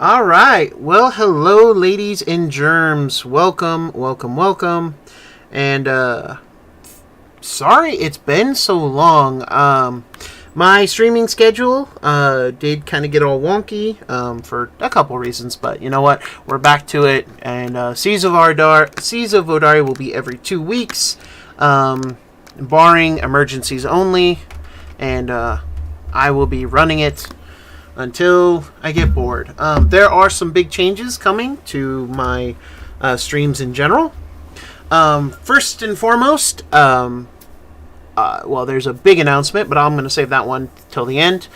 All right. Well, hello, ladies and germs. Welcome, welcome, welcome. And sorry it's been so long. My streaming schedule did kind of get all wonky for a couple reasons, but you know what? We're back to it. And Seas of Vodari will be every 2 weeks, barring emergencies only. And I will be running it until I get bored. There are some big changes coming to my streams in general. First and foremost, there's a big announcement, but I'm going to save that one till the end.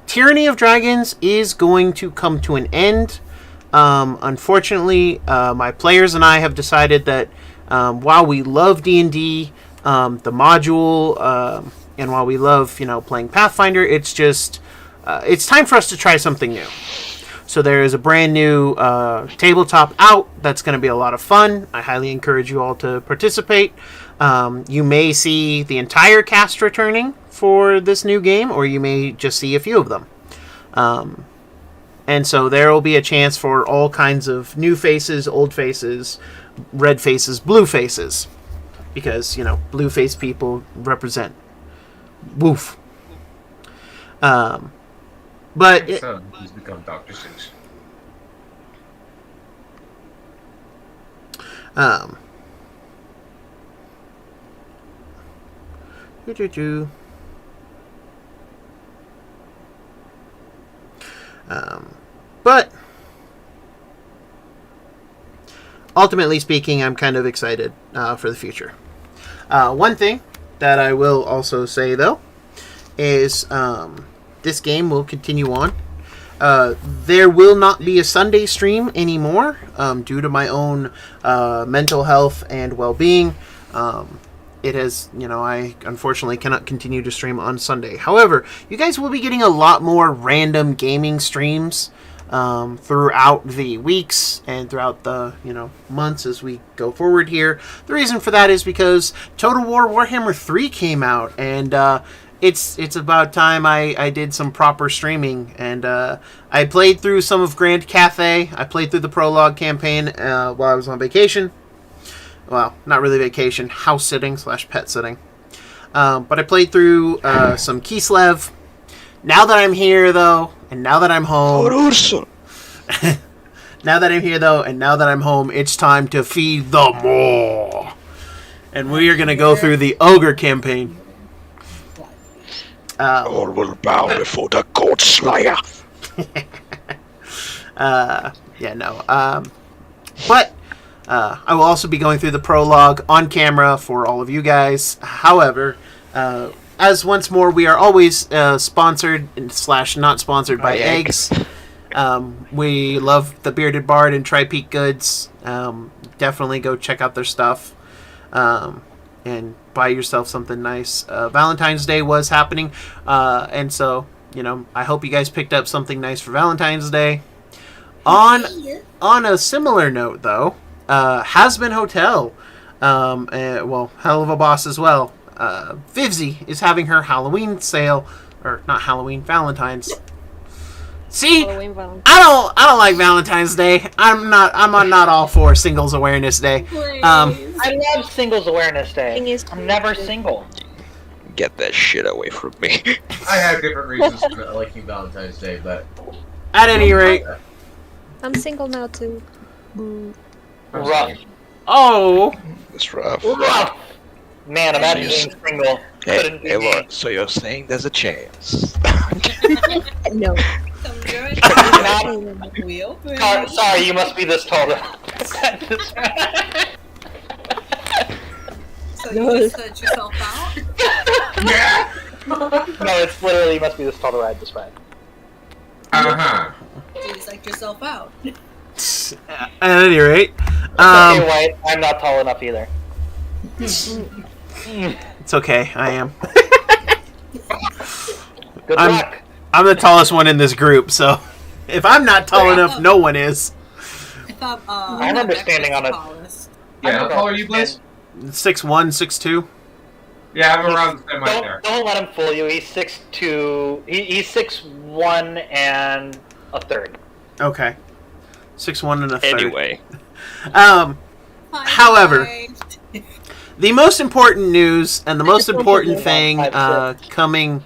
Tyranny of Dragons is going to come to an end. Unfortunately, my players and I have decided that while we love D&D, the module, and while we love, playing Pathfinder, it's just it's time for us to try something new. So there is a brand new tabletop out that's going to be a lot of fun. I highly encourage you all to participate. You may see the entire cast returning for this new game, or you may just see a few of them. And so there will be a chance for all kinds of new faces, old faces, red faces, blue faces. Because, blue-faced people represent woof. But My son, who's become Dr. Seuss. But ultimately speaking, I'm kind of excited for the future. One thing that I will also say, though, is this game will continue on. There will not be a Sunday stream anymore due to my own mental health and well-being. It has, I unfortunately cannot continue to stream on Sunday. However, you guys will be getting a lot more random gaming streams throughout the weeks and throughout the, months as we go forward here. The reason for that is because Total War Warhammer 3 came out, and it's about time I did some proper streaming. And I played through some of Grand Cathay. I played through the prologue campaign while I was on vacation. Well, not really vacation, house sitting / pet sitting. But I played through some Kislev. Now that I'm here, though, and now that I'm home... now that I'm here, though, and now that I'm home, it's time to feed the maw. And we are going to go through the Ogre campaign. All will bow before the God Slayer. But I will also be going through the prologue on camera for all of you guys. However, as once more, we are always sponsored / not sponsored by eggs. We love the Bearded Bard and Tri-Peak Goods. Definitely go check out their stuff. And buy yourself something nice. Valentine's Day was happening. And so, I hope you guys picked up something nice for Valentine's Day. On a similar note, though, Has-Been Hotel, Hell of a Boss as well. Vivzy is having her Halloween sale, or not Halloween, Valentine's. See, I don't like Valentine's Day. I'm not all for Singles Awareness Day. I love Singles Awareness Day. I'm never single. Get that shit away from me. I have different reasons for not liking Valentine's Day, but... At any rate... I'm single now, too. Rough. Oh! It's rough. Rough! Man, imagine being single. Hey, look, so you're saying there's a chance? No. Sorry, you must be this tall. So you just set yourself out? No, it's literally you must be this tall to ride this ride. Uh-huh. You just psyched yourself out. At any rate... Okay, White, I'm not tall enough either. It's okay, I am. Good luck. I'm the tallest one in this group, so if I'm not tall enough, no one is. I thought, I remember standing on a... Yeah, how tall are you, Blaze? 6'1", 6'2". Yeah, I'm around the same height there. Don't let him fool you. He's 6'2". He's 6'1" and a third. Okay. 6-1 and a third. Anyway, However, the most important news and the most important thing coming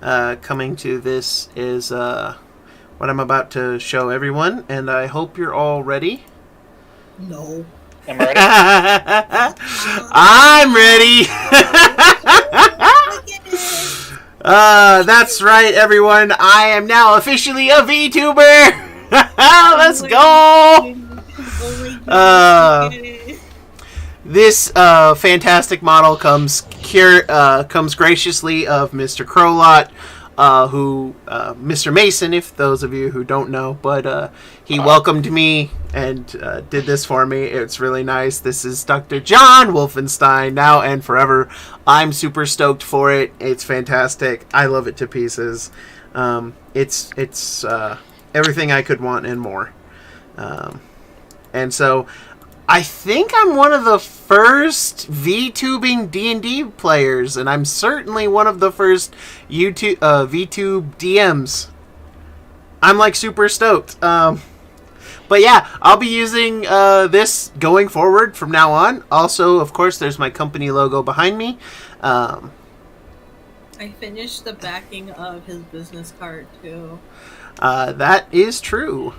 to this is what I'm about to show everyone, and I hope you're all ready. No. I'm ready. I'm ready. That's right, everyone. I am now officially a VTuber. Let's go. This fantastic model comes graciously of Mr. Crowlot, who Mr. Mason, if those of you who don't know, but he welcomed me and did this for me. It's really nice. This is Dr.JWolfenstein now and forever. I'm super stoked for it. It's fantastic. I love it to pieces. It's everything I could want and more. And so I think I'm one of the first VTubing D&D players, and I'm certainly one of the first VTube DMs. I'm like super stoked. But yeah, I'll be using this going forward from now on. Also, of course, there's my company logo behind me. I finished the backing of his business card too. That is true.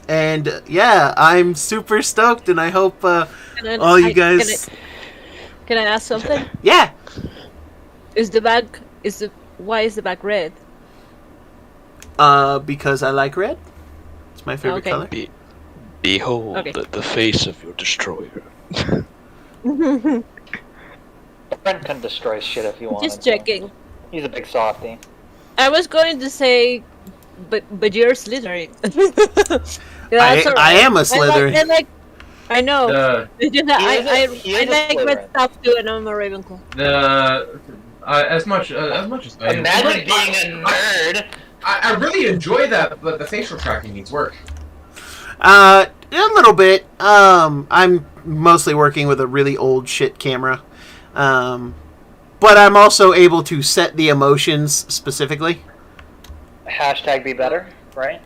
And yeah, I'm super stoked, and I hope all you guys. Can I ask something? Yeah. Why is the bag red? Because I like red. It's my favorite Okay. color. behold Okay. the face of your destroyer. Brent can destroy shit if you want. Just checking. He's a big softie. I was going to say, but you're Slytherin. I am a Slytherin. I know. It's just that I like red Slytherin. stuff too, and I'm a Ravenclaw. As much as I Imagine being a nerd. I really enjoy that, but the facial tracking needs work. A little bit. I'm mostly working with a really old shit camera. But I'm also able to set the emotions specifically. Hashtag be better, right?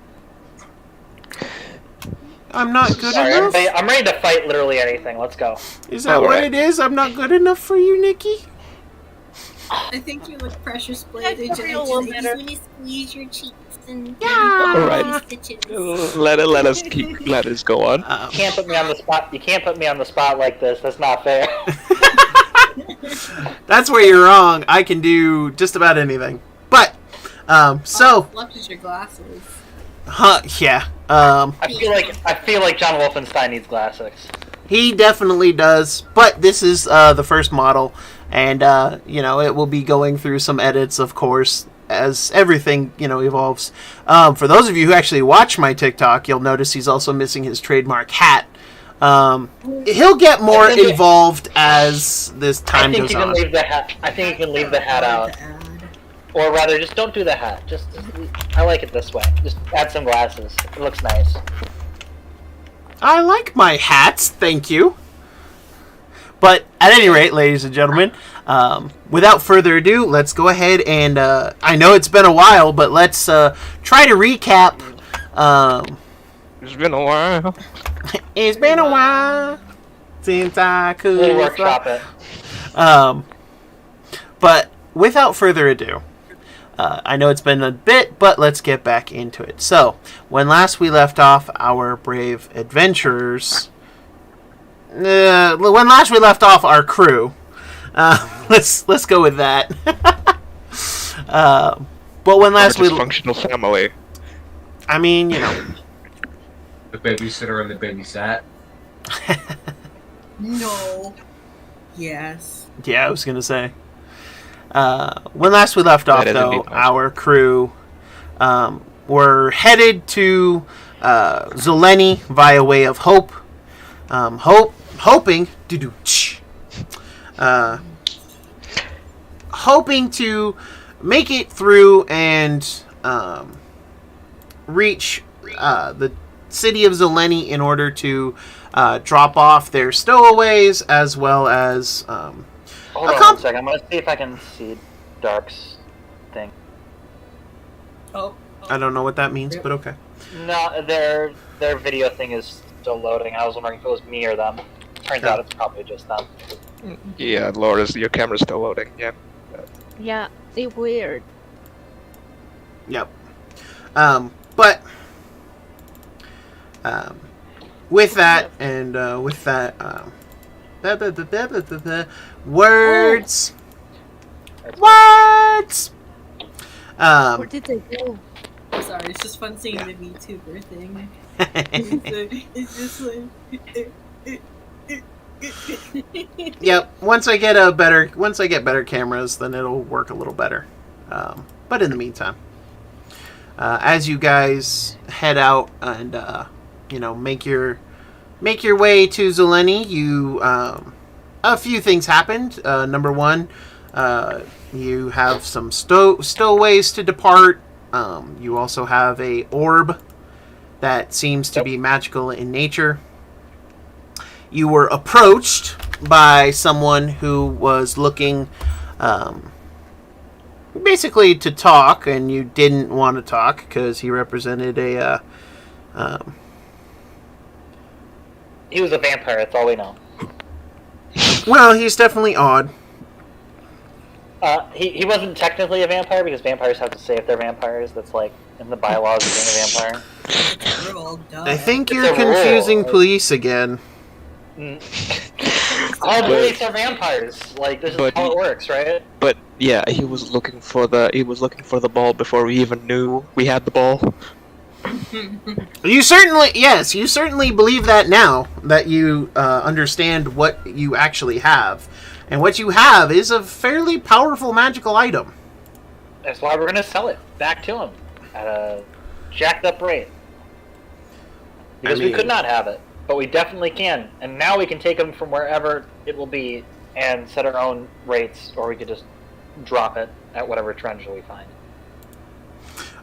I'm not good Sorry, enough. I'm ready to fight literally anything. Let's go. Is that what it is? I'm not good enough for you, Nikki? I think you look precious blade. I I feel just a little better. want to squeeze your cheeks and Alright. stitches. Let us go on. You can't put me on the spot. You can't put me on the spot like this. That's not fair. That's where you're wrong. I can do just about anything. But, so, Left is your glasses. yeah. I feel like John Wolfenstein needs glasses. He definitely does. But this is the first model. And, it will be going through some edits, of course, as everything, evolves. For those of you who actually watch my TikTok, you'll notice he's also missing his trademark hat. He'll get more involved as this time goes on. Leave the hat. I think you can leave the hat out. Or rather, just don't do the hat. I like it this way. Just add some glasses. It looks nice. I like my hats, thank you. But at any rate, ladies and gentlemen, without further ado, let's go ahead and I know it's been a while, but let's try to recap. It's been a while. It's been a while since I could We'll workshop it. But without further ado, I know it's been a bit, but let's get back into it. So, when last we left off, our brave adventurers. When last we left off, our crew. Let's go with that. But when last we dysfunctional family. I mean, The babysitter and the babysat. No. Yes. Yeah, I was gonna say. When last we left off, though, our crew were headed to Zeleny via way of Hope. Hoping to make it through and reach the city of Zeleny in order to drop off their stowaways, as well as Hold on 1 second. I'm gonna see if I can see Dark's thing. Oh. I don't know what that means, but okay. No, their video thing is still loading. I was wondering if it was me or them. Turns out it's probably just them. Yeah, Laura, your camera's still loading. Yeah. Yeah, it's weird. Yep. But with that and with that, words. Words. Where did they go? Sorry, it's just fun seeing the VTuber thing. It's just like. Yep. Once I get better cameras, then it'll work a little better. But in the meantime, as you guys head out and make your way to Zeleny, you a few things happened. Number one, you have some stowaways to depart. You also have a orb that seems to be magical in nature. You were approached by someone who was looking basically to talk, and you didn't want to talk because he represented a... He was a vampire, that's all we know. Well, he's definitely odd. He wasn't technically a vampire because vampires have to say if they're vampires. That's like in the bylaws of being a vampire. I think It's you're a confusing rule. police again. All police are vampires. Like this is But- how it works, right? But yeah, he was looking for the ball before we even knew we had the ball. You certainly believe that now that you understand what you actually have. And what you have is a fairly powerful magical item. That's why we're gonna sell it back to him at a jacked up rate. Because we could not have it, but we definitely can. And now we can take him from wherever it will be and set our own rates, or we could just drop it at whatever trench we find.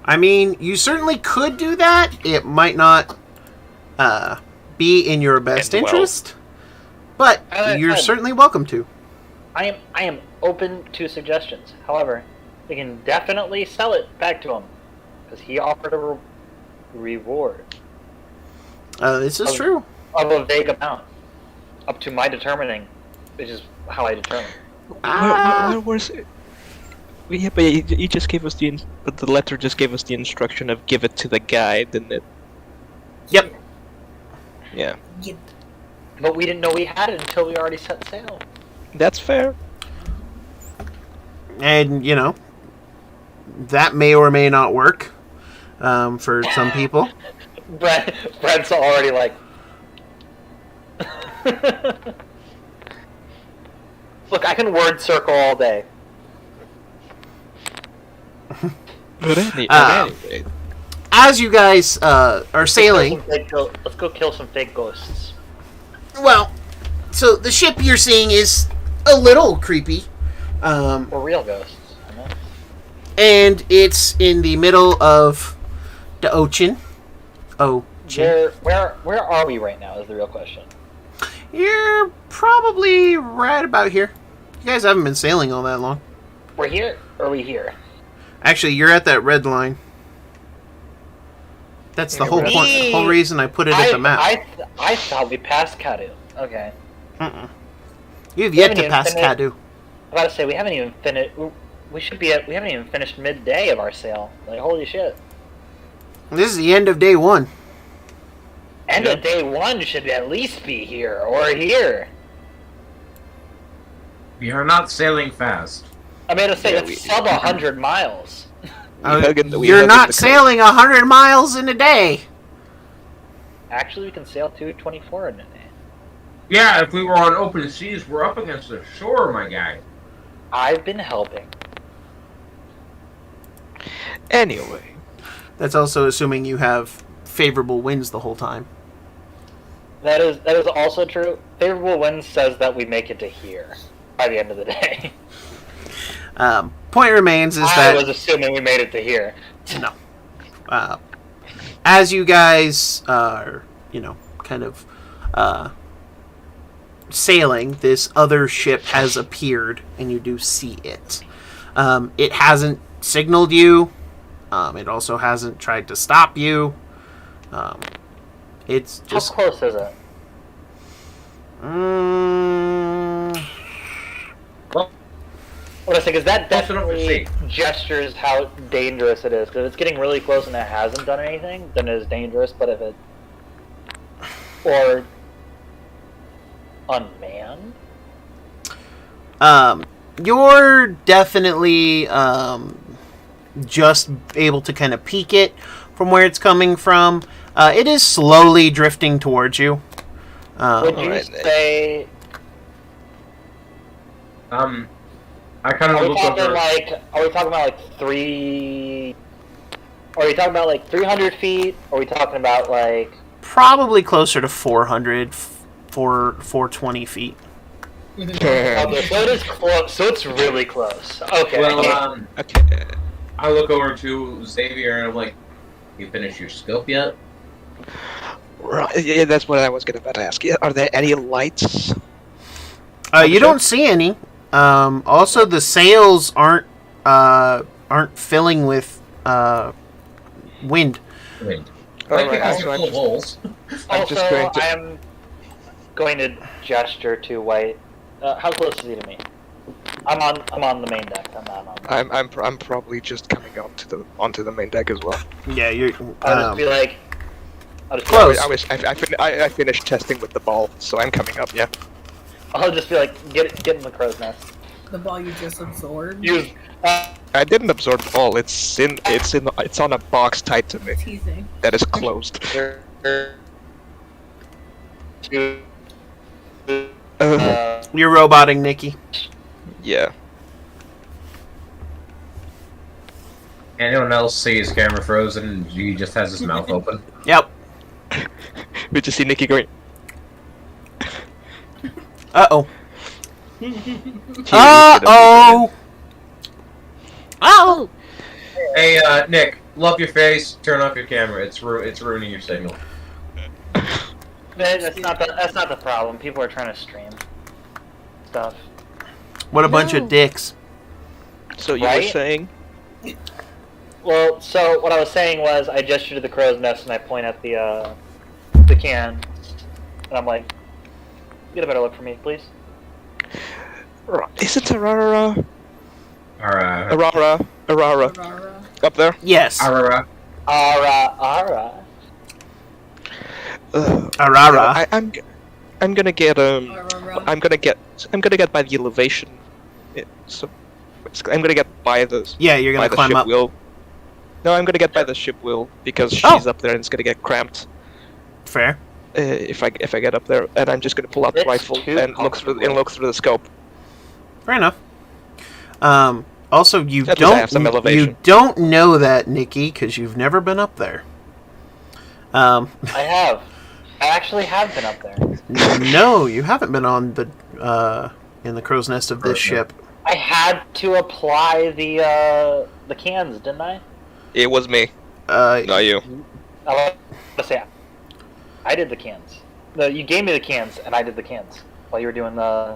I mean, you certainly could do that. It might not be in your best End well. interest, but you're certainly welcome to. I am open to suggestions. However, we can definitely sell it back to him because he offered a reward This is true. of a vague amount, up to my determining, which is how I determine. Where was it? Yeah, but he just gave us but the letter just gave us the instruction of give it to the guy, didn't it? Yep. Yeah. But we didn't know we had it until we already set sail. That's fair. And, that may or may not work for some people. Brent's already like. Look, I can word circle all day. But anyway, As you guys are sailing... Let's go kill some fake ghosts. Well, so the ship you're seeing is a little creepy. Or real ghosts. I know. And it's in the middle of the ocean. Where are we right now is the real question. You're probably right about here. You guys haven't been sailing all that long. We're here, or are we here? Actually, you're at that red line. That's the whole point. The whole reason I put it at the map. I thought we passed Kadu. Okay. You've We yet haven't to even pass finished- Kadu. I'm about to say we haven't even finished. We haven't even finished midday of our sail. Like holy shit! This is the end of day one. End of day one should at least be here or here. We are not sailing fast. I mean, to say Yeah, it's sub 100 miles. You're not sailing 100 miles in a day. Actually, we can sail 224 in a day. Yeah, if we were on open seas, we're up against the shore, my guy. I've been helping. Anyway, That's also assuming you have favorable winds the whole time. That is also true. Favorable wind says that we make it to here by the end of the day. Point remains is I that was assuming we made it to here. no. As you guys are, kind of sailing, this other ship has appeared, and you do see it. It hasn't signaled you. It also hasn't tried to stop you. It's How just close is it? What I say is that Close enough to definitely gestures how dangerous it is. Because if it's getting really close and it hasn't done anything, then it is dangerous. But if it or unmanned, you're definitely just able to kind of peek it from where it's coming from. It is slowly drifting towards you. would you say? I kind Are of we look talking over. like? Are we talking about like 3? Are we talking about like 300 feet? Are we talking about like? Probably closer to 400, 420 feet. Okay, so it is close. So it's really close. Okay. Well, Okay. I look over to Xavier and I'm like, "You finished your scope yet?" Right. Yeah, that's what I was about to ask. Yeah, are there any lights? You don't see any. Also, the sails aren't filling with wind. Wind. All I right. think I So can pull holes. I'm Also, just going to- I am going to gesture to White. How close is he to me? I'm on the main deck. I'm not on. I'm probably just coming onto the main deck as well. Yeah, you're. I'll just be like. Close. I finished testing with the ball, so I'm coming up. Yeah. I'll just be like, get in the crow's nest. The ball you just absorbed. Use. I didn't absorb the ball. It's on a box tied to me Teasing. that is closed. You're roboting, Nikki. Yeah. Anyone else see his camera frozen and he just has his mouth open? Yep. We just see Nikki going. Uh-oh. "Here, you Uh-oh. Oh, Hey, Nick, love your face. Turn off your camera. It's ruining your signal. That's not the problem. People are trying to stream stuff. What a bunch No. of dicks. So you were Right? saying? Well, so what I was saying was I gesture to the crow's nest and I point at the can, and I'm like, "Get a better look for me, please." Is it Arara? Alright. Arara Aurora. up there? Yes. Arara. Ara. Arara. I'm gonna get Aurora. I'm gonna get by the elevation. I'm gonna get by the Yeah, you're by gonna the climb ship up. wheel. No, I'm gonna get by the ship wheel because she's Oh. up there and it's gonna get cramped. Fair. If I get up there, and I'm just gonna pull out the It's rifle too and look through the scope. Fair enough. Also, you At least I have some don't elevation. you don't know that, Nikki, because you've never been up there. I have. I actually have been up there. No, you haven't been on the in the crow's nest of this Crow's ship. I had to apply the cans, didn't I? It was me, Uh, not you. I was gonna say I did the cans. No, you gave me the cans, and I did the cans while you were doing the.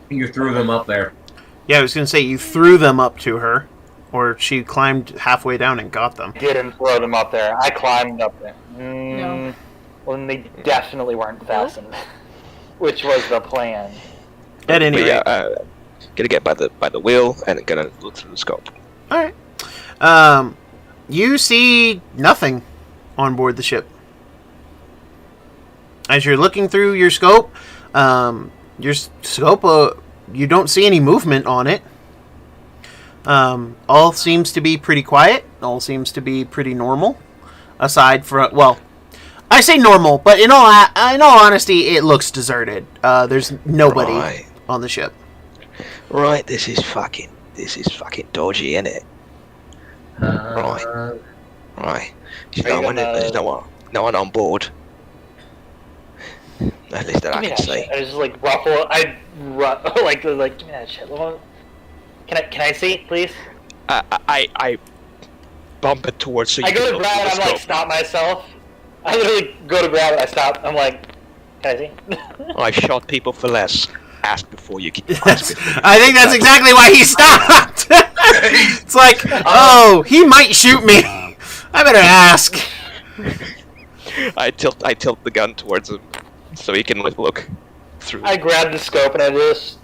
You threw them up there. yeah, I was gonna say you threw them up to her, or she climbed halfway down and got them. Didn't throw them up there. I climbed up there. No. Well, then they definitely weren't fastened, which was the plan. At any But rate, yeah, gonna get by the wheel and gonna look through the scope. all right. You see nothing on board the ship. As you're looking through your scope, you don't see any movement on it. All seems to be pretty quiet. All seems to be pretty normal. Aside from, well, I say normal, but in all honesty, it looks deserted. There's nobody Right. on the ship. Right, this is fucking dodgy, isn't it? Right. Right. There's Are you no one. gonna- There's no one on board. At least that I Give me can that see. shit. I just like ruffle. Like give me that shit. Can I see, please? I bump it towards so you I can go to look grab through it. the I'm like scope. stop myself. I literally go to grab it. I stop. I'm like, can I see? I've shot people for less. Ask before you get. I think that's exactly why he stopped. It's like, oh, he might shoot me. I better ask. I tilt the gun towards him so he can look through. I grab the scope and I just.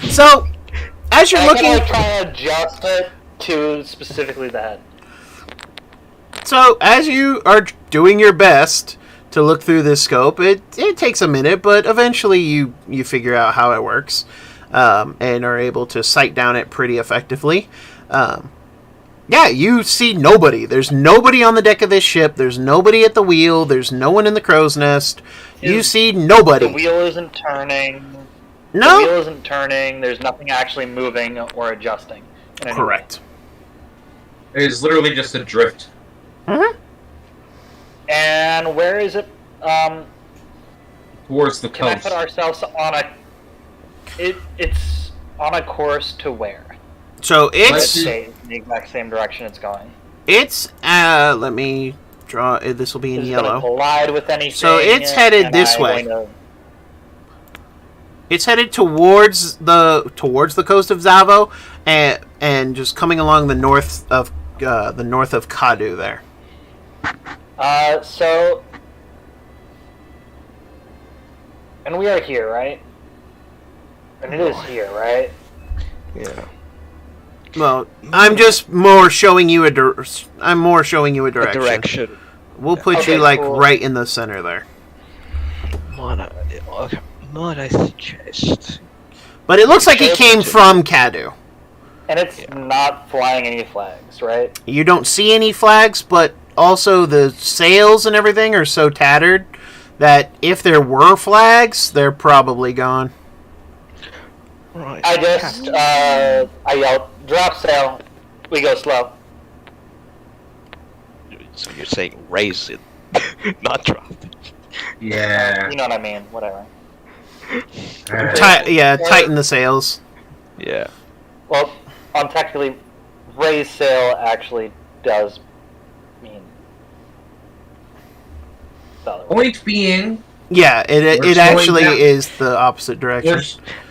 So, as you're I looking, can try to adjust it to specifically the head. so as you are doing your best to look through this scope, it takes a minute, but eventually you figure out how it works, and are able to sight down it pretty effectively. Yeah, you see nobody. There's nobody on the deck of this ship. There's nobody at the wheel. There's no one in the crow's nest. You see nobody. The wheel isn't turning. No? The wheel isn't turning. There's nothing actually moving or adjusting. in any way. Correct. It is literally just a drift. Mm-hmm. And where is it? Towards the Can I coast. put ourselves on a? It's on a course to where? So Let's it's say the exact same direction it's going. let me draw. This will be in Is it gonna yellow. collide with anything? So it's headed Am this I way. going to- It's headed towards the coast of Zavo, and just coming along the north of Kadu there. So, and we are here, right? And it is here, right? Yeah. Well, I'm just more showing you a direction. A direction. We'll put Okay, you like cool. right in the center there. Might I suggest? But it looks like it Okay, came from Kadu. And it's not flying any flags, right? You don't see any flags, but also the sails and everything are so tattered that if there were flags, they're probably gone. Right. I just, I yelled, drop sail. We go slow. So you're saying raise it, not drop it. Yeah. You know what I mean, whatever. Tighten the sails. Yeah. Well, technically, raise sail actually does mean the other way. Point being, Yeah, it We're actually slowing down. is the opposite direction.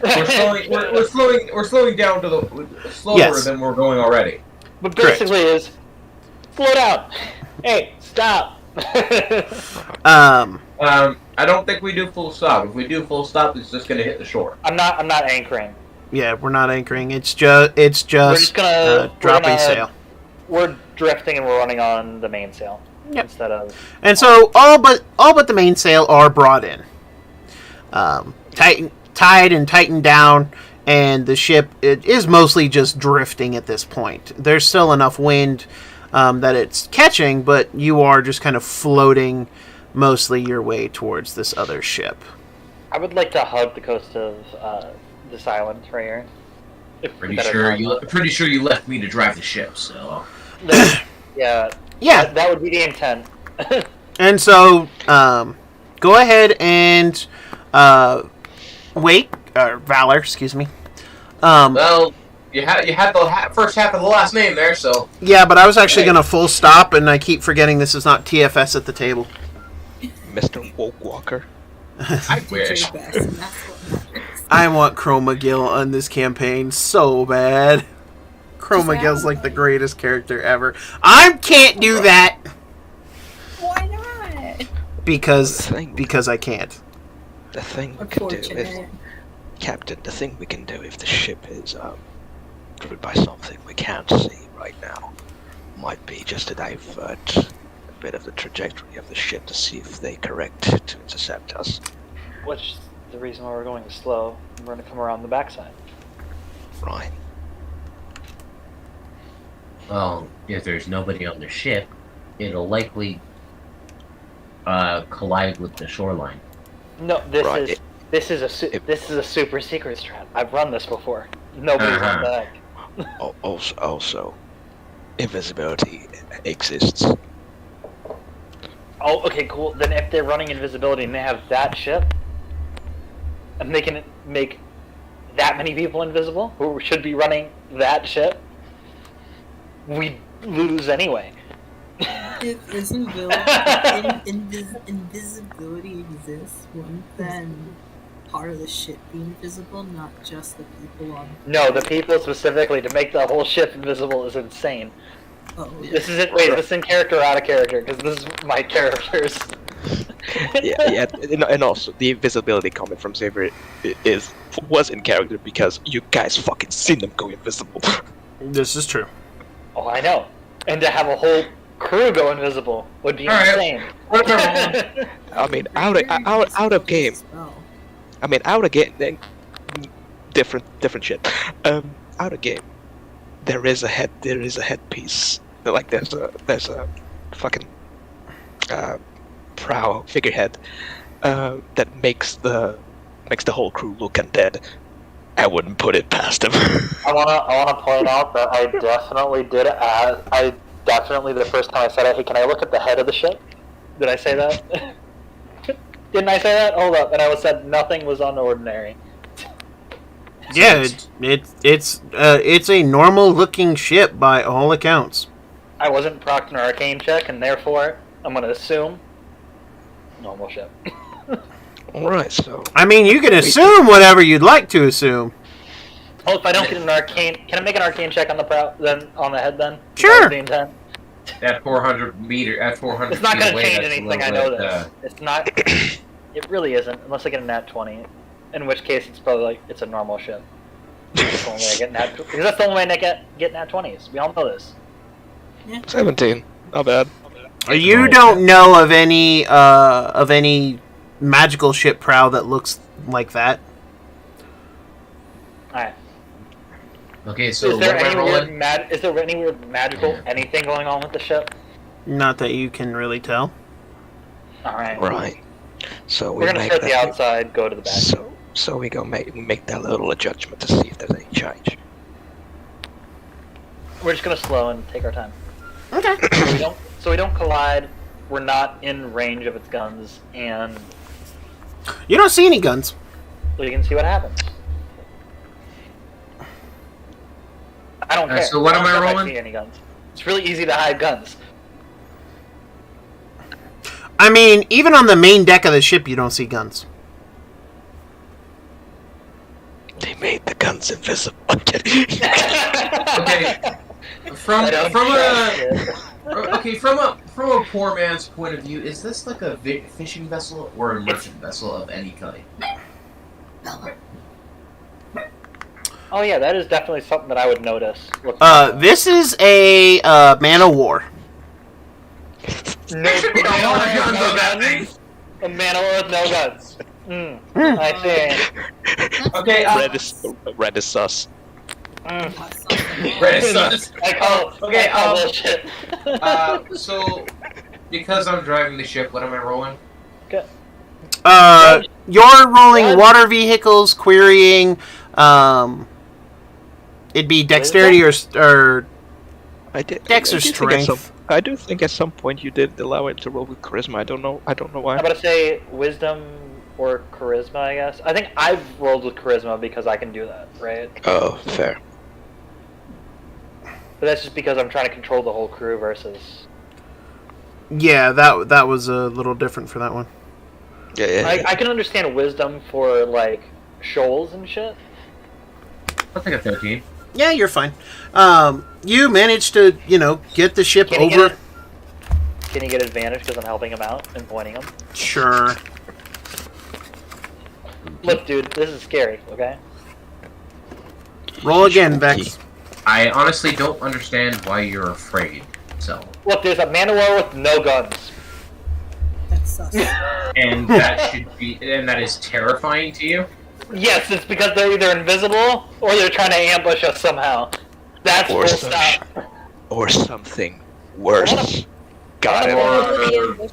we're slowing down to the slower Yes. than we're going already. But Correct. basically is, slow down. Hey, stop. I don't think we do full stop. If we do full stop, it's just going to hit the shore. I'm not anchoring. Yeah, we're not anchoring. It's just just gonna- dropping we're gonna- sail. We're drifting and we're running on the mainsail Yep. instead of. And so all but the mainsail are brought in, tied and tightened down, and the ship it is mostly just drifting at this point. There's still enough wind that it's catching, but you are just kind of floating mostly your way towards this other ship. I would like to hug the coast of this island right here. Pretty sure you left me to drive the ship, so. Yeah. Yeah, That would be the intent. and so go ahead and Valor, excuse me. Well, you had the first half of the last name there, so. Yeah, but I was actually going to full stop, and I keep forgetting this is not TFS at the table. Mr. Woke Walker. I wish. Your best, and that's what matters. I want Chroma Gill on this campaign so bad. Chroma Gill's like the greatest character ever. I can't do that Why not? because I can't. The thing we can do is, Unfortunate. Captain, the thing we can do if the ship is driven by something we can't see right now might be just to divert a bit of the trajectory of the ship to see if they correct to intercept us. Which is the reason why we're going slow. We're going to come around the backside. Right. Well, if there's nobody on the ship, it'll likely collide with the shoreline. No, Right. this is a super secret strat. I've run this before. Nobody's on the deck. Also, invisibility exists. Oh, okay, cool. Then if they're running invisibility and they have that ship, and they can make that many people invisible who should be running that ship, we lose anyway. If invisibility exists, wouldn't then part of the ship be invisible, not just the people on? No, the people specifically to make the whole ship invisible is insane. Oh, This is it. Wait, is this in character or out of character? Because this is my characters. Yeah, and also the invisibility comment from Xavier was in character because you guys fucking seen them go invisible. This is true. Oh, I know. And to have a whole crew go invisible would be insane. I mean, out of game. Oh. I mean, out of game. Different shit. Out of game. There is a headpiece. Like there's a fucking prow figurehead that makes the whole crew look undead. I wouldn't put it past him. I wanna point out that I definitely did it. I definitely the first time I said it. Hey, can I look at the head of the ship? Did I say that? Didn't I say that? Hold up. And I said nothing was unordinary. Yeah, it's a normal looking ship by all accounts. I wasn't procced an arcane check, and therefore I'm gonna assume normal ship. Alright, so... I mean, you can assume whatever you'd like to assume. Oh, if I don't get an arcane, can I make an arcane check on the on the head then? Sure. The intent? At 400 meter, at 400 It's not feet gonna away, change that's a anything. little I know bit, this. It's not. It really isn't, unless I get a nat 20. In which case, it's probably like it's a normal ship. That's the only way I get nat, because that's the only way I get nat 20s. We all know this. 17. Not bad. You don't know of any magical ship prow that looks like that. Alright. Okay, so Is there what am I any rolling? weird magical anything going on with the ship? Not that you can really tell. Alright. Right. So We're gonna make start the that- outside, go to the back. So we go make that little adjustment to see if there's any change. We're just gonna slow and take our time. Okay. So we don't collide. We're not in range of its guns, and You don't see any guns. we can see what happens. I don't care. So what am I don't rolling? see any guns. It's really easy to hide guns. I mean, even on the main deck of the ship, you don't see guns. They made the guns invisible. I'm kidding. Okay, from a poor man's point of view, is this like a fishing vessel or a merchant vessel of any kind? Oh yeah, that is definitely something that I would notice. This is a man of war. No guns on that thing. A man of war with no guns. I see. Okay, Red is sus. Renaissance. I call bullshit. So because I'm driving the ship, what am I rolling? You're rolling water vehicles, querying. It'd be dexterity or dex or strength. I do think at some point you did allow it to roll with charisma. I don't know why. I'm gonna say wisdom or charisma, I guess. I think I've rolled with charisma because I can do that, right? Oh, fair. But that's just because I'm trying to control the whole crew versus... Yeah, that was a little different for that one. Yeah. I can understand wisdom for, like, shoals and shit. I'll take a 13. Yeah, you're fine. You managed to, get the ship Can over. Can you get advantage because I'm helping him out and pointing him? Sure. Look, dude, this is scary, okay? Roll again, Vex. I honestly don't understand why you're afraid. So, Look, there's a man of war with no guns. That's sus. and that is terrifying to you. Yes, it's because they're either invisible or they're trying to ambush us somehow. That's full stop. Or something worse. Got it. Or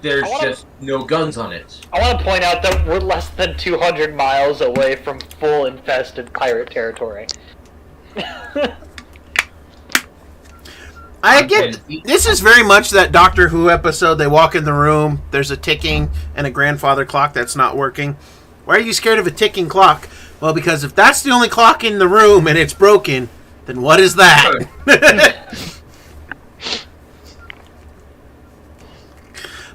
there's just no guns on it. I want to point out that we're less than 200 miles away from full infested pirate territory. I get this is very much that Doctor Who episode. They walk in the room, there's a ticking and a grandfather clock that's not working. Why are you scared of a ticking clock? Well, because if that's the only clock in the room and it's broken, then what is that?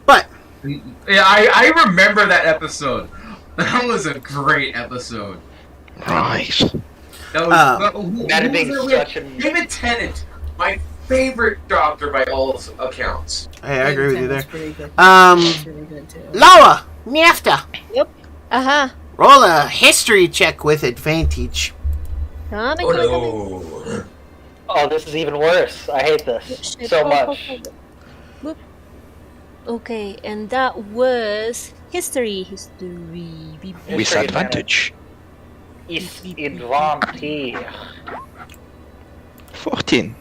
But Yeah, I remember that episode. That was a great episode. Right. That was That being such a... David Tennant, my favorite doctor by all accounts. Hey, I agree with you there. Pretty good. Um, Pretty good too. Laura, Nafta, Uh-huh. roll a history check with advantage. Come Oh and no. Oh, this is even worse. I hate this so much. Whoop. Okay, and that was history. History. Beep, beep. With advantage. Is advantage. 14.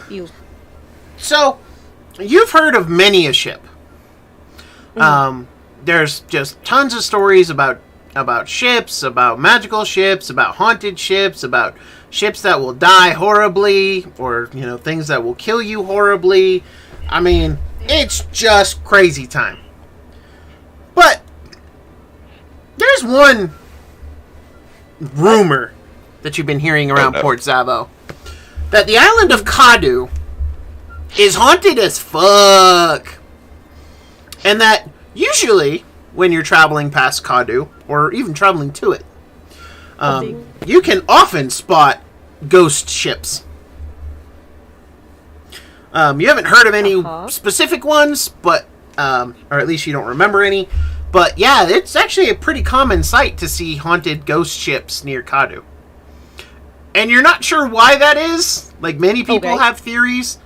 You. So, you've heard of many a ship. There's just tons of stories about ships, about magical ships, about haunted ships, about ships that will die horribly, or things that will kill you horribly. I mean, it's just crazy time. But there's one rumor that you've been hearing around Port Zavo, that the island of Kadu is haunted as fuck. And that usually when you're traveling past Kadu, or even traveling to it, you can often spot ghost ships. You haven't heard of any specific ones, but or at least you don't remember any. But yeah, it's actually a pretty common sight to see haunted ghost ships near Kadu. And you're not sure why that is. Like, many people have theories.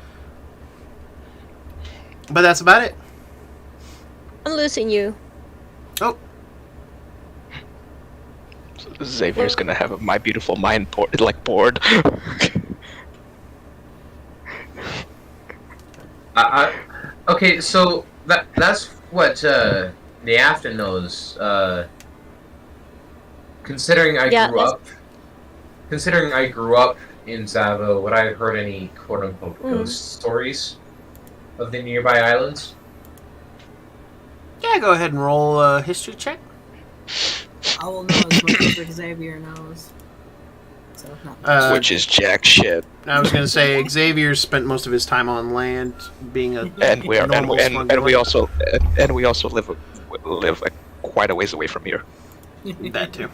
But that's about it. I'm losing you. Oh. Xavier's gonna have a My Beautiful Mind board. Okay, so that's what Neafta knows. Considering I grew up in Zavo, would I have heard any quote-unquote ghost stories of the nearby islands? Yeah, go ahead and roll a history check. I will know as much as Xavier knows. So, not Which is jack shit. I was going to say Xavier spent most of his time on land, being a And we are, normal and we also live quite a ways away from here. that too. what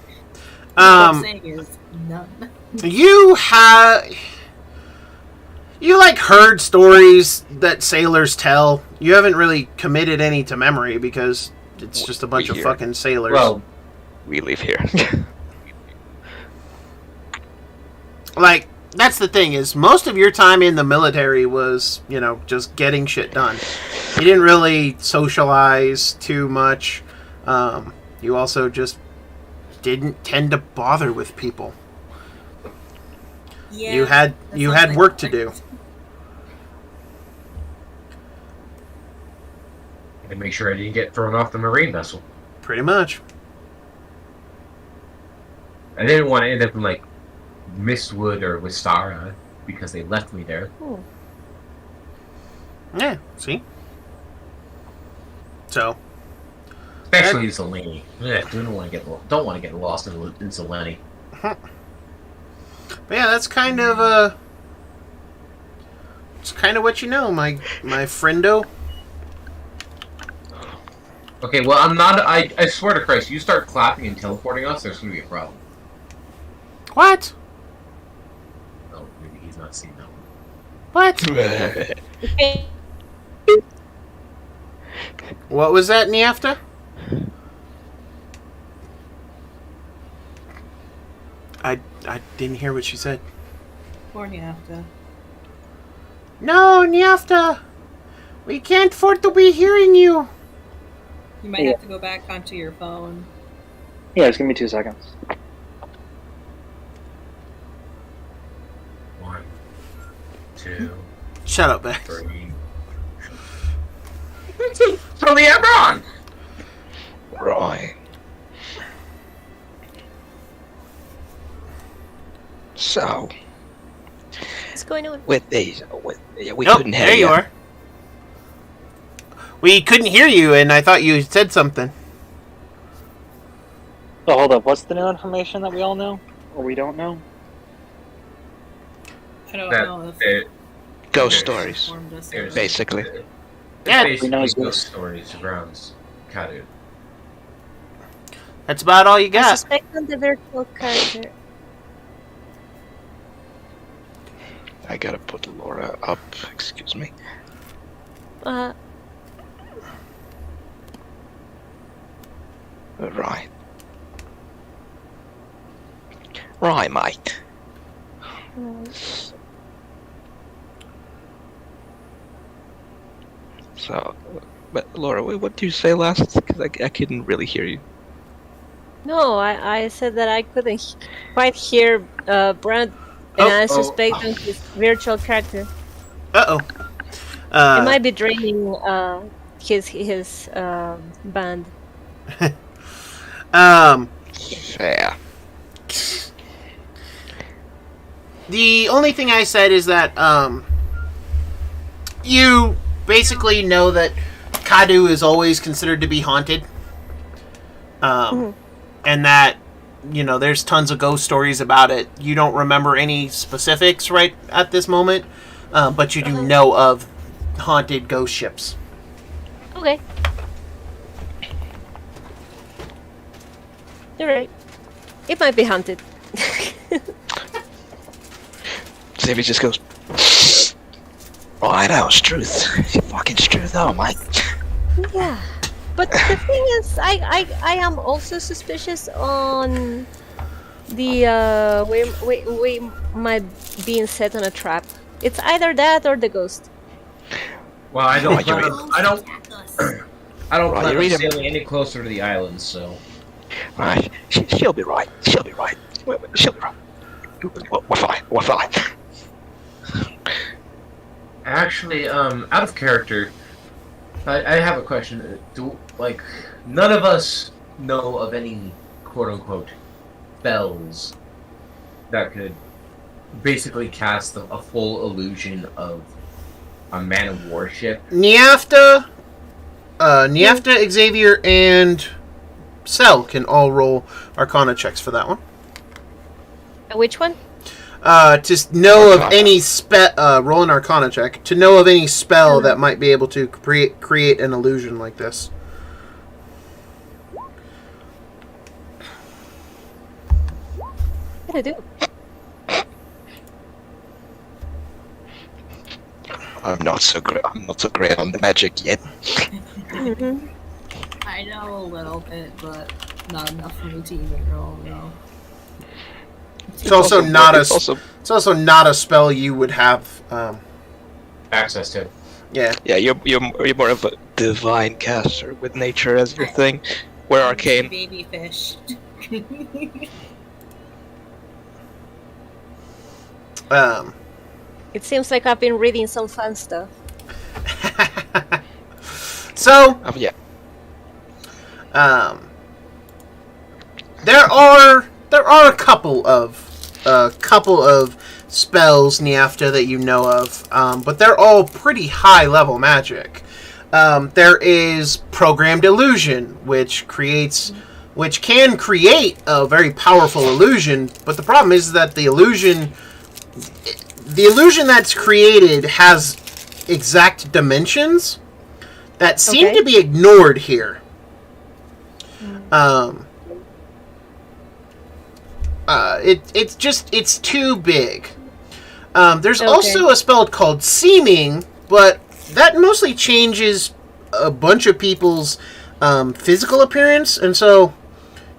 I'm saying is none. You heard stories that sailors tell. You haven't really committed any to memory because it's just a bunch of fucking sailors. Well, We live here. Like, that's the thing, is most of your time in the military was, just getting shit done. You didn't really socialize too much. You also just didn't tend to bother with people. Yeah, You had work to do. and make sure I didn't get thrown off the marine vessel. Pretty much. I didn't want to end up in like Mistwood or Wistara because they left me there. Yeah, see? So, Especially Zeleny. Don't want to get lost in Zeleny. but yeah, that's kind of it's kind of what you know, my friendo. Okay, well, I'm not. I swear to Christ, you start clapping and teleporting us, there's gonna be a problem. What? Oh, maybe he's not seen that one. What? Okay. What was that, Niafta? I didn't hear what she said. Or Niafta. No, Niafta! We can't afford to be hearing you! You might have to go back onto your phone. Yeah, just give me 2 seconds. 1, 2, Shut up, Beck. 3. Throw the amber on! Right. So, What's going on? with these, we Nope, couldn't hear there you are. We couldn't hear you, and I thought you said something. So hold up, what's the new information that we all know? Or we don't know? I don't know if Ghost stories, informed us. There's- basically. Yeah, Basically, we know ghost stories around Kadu. that's about all you I got. suspect on the virtual character. I gotta put Laura up. Excuse me. Right. Right, mate. So, but Laura, what did you say last? Because I couldn't really hear you. No, I said that I couldn't quite hear Brand, and I suspect on his virtual character. Uh-oh. It might be draining his band. Yeah. The only thing I said is that you basically know that Kadu is always considered to be haunted. And that, there's tons of ghost stories about it. You don't remember any specifics right at this moment, but you do know of haunted ghost ships. Okay. You're right. It might be haunted. Xavier just goes, "Oh, I know, it's truth. Fucking truth, though, mate." Yeah. But the thing is, I am also suspicious on the we might be set on a trap. It's either that or the ghost. Well, I don't plan on You're sailing any closer to the island, so... Right, she'll be right. She'll be right. She'll be right. We're fine. Actually, out of character, I have a question. None of us know of any quote-unquote spells that could basically cast a full illusion of a man of war ship. Niafta, Xavier, and Cell can all roll Arcana checks for that one. Which one? To know of any roll an Arcana check to know of any spell that might be able to create an illusion like this. What did I do? I'm not so great on the magic yet. I know a little bit, but not enough for me to even roll. No. It's also not a spell you would have Access to. Yeah. Yeah, you're more of a divine caster with nature as your thing. We're arcane. Baby fish. It seems like I've been reading some fun stuff. So, Yeah. there are a couple of spells, Niafta, that you know of, but they're all pretty high level magic. There is programmed illusion, which can create a very powerful illusion, but the problem is that the illusion that's created has exact dimensions that seem to be ignored here. It's too big. There's also a spell called Seeming, but that mostly changes a bunch of people's physical appearance, and so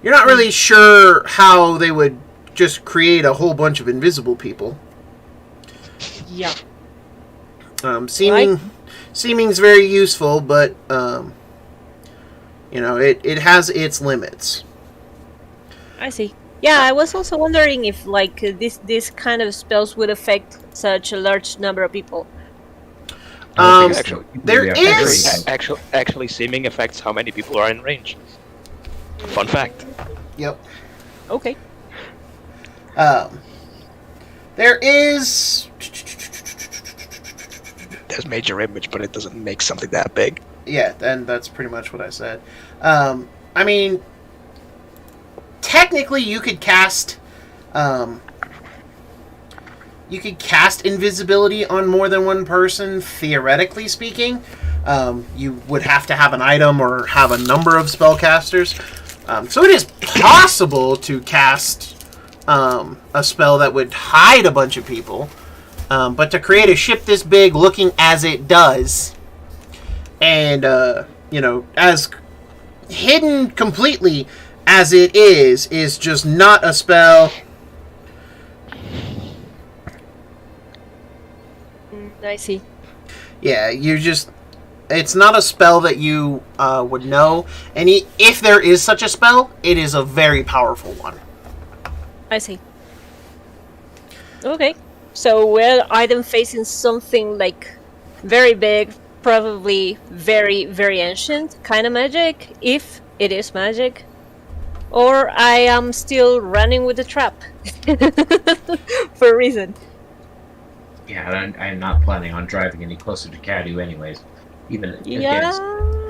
you're not really sure how they would just create a whole bunch of invisible people. Yeah. Seeming's very useful, but it has its limits. I see. Yeah, I was also wondering if this kind of spells would affect such a large number of people. Actually, seeming affects how many people are in range. Fun fact. Yep. Okay. There's major image, but it doesn't make something that big. Yeah, and that's pretty much what I said. Technically, you could cast invisibility on more than one person, theoretically speaking. You would have to have an item or have a number of spellcasters. So it is possible to cast a spell that would hide a bunch of people. But to create a ship this big, looking as it does, and as hidden completely as it is just not a spell. I see. Yeah, it's not a spell that you would know, and if there is such a spell, it is a very powerful one. I see. Okay. So we're either facing something like very big, probably very, very ancient kind of magic, if it is magic, or I am still running with the trap for a reason. Yeah, I'm not planning on driving any closer to Cadu anyways. Even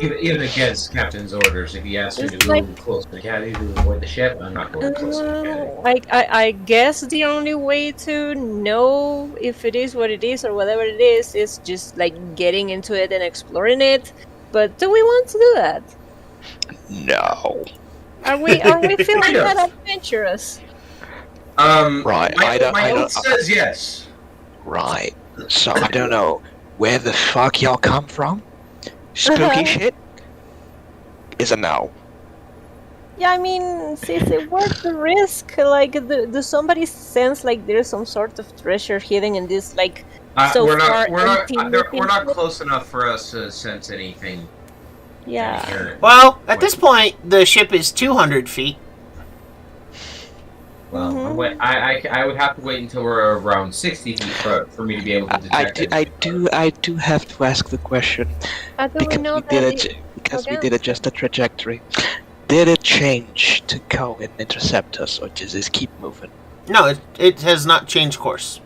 against Captain's orders, if he asks me to go closer to Cadu to avoid the ship, I'm not going closer to Cadu. I guess the only way to know if it is what it is or whatever it is just like getting into it and exploring it. But do we want to do that? No. Are we feeling that adventurous? Right. My oath says yes. Right. So I don't know where the fuck y'all come from. Spooky shit is a no. Yeah, I mean, is it worth the risk? Like, does somebody sense like there's some sort of treasure hidden in this, like, we're not close enough for us to sense anything. Yeah. Well, at this point, the ship is 200 feet. Well, I would have to wait until we're around 60 feet for me to be able to detect it. I do have to ask the question because we did adjust the trajectory. Did it change to go and intercept us, or does this keep moving? No, it has not changed course.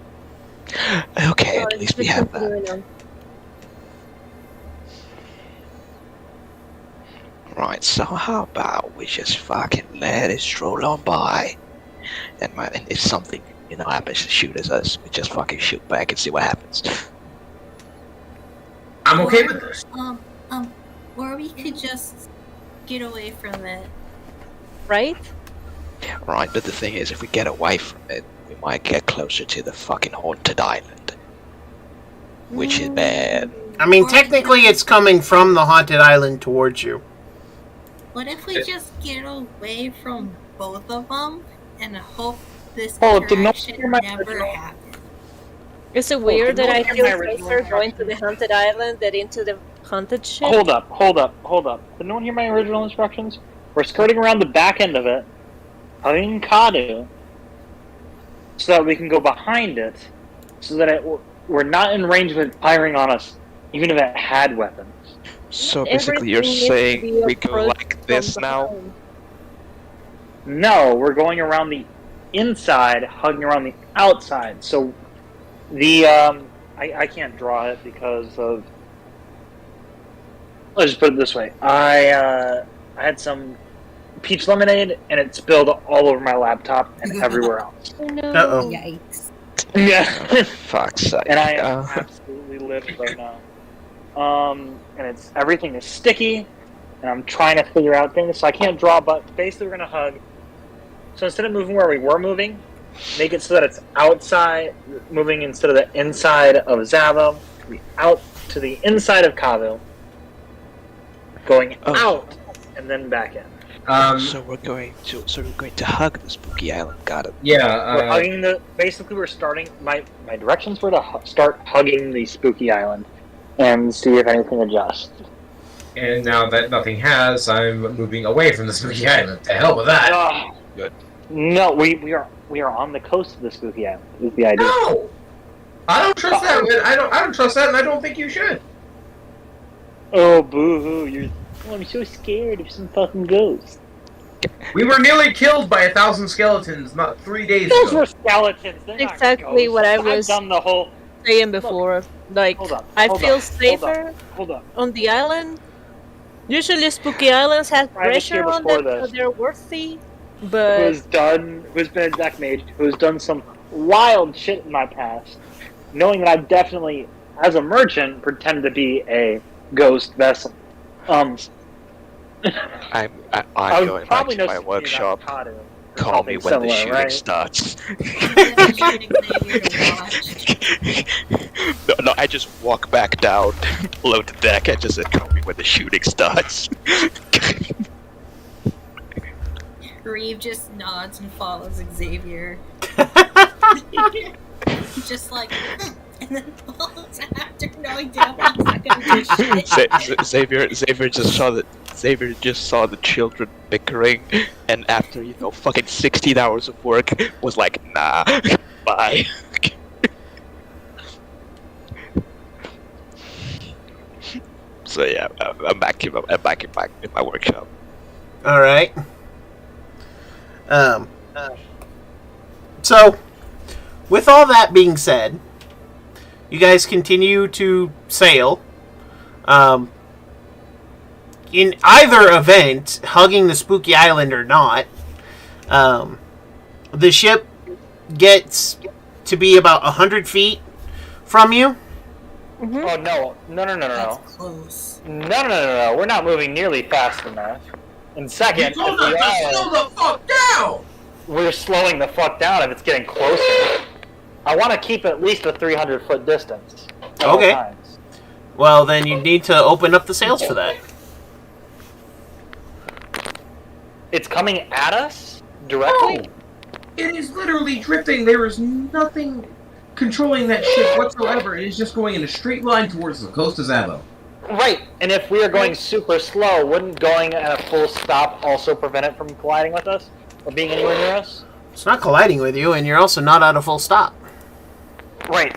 Okay, at least we have that. Right, so how about we just fucking let it stroll on by? And if something, happens to shoot at us, we just fucking shoot back and see what happens. I'm okay with this. Or we could just get away from it. Right? Right, but the thing is, if we get away from it, we might get closer to the fucking haunted island. Which is bad. I mean, technically it's coming from the haunted island towards you. What if we just get away from both of them and hope this interaction never happens? Is it weird that I feel safer going to the haunted island than into the haunted ship? Hold up. Did no one hear my original instructions? We're skirting around the back end of it, hugging Kadu, so that we can go behind it, so that we're not in range of it firing on us, even if it had weapons. So basically you're saying we go like this now? No, we're going around the inside, hugging around the outside. So the I can't draw it because of. Let's just put it this way: I had some peach lemonade, and it spilled all over my laptop and everywhere else. Oh, no. Uh-oh. Yikes. Yeah. Fuck's sake. And I am absolutely livid right now. And everything is sticky, and I'm trying to figure out things, so I can't draw, but basically we're gonna hug. So instead of moving where we were moving, make it so that it's outside, moving instead of the inside of Zavo, be out to the inside of Kavu, going out, and then back in. So we're going to hug the spooky island. Got it. Yeah. We're hugging basically we're starting, my directions were to start hugging the spooky island, and see if anything adjusts. And now that nothing has, I'm moving away from the spooky island. To hell with that. Good. No, we are on the coast of the spooky island. Is the idea? No, I don't trust that. I don't trust that, and I don't think you should. Oh, boo-hoo! I'm so scared of some fucking ghosts. We were nearly killed by 1,000 skeletons not 3 days Those ago. were skeletons. They're not Exactly ghosts. what I was I've done the whole. saying before. Like, I feel safer Hold up. on the island. Usually spooky islands have pressure on them, so they're worthy. But Who's been a deck mage, who's done some wild shit in my past, knowing that I definitely, as a merchant, pretend to be a ghost vessel. I'm going back to my workshop. Call me when the Similar, shooting right? starts. Shooting Xavier to watch. No, I just walk back down below the deck. I just said, call me when the shooting starts. Reeve just nods and follows Xavier. Just like, and then follows after, knowing damn well he's not gonna do shit. Xavier just saw the children bickering, and after fucking 16 hours of work, was like, nah, bye. So yeah, I'm back in my workshop. All right. So, with all that being said, you guys continue to sail. In either event, hugging the spooky island or not, the ship gets to be about 100 feet from you. Mm-hmm. Oh no! That's close. No! We're not moving nearly fast enough. And second, Slow if we are, the fuck down! we're slowing the fuck down if it's getting closer. I want to keep at least a 300-foot distance. At all Okay. times. Well, then you need to open up the sails for that. It's coming at us directly. No. It is literally drifting. There is nothing controlling that ship whatsoever. It is just going in a straight line towards the coast of Zavo. Right. And if we are going super slow, wouldn't going at a full stop also prevent it from colliding with us or being anywhere near us? It's not colliding with you, and you're also not at a full stop. Right.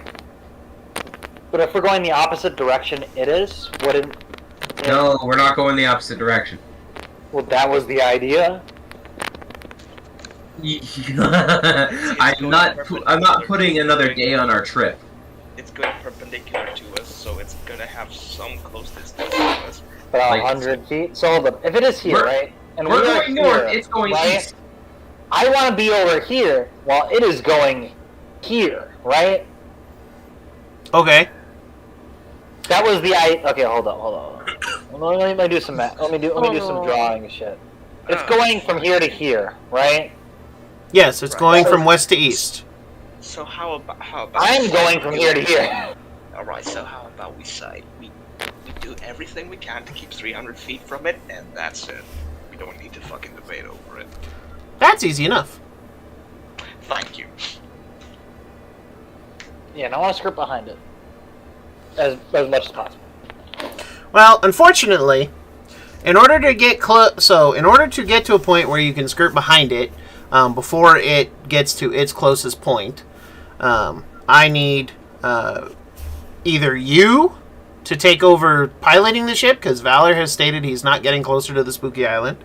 But if we're going the opposite direction, it is. Wouldn't? No, we're not going the opposite direction. Well, that was the idea. I'm not putting another day on our trip. It's going perpendicular to us, so it's gonna have some close distance to us. About Like- 100 feet. So hold up. If it is here, We're- right? And We're we are going north. here, It's going right? east. I want to be over here while it is going here, right? Okay. That was the Okay, hold on. Let me do some math. Let me do some drawing and shit. It's going from here to here, right? Yes, it's going from west to east. So how about I'm going from here to here. Alright, so how about we do everything we can to keep 300 feet from it, and that's it. We don't need to fucking debate over it. That's easy enough. Thank you. Yeah, and I want to skirt behind it as much as possible. Well, unfortunately, in order to get to a point where you can skirt behind it before it gets to its closest point, I need either you to take over piloting the ship, because Valor has stated he's not getting closer to the spooky island,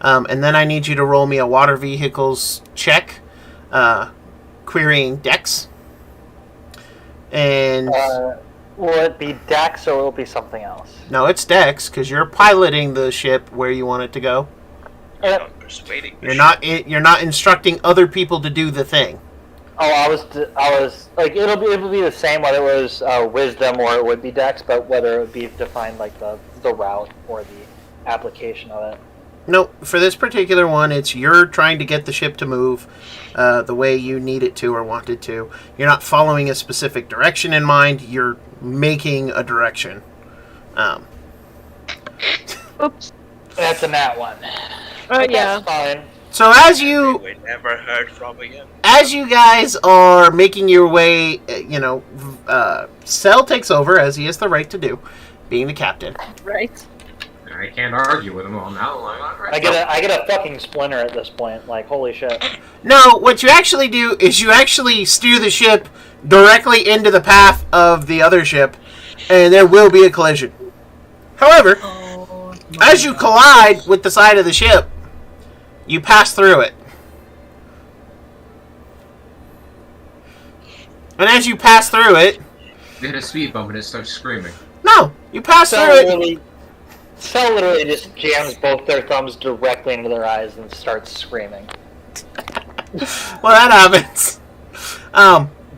and then I need you to roll me a water vehicles check, querying Dex. And Will it be Dex or will it be something else? no, it's Dex, because you're piloting the ship where you want it to go. You're not persuading the You're not instructing other people to do the thing. Oh, I was like, it'll be the same whether it was Wisdom or it would be Dex, but whether it would be defined like the route or the application of it. Nope, for this particular one, it's you're trying to get the ship to move the way you need it to or want it to. You're not following a specific direction in mind, you're making a direction. Oops. That's a nat one. Yeah. That's fine. So as you We never heard from again. as you guys are making your way, Cell takes over, as he has the right to do, being the captain. Right. I can't argue with them all now. I get a fucking splinter at this point. Like, holy shit. No, what you actually do is you actually steer the ship directly into the path of the other ship, and there will be a collision. However, Oh, as you collide with the side of the ship, you pass through it. And as you pass through it, They hit a speed bump and it starts screaming. no, you pass through it. Cell literally just jams both their thumbs directly into their eyes and starts screaming. Well, that happens.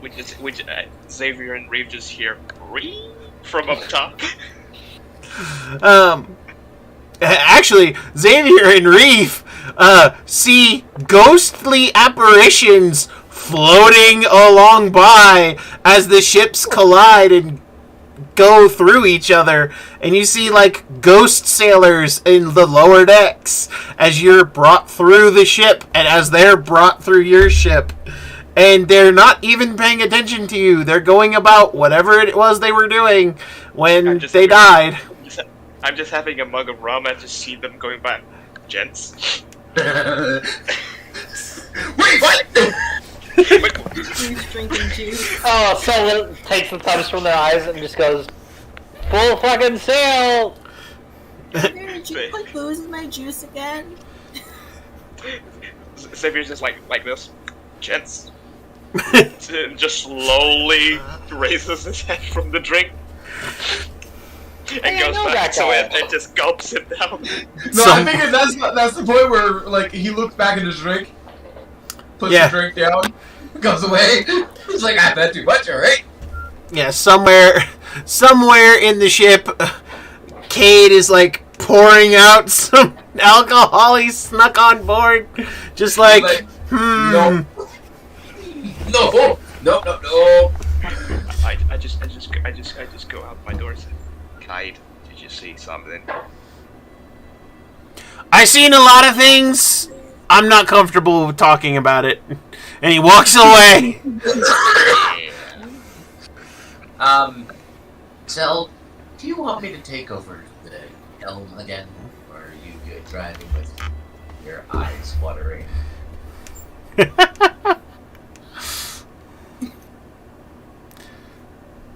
Which Xavier and Reeve just hear "Gree" from up top. Actually, Xavier and Reeve see ghostly apparitions floating along by as the ships collide and go through each other, and you see like ghost sailors in the lower decks as you're brought through the ship and as they're brought through your ship, and they're not even paying attention to you. They're going about whatever it was they were doing when they died. I'm just having a mug of rum and just see them going back. Gents. Wait, what? He's drinking juice. Oh, someone takes the thumbs from their eyes and just goes, full fucking sail! Did you put booze in my juice again? Xavier's just like this. Gents. Just slowly raises his head from the drink. And goes back to it and just gulps it down. No, I figured that's the point where like he looks back at his drink, puts the drink down, goes away. He's like, I've had too much, alright? Yeah, somewhere in the ship, Cade is like pouring out some alcohol he snuck on board, just like no. I just go out my door and say, Clyde, did you see something? I seen a lot of things. I'm not comfortable with talking about it. And he walks away. Sel, do you want me to take over the helm again? Or are you good driving with your eyes watering?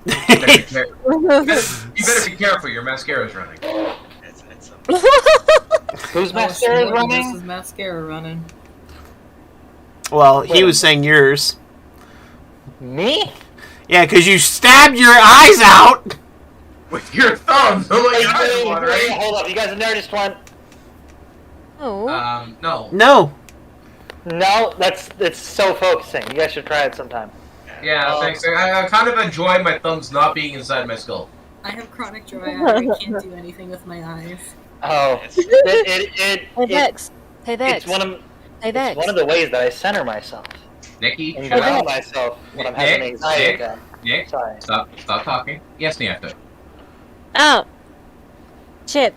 You better be careful, your mascara's running. Whose mascara is running? This is mascara running. Well, he was saying yours. Me? Yeah, because you stabbed your eyes out! With your thumbs! Oh my god, Wait, watering! hold up, you guys noticed one? Oh. No. No. No, it's so focusing. You guys should try it sometime. Yeah, thanks. I kind of enjoy my thumbs not being inside my skull. I have chronic dry eye. I can't do anything with my eyes. Oh, Hey Vex. Hey Vex. It's one of Hey Vex. one of the ways that I center myself Nikki, and shut ground up. myself when I'm having anxiety Nick, attack. Nick, Sorry. stop talking. Yes, Niafta. Oh. Shit.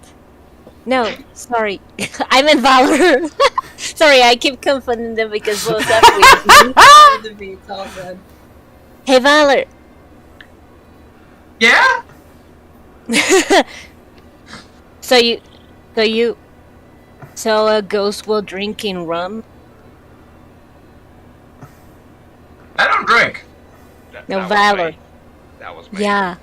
No, sorry. I'm in Valor. Sorry, I keep confunding them because both have The beats all good. Hey Valor. Yeah? So a ghost will drink in rum? I don't drink. No, that Valor. Was me. That was me. Yeah.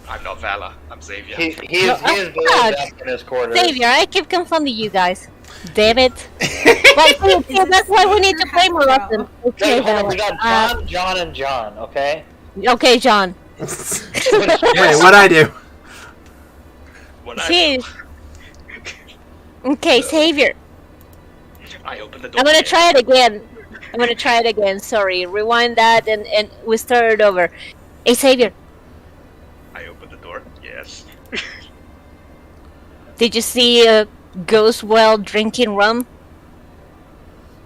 I'm not Valor. I'm Xavier. He is very God. deaf in his quarters. Xavier, I keep confunding you guys. Damn it. Well, that's why we need to play more often. Okay, Hold on, Valor. we got John, and John, okay? Okay, John. Wait, what'd I do? See. Okay, Xavier. I opened the door. I'm gonna try it again. Sorry. Rewind that and we start it over. Hey, Xavier. I opened the door. Yes. Did you see a ghost while drinking rum?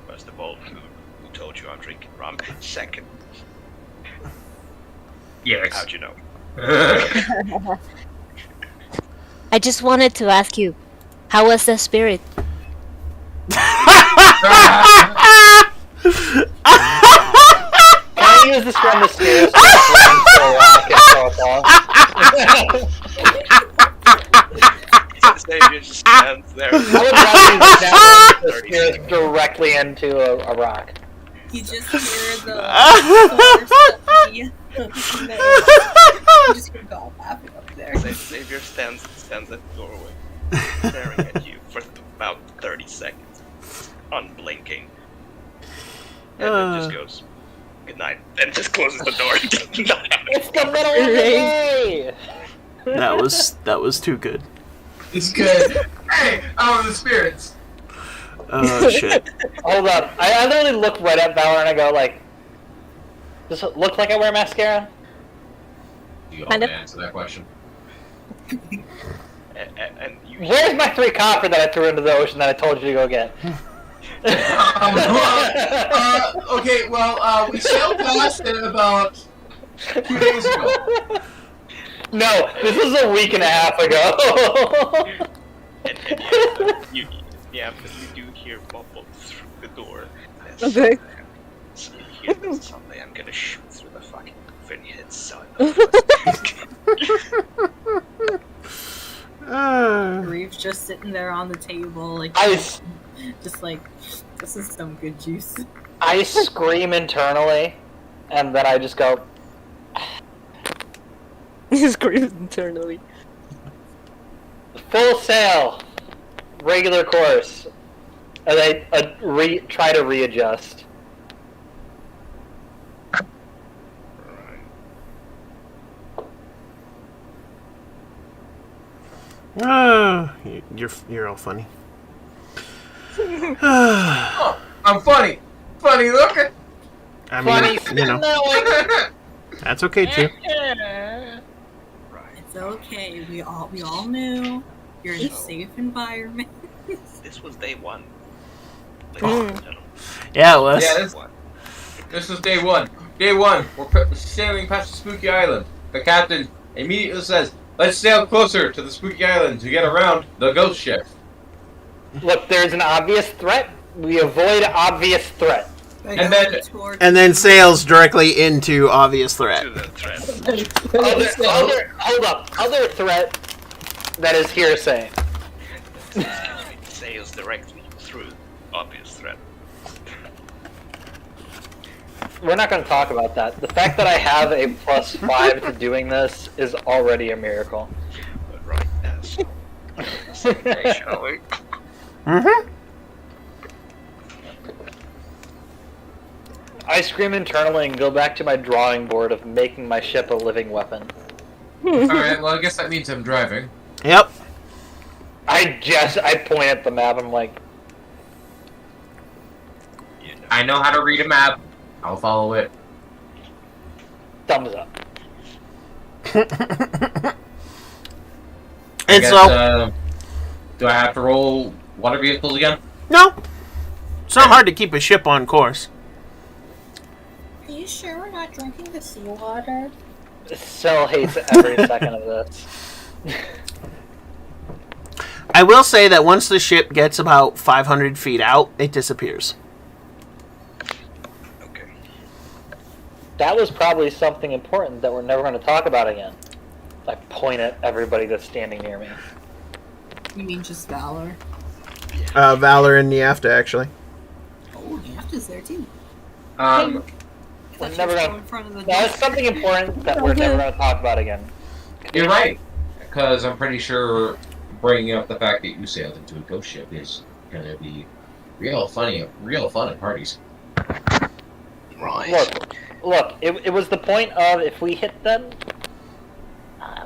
First of all, who told you I'm drinking rum? Second, Yes. how'd you know? I just wanted to ask you, how was the spirit? Can I use this from the stairs Xavier just stands there. I would rather use the stairs directly into a rock. You just hear the I'm just gonna go all laughing up there. Xavier stands at the doorway, staring at you for about 30 seconds, unblinking, and then just goes, "Good night," and just closes the door. It's the middle of the day! That was too good. It's good. Hey, the spirits. Oh shit. Hold up. I literally look right at Valor and I go like, does it look like I wear mascara? You Kind all of. answer that question. And you. Where's my 3 copper that I threw into the ocean that I told you to go get? Okay, well, we sailed past it about 2 days ago. No, this is a week and a half ago. And you do hear bubbles through the door. Okay. So you hear this, someday I'm gonna shoot through the fucking roof in your head, son. Reeve's just sitting there on the table, like just like, this is some good juice. I scream internally, and then I just go. He screams internally. Full sail, regular course, and I try to readjust. You're all funny. Oh, I'm funny. Funny looking. I mean, you know, Funny. that's okay too. It's okay. We all knew you're in a safe environment. This was day 1. Yeah, it was. Yeah, this is day 1. Day 1, we're sailing past the spooky island. The captain immediately says, "Let's sail closer to the spooky island to get around the ghost ship." Look, there's an obvious threat. We avoid obvious threat. And then sails directly into obvious threat. To the threat. Hold up. Other threat that is hearsay. Sails directly through obvious threat. We're not going to talk about that. The fact that I have a +5 to doing this is already a miracle. But right now, shall we? Mm-hmm. I scream internally and go back to my drawing board of making my ship a living weapon. Alright, well, I guess that means I'm driving. Yep. I point at the map. I'm like, I know how to read a map. I'll follow it. thumbs up. And so, do I have to roll water vehicles again? no, it's not hard to keep a ship on course. Are you sure we're not drinking the seawater? Cell hates every second of this. I will say that once the ship gets about 500 feet out, it disappears. Okay. That was probably something important that we're never going to talk about again. I point at everybody that's standing near me. You mean just Valor? Valor and Niafta, actually. Oh, Nafta's there too. We're never go going in front of the to... No, it's something important that we're never going to talk about again. You're right, because I'm pretty sure bringing up the fact that you sailed into a ghost ship is going to be real fun at parties. Right. Look, it was the point of if we hit them,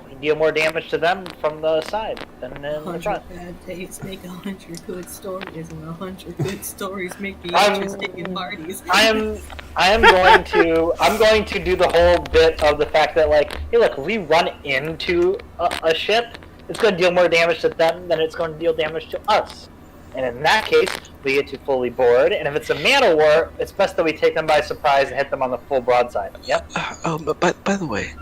we deal more damage to them from the side than in the 100 front. bad days make 100 good stories, and 100 good stories make the I'm- interesting in parties. I'm going to do the whole bit of the fact that, like, hey, look, if we run into a ship, it's going to deal more damage to them than it's going to deal damage to us. And in that case, we get to fully board. And if it's a man of war, it's best that we take them by surprise and hit them on the full broadside. Yep. But by the way,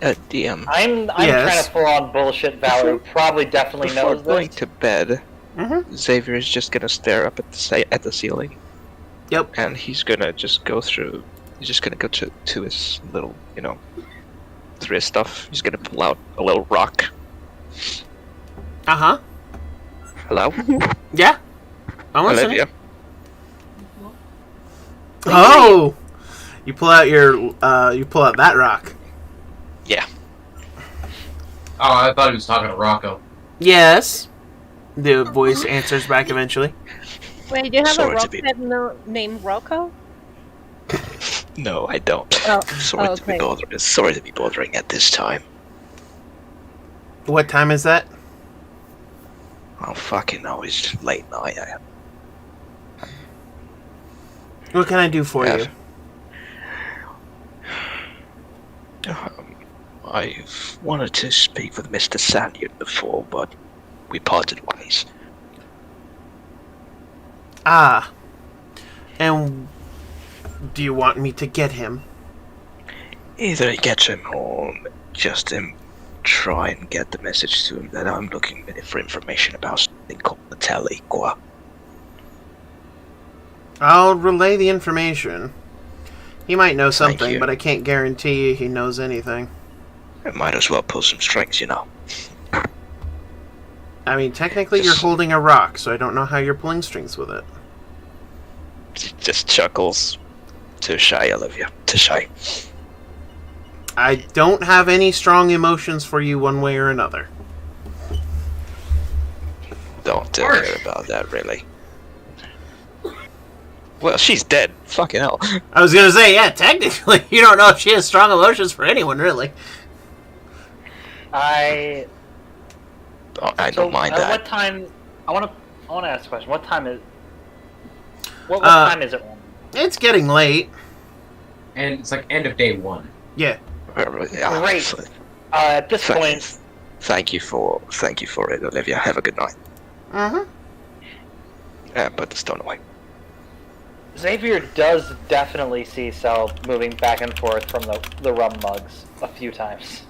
DM. I'm Yes. trying to pull on bullshit. Valor probably definitely Before knows going this. to bed, Xavier is just gonna stare up at the ceiling. Yep. And he's gonna just go through. He's just gonna go to his little, through his stuff. He's gonna pull out a little rock. Uh-huh. Hello, Yeah. I'm listening. Olivia. Oh! You pull out that rock. Yeah. Oh, I thought he was talking to Rocco. Yes. The voice answers back eventually. Wait, do you have Sorry a to rock be- that named Rocco? No, I don't. Oh, Sorry to be okay. bothering. Sorry to be bothering at this time. What time is that? Oh fucking no! It's late night. What can I do for you? I've wanted to speak with Mr. Sanyard before, but we parted ways. Ah. And do you want me to get him? Either get him or just try and get the message to him that I'm looking for information about something called the Taliqua. I'll relay the information. He might know Thank something, you. but I can't guarantee he knows anything. I might as well pull some strings, you know. I mean, technically you're holding a rock, so I don't know how you're pulling strings with it. Just chuckles. Touche, Olivia. Touche. I don't have any strong emotions for you one way or another. Don't care about that, really. Well, she's dead. Fucking hell. I was gonna say, yeah, technically, you don't know if she has strong emotions for anyone, really. I don't mind that. What time? I want to ask a question. What time is? What time is it? It's getting late. And it's like end of day 1. Yeah. Great. At this point, Thank you for it, Olivia. Have a good night. Put the stone away. Xavier does definitely see Cell moving back and forth from the rum mugs a few times.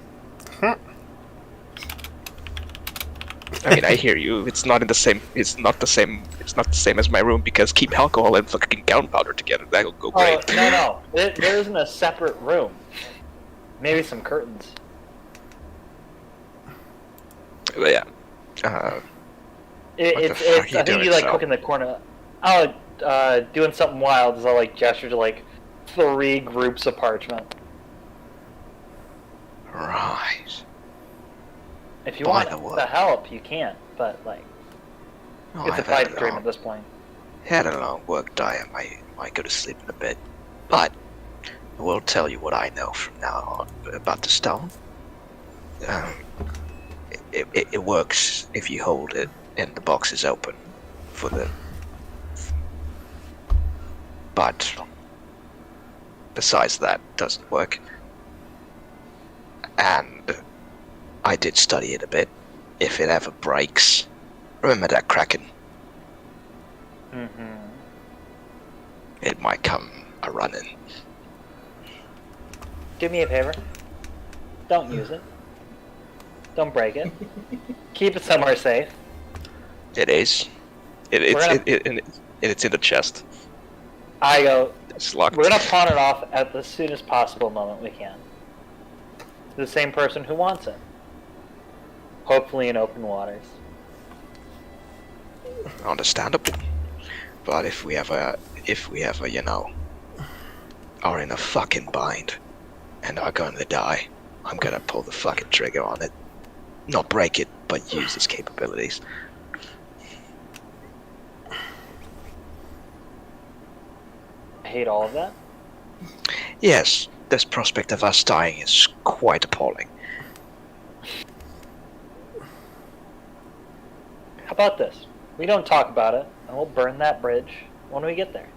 I mean, I hear you. It's not the same as my room because keep alcohol and fucking gunpowder together. That'll go great. Oh, no. There isn't a separate room. Maybe some curtains. But yeah. I think you like cook in the corner. Doing something wild is I'll like gesture to like 3 groups of parchment. Right. If you want the help, you can, but like, it's a pipe dream at this point. Had a long work day. I might go to sleep in a bit, but I will tell you what I know from now on about the stone. It works if you hold it and the box is open for the. But besides that, it doesn't work. And I did study it a bit. If it ever breaks, remember that Kraken. It might come a running. Do me a favor. Don't use it. Don't break it. Keep it somewhere safe. It is. It's in the chest. I go. It's locked. We're gonna pawn it off at the soonest possible moment we can. To the same person who wants it. Hopefully in open waters. Understandable. But if we ever, you know, are in a fucking bind and are going to die, I'm gonna pull the fucking trigger on it. Not break it, but use its capabilities. I hate all of that. Yes, this prospect of us dying is quite appalling. How about this? We don't talk about it, and we'll burn that bridge when we get there.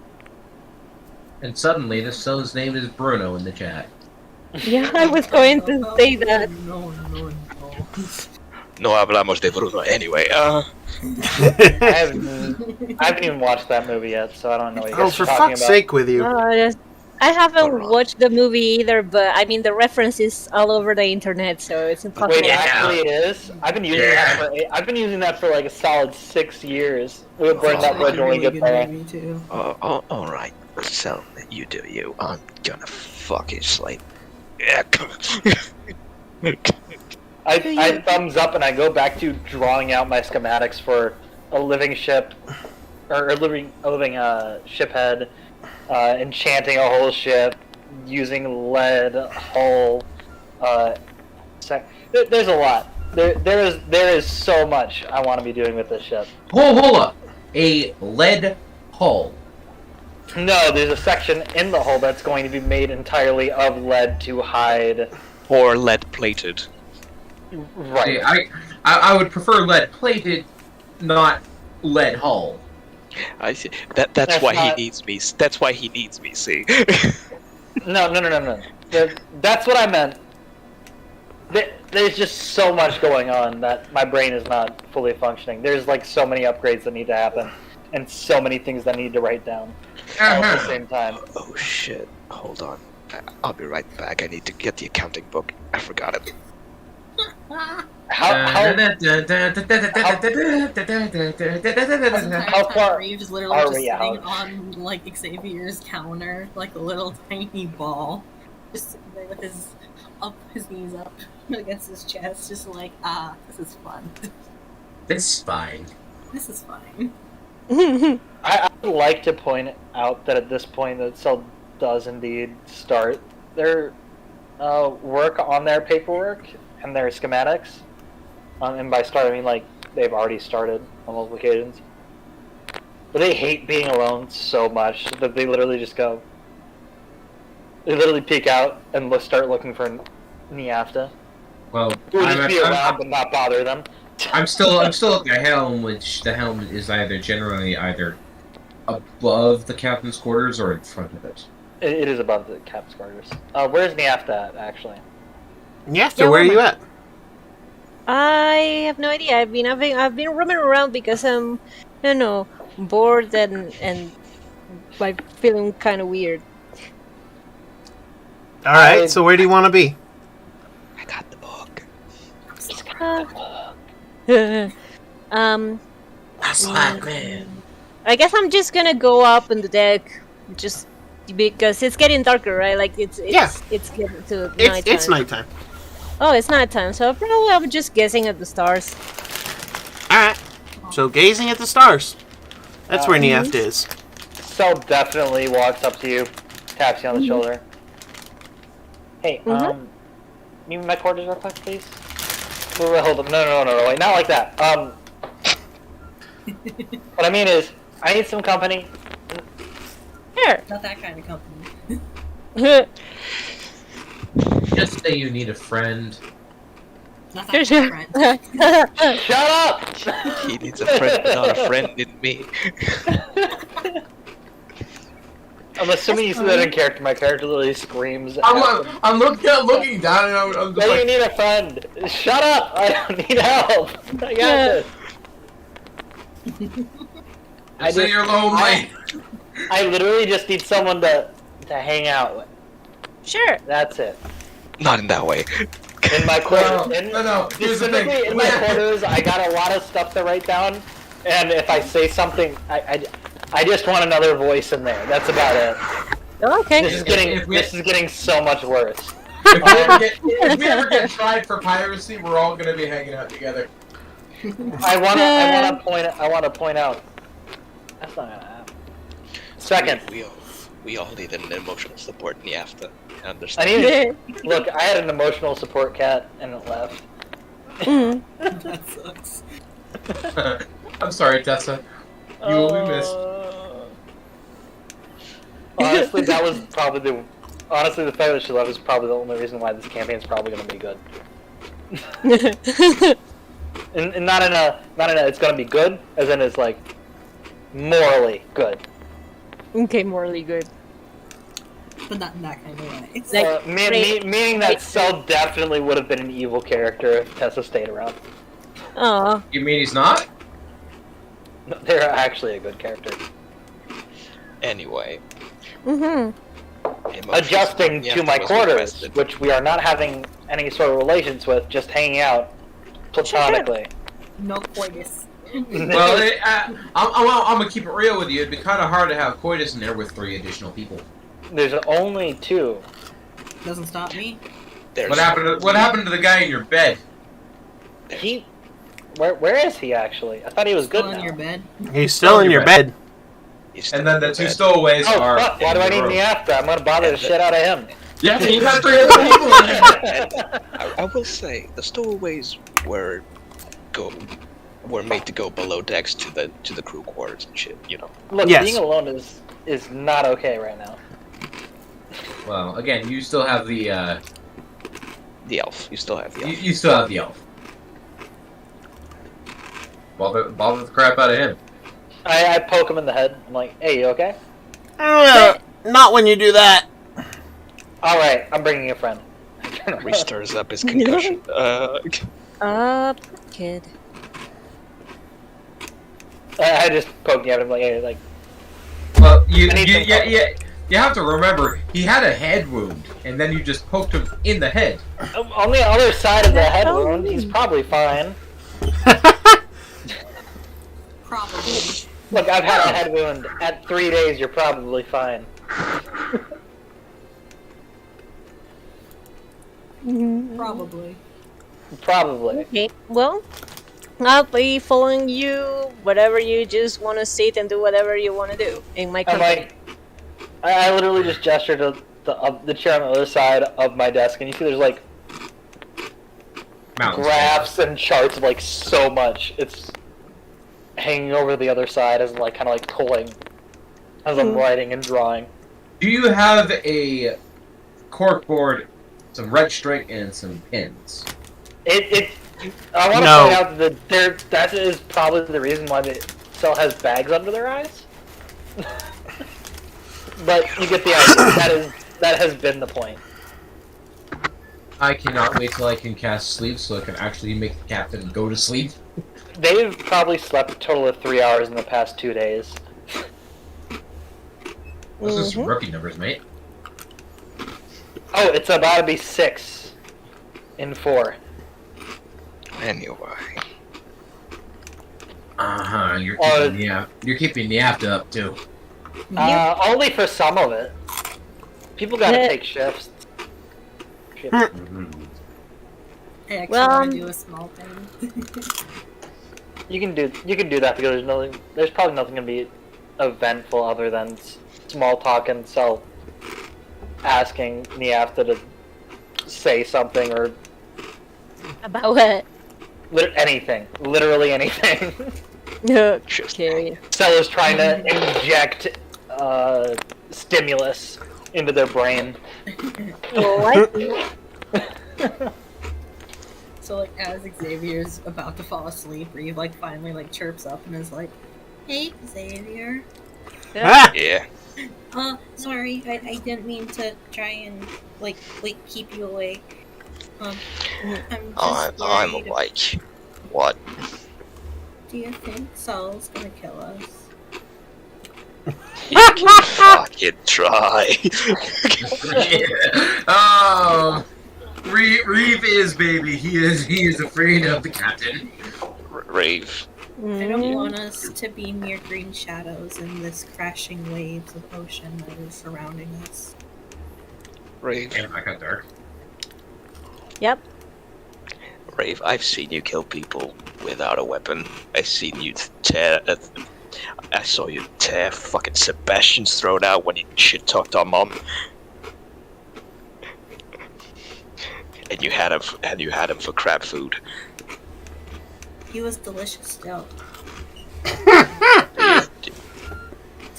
And suddenly, this so's name is Bruno in the chat. Yeah, I was going to say that. No hablamos de Bruno anyway. I haven't even watched that movie yet, so I don't know what you guys for are talking fuck's about. sake with you. I haven't watched the movie either, but I mean the reference is all over the internet, so it's impossible. Wait, actually it is? I've been using that for like a solid 6 years. We'll burn that bridge when we get there. Alright. So, you do you. I'm gonna fucking sleep. Yeah, come on. I thumbs up and I go back to drawing out my schematics for a living ship, or a living ship head, enchanting a whole ship, using lead hull. There's a lot. There is so much I want to be doing with this ship. Hold up! A lead hull. No, there's a section in the hull that's going to be made entirely of lead to hide. Or lead plated. Right. See, I would prefer lead plated, not lead hull. I see. That's why he needs me. That's why he needs me. See. No. That's what I meant. There's just so much going on that my brain is not fully functioning. There's like so many upgrades that need to happen, and so many things that I need to write down all at the same time. Oh shit! Hold on. I'll be right back. I need to get the accounting book. I forgot it. How far Reeves literally are just we sitting out? on like Xavier's counter, like a little tiny ball, just sitting there with his knees up against his chest, just like, this is fun. It's fine. This is fine. I would like to point out that at this point, the cell does indeed start their work on their paperwork and their schematics. And by start, I mean like they've already started on multiple occasions. But they hate being alone so much that they literally just go. They literally peek out and start looking for Niafta. Well, Who would just be around but not bother them. I'm still at the helm, which the helm is generally either above the captain's quarters or in front of it. It is above the captain's quarters. Where's Niafta at, actually? Yeah, so where are you at? I have no idea. I've been roaming around because I'm, bored and like feeling kind of weird. All right, so where do you want to be? I got the book. That's right, man. I guess I'm just gonna go up on the deck, just because it's getting darker, right? Like it's getting to nighttime. It's nighttime. Oh, it's nighttime, so probably I'm just guessing at the stars. All right, so gazing at the stars. That's where Niafta is. Cell definitely walks up to you, taps you on the shoulder. Hey, give me my quarters real quick, please. Wait, hold up. No, wait, not like that. What I mean is, I need some company. Here. Not that kind of company. Just say you need a friend. Not that kind of friend. Shut up! He needs a friend, but not a friend in me. I'm assuming you see that in character. My character literally screams. I'm looking down and I'm just Say like, you need a friend. Shut up! I don't need help. I got this. say you're lonely. I literally just need someone to hang out with. Sure. That's it. Not in that way. In my quarters, No. Here's the thing. specifically in my quarters, I got a lot of stuff to write down, and if I say something, I just want another voice in there. That's about it. Okay. This is getting so much worse. If we ever get tried for piracy, we're all gonna be hanging out together. I want to point out. That's not gonna happen. Second, We all need an emotional support in Niafta. I Understand? need. Look, I had an emotional support cat, and it left. That sucks. I'm sorry, Tessa. You will be missed. Honestly, that was probably the. Honestly, the fact that she left is probably the only reason why this campaign is probably going to be good. and not in a it's going to be good, as in it's like morally good. Okay, morally good. But not in that kind of way. It's Like, Meaning that Cell definitely would have been an evil character if Tessa stayed around. Aw. You mean he's not? No, they're actually a good character. Anyway. Adjusting to my quarters, which we are not having any sort of relations with, just hanging out platonically. no coitus. Well, I'm gonna keep it real with you. It'd be kind of hard to have coitus in there with 3 additional people. There's only 2. Doesn't stop me. What happened to the guy in your bed? Where is he actually? I thought he was good Still in now. your bed. He's still in your bed. And then the 2 stowaways Oh are. fuck! Why do I need Niafta? I'm gonna bother the shit out of him. Yeah, you got 3 other people in there. I will say the stowaways were made to go below decks to the crew quarters and shit. You know. Look, Yes. being alone is not okay right now. Well, again, you still have the elf. You still have the elf. you still have the elf. Bother the crap out of him. I poke him in the head. I'm like, hey, you okay? Not when you do that. Alright, I'm bringing a friend. Restirs up his concussion. Poor kid. I just poked at him like, hey, like. Well, you have to remember, he had a head wound, and then you just poked him in the head. On the other side of the head wound, he's probably fine. Probably. Look, I've had a head wound. At 3 days, you're probably fine. Probably. Probably. Okay, well, I'll be following you, whatever you just want to sit and do whatever you want to do in my And company. like, I literally just gestured to the chair on the other side of my desk, and you see there's like Mountains. graphs and charts of like so much. It's hanging over the other side as like kind of like pulling as I'm writing and drawing. Do you have a corkboard, some red string, and some pins? I want to No. point out that is probably the reason why the cell has bags under their eyes. But you get the idea. That has been the point. I cannot wait till I can cast sleep so I can actually make the captain go to sleep. They've probably slept a total of 3 hours in the past 2 days. Those are some rookie numbers, mate. Oh, it's about to be 6 in 4. Anyway. You're keeping the after up too. Only for some of it. People gotta Yeah. take shifts. Shit. I actually Well, want to do a small thing. You can do that because there's probably nothing gonna be eventful other than small talk and Cell asking Niafta to say something or About what? anything, literally anything. Okay. Cell is trying to inject stimulus into their brain. What? So like as Xavier's about to fall asleep, Reeve like finally like chirps up and is like, "Hey Xavier, Ah! Yeah. sorry, I didn't mean to try and like keep you awake. I'm just I'm worried. awake. What? Do you think Saul's gonna kill us?" You can fucking try. Oh, Reeve is baby. He is afraid of the captain. Rave. I don't want us to be mere green shadows in this crashing waves of ocean that is surrounding us. Rave. Damn, I got dark. Yep. Rave, I've seen you kill people without a weapon. I've seen you tear. I saw you tear fucking Sebastian's throat out when you shit talked our mom. And you had him for crab food. He was delicious still. 10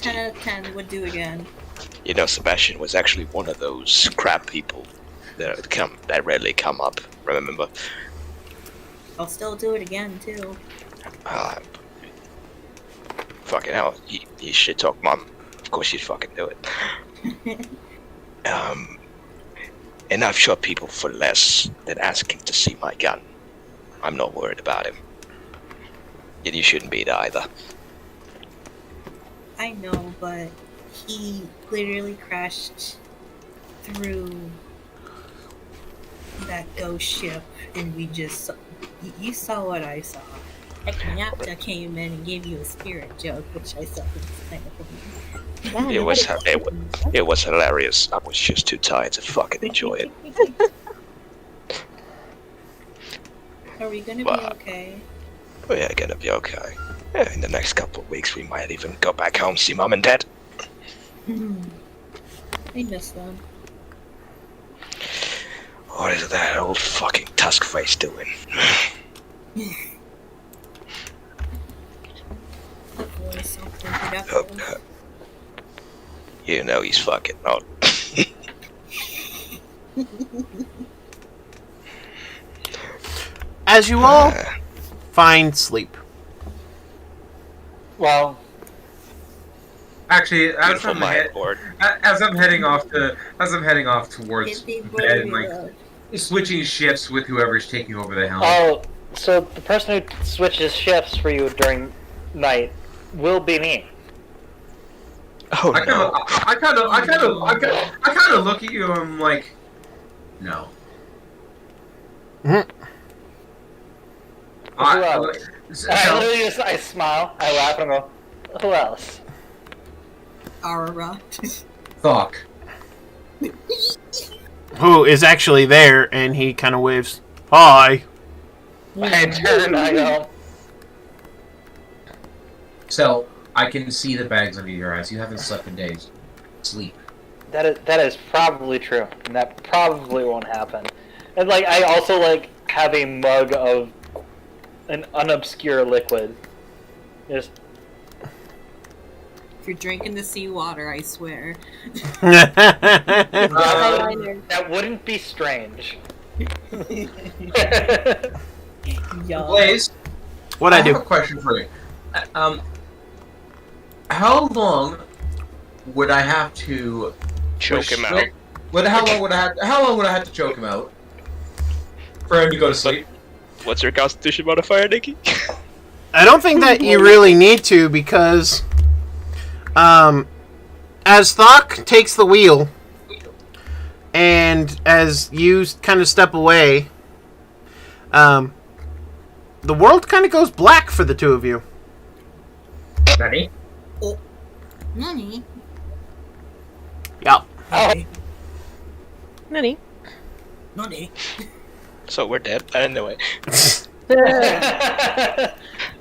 out of 10 would do again. You know, Sebastian was actually one of those crab people that rarely come up. Remember? I'll still do it again too. Fucking hell, you shit talk mom. Of course you'd fucking do it. And I've shot people for less than asking to see my gun. I'm not worried about him. And you shouldn't be either. I know, but he literally crashed through that ghost ship, and we just you saw what I saw. Like Napta came in and gave you a spirit joke, which I thought was kind of funny. It was hilarious. I was just too tired to fucking enjoy it. Are we gonna be okay? We're gonna be okay. Yeah, in the next couple of weeks, we might even go back home, see mom and dad. I miss them. What is that old fucking tusk face doing? That voice, something productive. You know he's fucking not. As you all find sleep. Well, Actually, as Beautiful I'm, mind board. as I'm heading off towards If they bed, were like, real, switching shifts with whoever's taking over the helm. Oh, so the person who switches shifts for you during night will be me. Oh no. I kind of look at you and I'm like, no. Mhm. Who else? I smile, I laugh, and I go, who else? Aurora. Fuck. Who is actually there, and he kind of waves. Hi. I turn, I go, So, I can see the bags under your eyes. You haven't slept in days. Sleep. that is probably true, and that probably won't happen. And like, I also like have a mug of an unobscure liquid. Just If you're drinking the seawater, I swear. that wouldn't be strange. Yuck. Blaze, What I I have do? a question for you. How long would I have to Choke him out. How long would I have to choke him out for him to go to sleep? What's your constitution modifier, Nikki? I don't think that you really need to, because as Thok takes the wheel, and as you kind of step away, the world kind of goes black for the two of you. Nani? Nani? Yeah. Oh, Nani? Nani? So we're dead. Anyway. there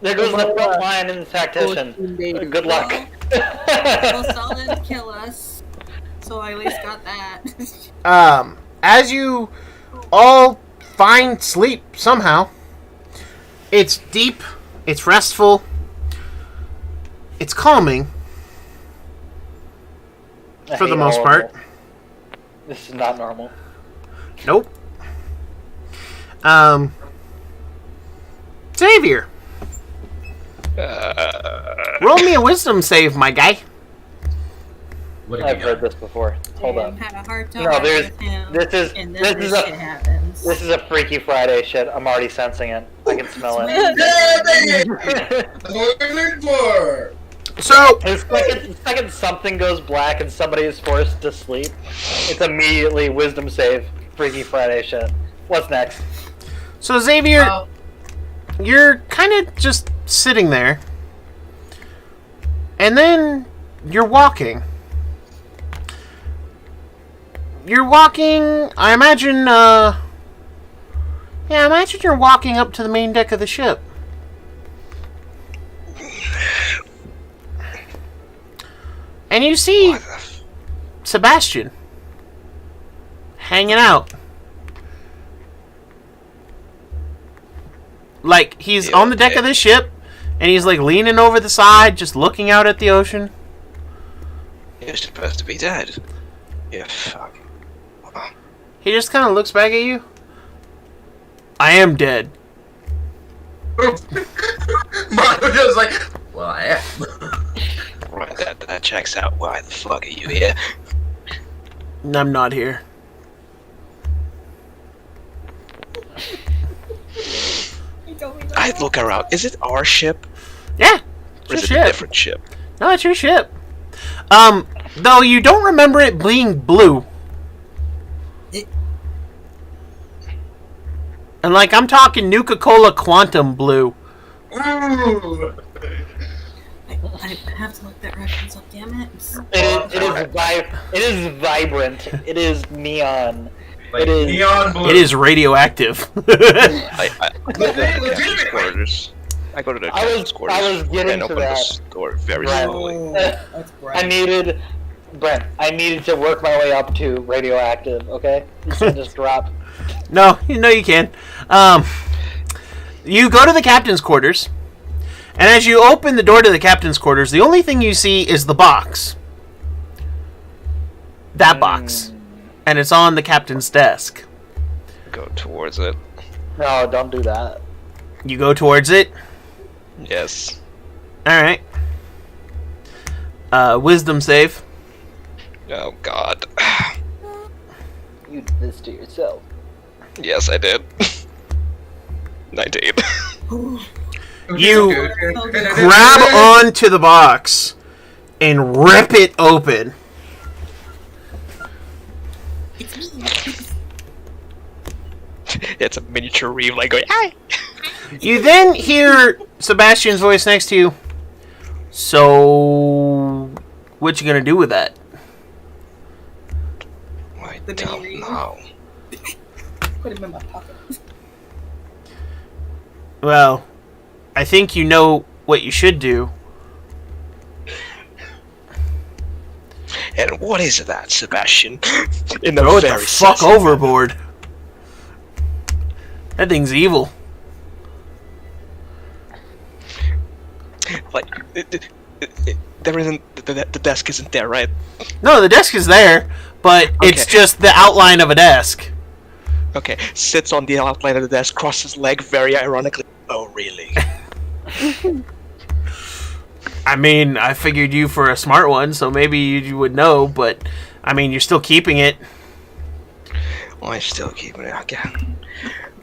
goes the front line and the tactician. Good luck. Well, Saul didn't kill us, so I at least got that. As you all find sleep somehow, it's deep, it's restful, it's calming I for the hate most all of part. this. This is not normal. Nope. Xavier, roll me a wisdom save, my guy. What have I've you heard got? this before. Hold Sam on. had a hard time No, there's with him, this is and this then is this a shit happens. this is a Freaky Friday shit. I'm already sensing it. I can smell it. That's what we're looking for. So, The second something goes black and somebody is forced to sleep, it's immediately wisdom save. Freaky Friday shit. What's next? so Xavier, Oh. you're kind of just sitting there, and then you're walking. You're walking, I imagine you're walking up to the main deck of the ship. And you see Sebastian hanging out. Like, he's on the deck of the ship, and he's like leaning over the side, just looking out at the ocean. You're supposed to be dead. Yeah, fuck. He just kind of looks back at you. I am dead. Mono just like, well, I am. Right, that checks out. Why the fuck are you here? I'm not here. I look around. Is it our ship? Yeah, Or it's is your it a ship. different ship? No, it's your ship. Though you don't remember it being blue. It- And like, I'm talking Nuka-Cola Quantum Blue. Ooh. I have to look that reference up, damn it. It is vibrant. It is neon. Like It is- neon blue. It is radioactive. I go to the captain's quarters. I go to the I was- captain's quarters. I was getting and to open the that. door very Right. slowly. Oh, that's I needed, Brent. I needed to work my way up to radioactive. Okay, you can't just drop. No, you can. You go to the captain's quarters, and as you open the door to the captain's quarters, the only thing you see is the box. That box. And it's on the captain's desk. Go towards it. No, don't do that. You go towards it. Yes. Alright. Wisdom save. Oh god. You did this to yourself. Yes, I did. 19. You Okay. grab onto the box and rip it open. It's me. It's a miniature reeve, like going, "Hi." You then hear Sebastian's voice next to you. So, what you gonna do with that? I The don't mini know. Put him in my pocket. Well, I think you know what you should do. And what is that, Sebastian? In the Throw it the very fuck sense of- overboard. That thing's evil. Like, there isn't the desk isn't there, right? No, the desk is there, but it's Okay. just the outline of a desk. Okay, sits on the outline of the desk, crosses leg very ironically. Oh, really? I mean, I figured you for a smart one, so maybe you would know, but I mean, you're still keeping it. I'm still keeping it again.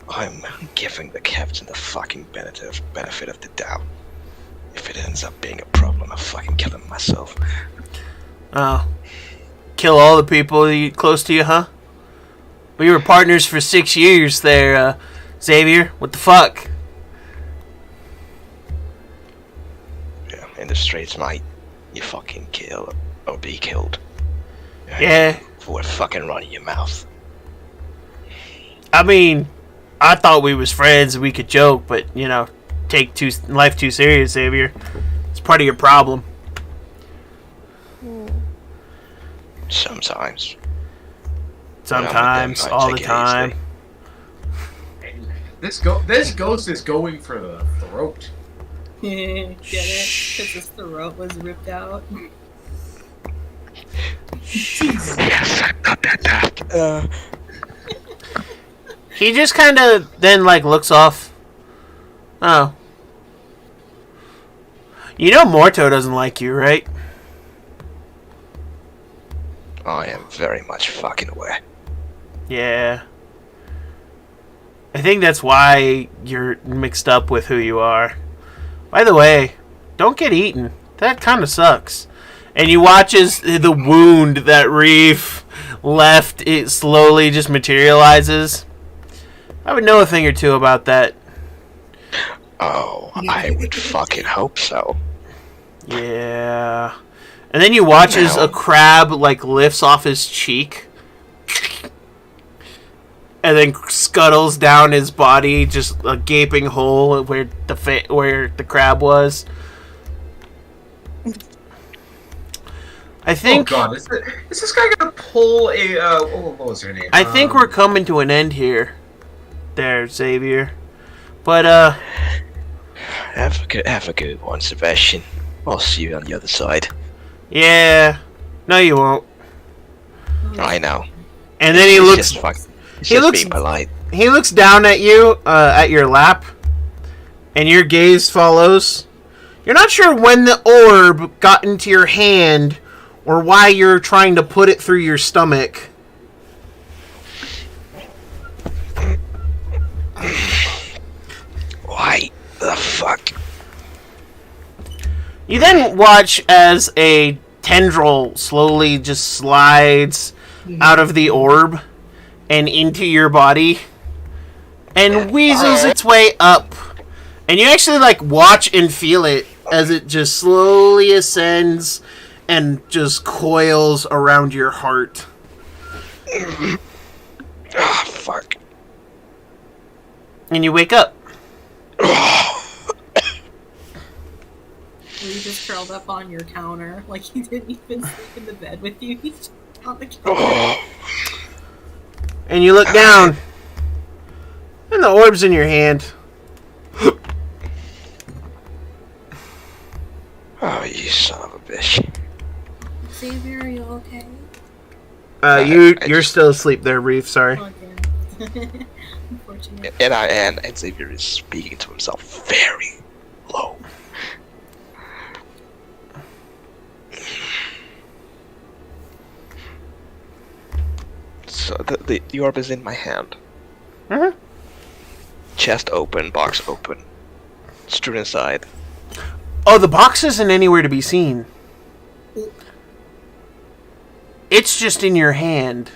I'm giving the captain the fucking benefit of the doubt. If it ends up being a problem, I'll fucking kill him myself. Oh. Kill all the people close to you, huh? We were partners for 6 years there, Xavier. What the fuck? Yeah, in the streets, mate. You fucking kill or be killed. Yeah. For fucking running your mouth. I mean, I thought we was friends and we could joke, but, you know, take life too serious, Xavier. It's part of your problem. Sometimes. Sometimes, I all the take it time. easily. This ghost is going for the throat. Get it? Because his throat was ripped out. Yes, I got that. He just kind of then, like, looks off. Oh. You know Morto doesn't like you, right? I am very much fucking aware. Yeah. I think that's why you're mixed up with who you are. By the way, don't get eaten. That kind of sucks. And you watch as the wound that Reeve left, it slowly just materializes. I would know a thing or two about that. Oh, I would fucking hope so. Yeah. And then you watch as a crab, like, lifts off his cheek. And then scuttles down his body, just a gaping hole where the crab was. I think. Oh god, is this guy gonna pull a what was her name? I think we're coming to an end here, there, Xavier. But Have a good one, Sebastian. I'll see you on the other side. yeah, no, you won't. I know. And then he It's looks. just fuck- it's he just looks- being polite. He looks down at you, at your lap, and your gaze follows. You're not sure when the orb got into your hand, or why you're trying to put it through your stomach. Why the fuck? You then watch as a tendril slowly just slides out of the orb and into your body and weasels its way up. And you actually, like, watch and feel it as it just slowly ascends and just coils around your heart. Ah, fuck. And you wake up. He just curled up on your counter. Like, he didn't even sleep in the bed with you. He's just on the counter. And you look down. And the orb's in your hand. Oh, you son of a bitch. Xavier, are you okay? You're still asleep there, Reef, sorry. Oh, damn. Unfortunate. And Xavier is speaking to himself very low. So the orb is in my hand. Mhm. Chest open, box open. Strewn inside. Oh, the box isn't anywhere to be seen. It's just in your hand.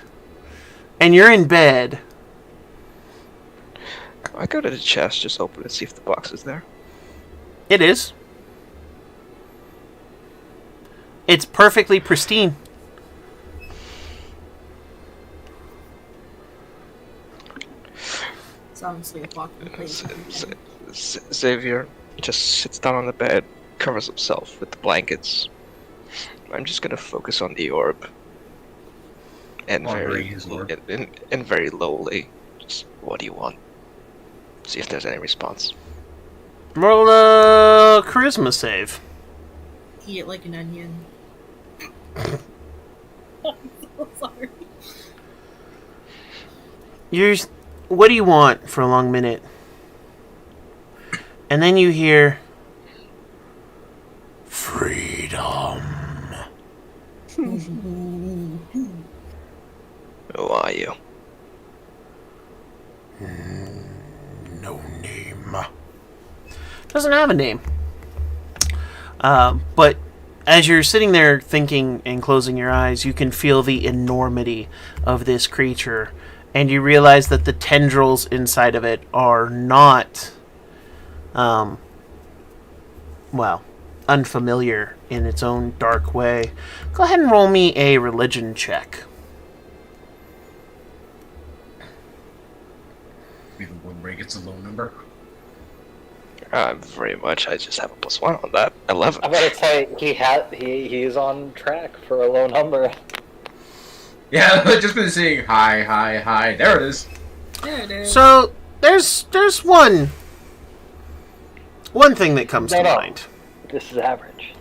And you're in bed. I go to the chest, just open it, see if the box is there. It is. It's perfectly pristine. It's honestly a fucking place. Xavier just sits down on the bed, covers himself with the blankets. I'm just gonna focus on the orb. And Pondering his orb. and very lowly. Just, what do you want? See if there's any response. Roll a charisma save. Eat it like an onion. I'm so sorry. What do you want for a long minute? And then you hear freedom. Who are you? No name. Doesn't have a name. But as you're sitting there thinking and closing your eyes, you can feel the enormity of this creature. And you realize that the tendrils inside of it are not, unfamiliar in its own dark way. Go ahead and roll me a religion check. Even one break, it's a low number. Very much. I just have a +1 on that. 11. I'm gonna say he's on track for a low number. Yeah, I've just been seeing high. There it is. There it is. So there's one thing that comes to No. mind. This is average.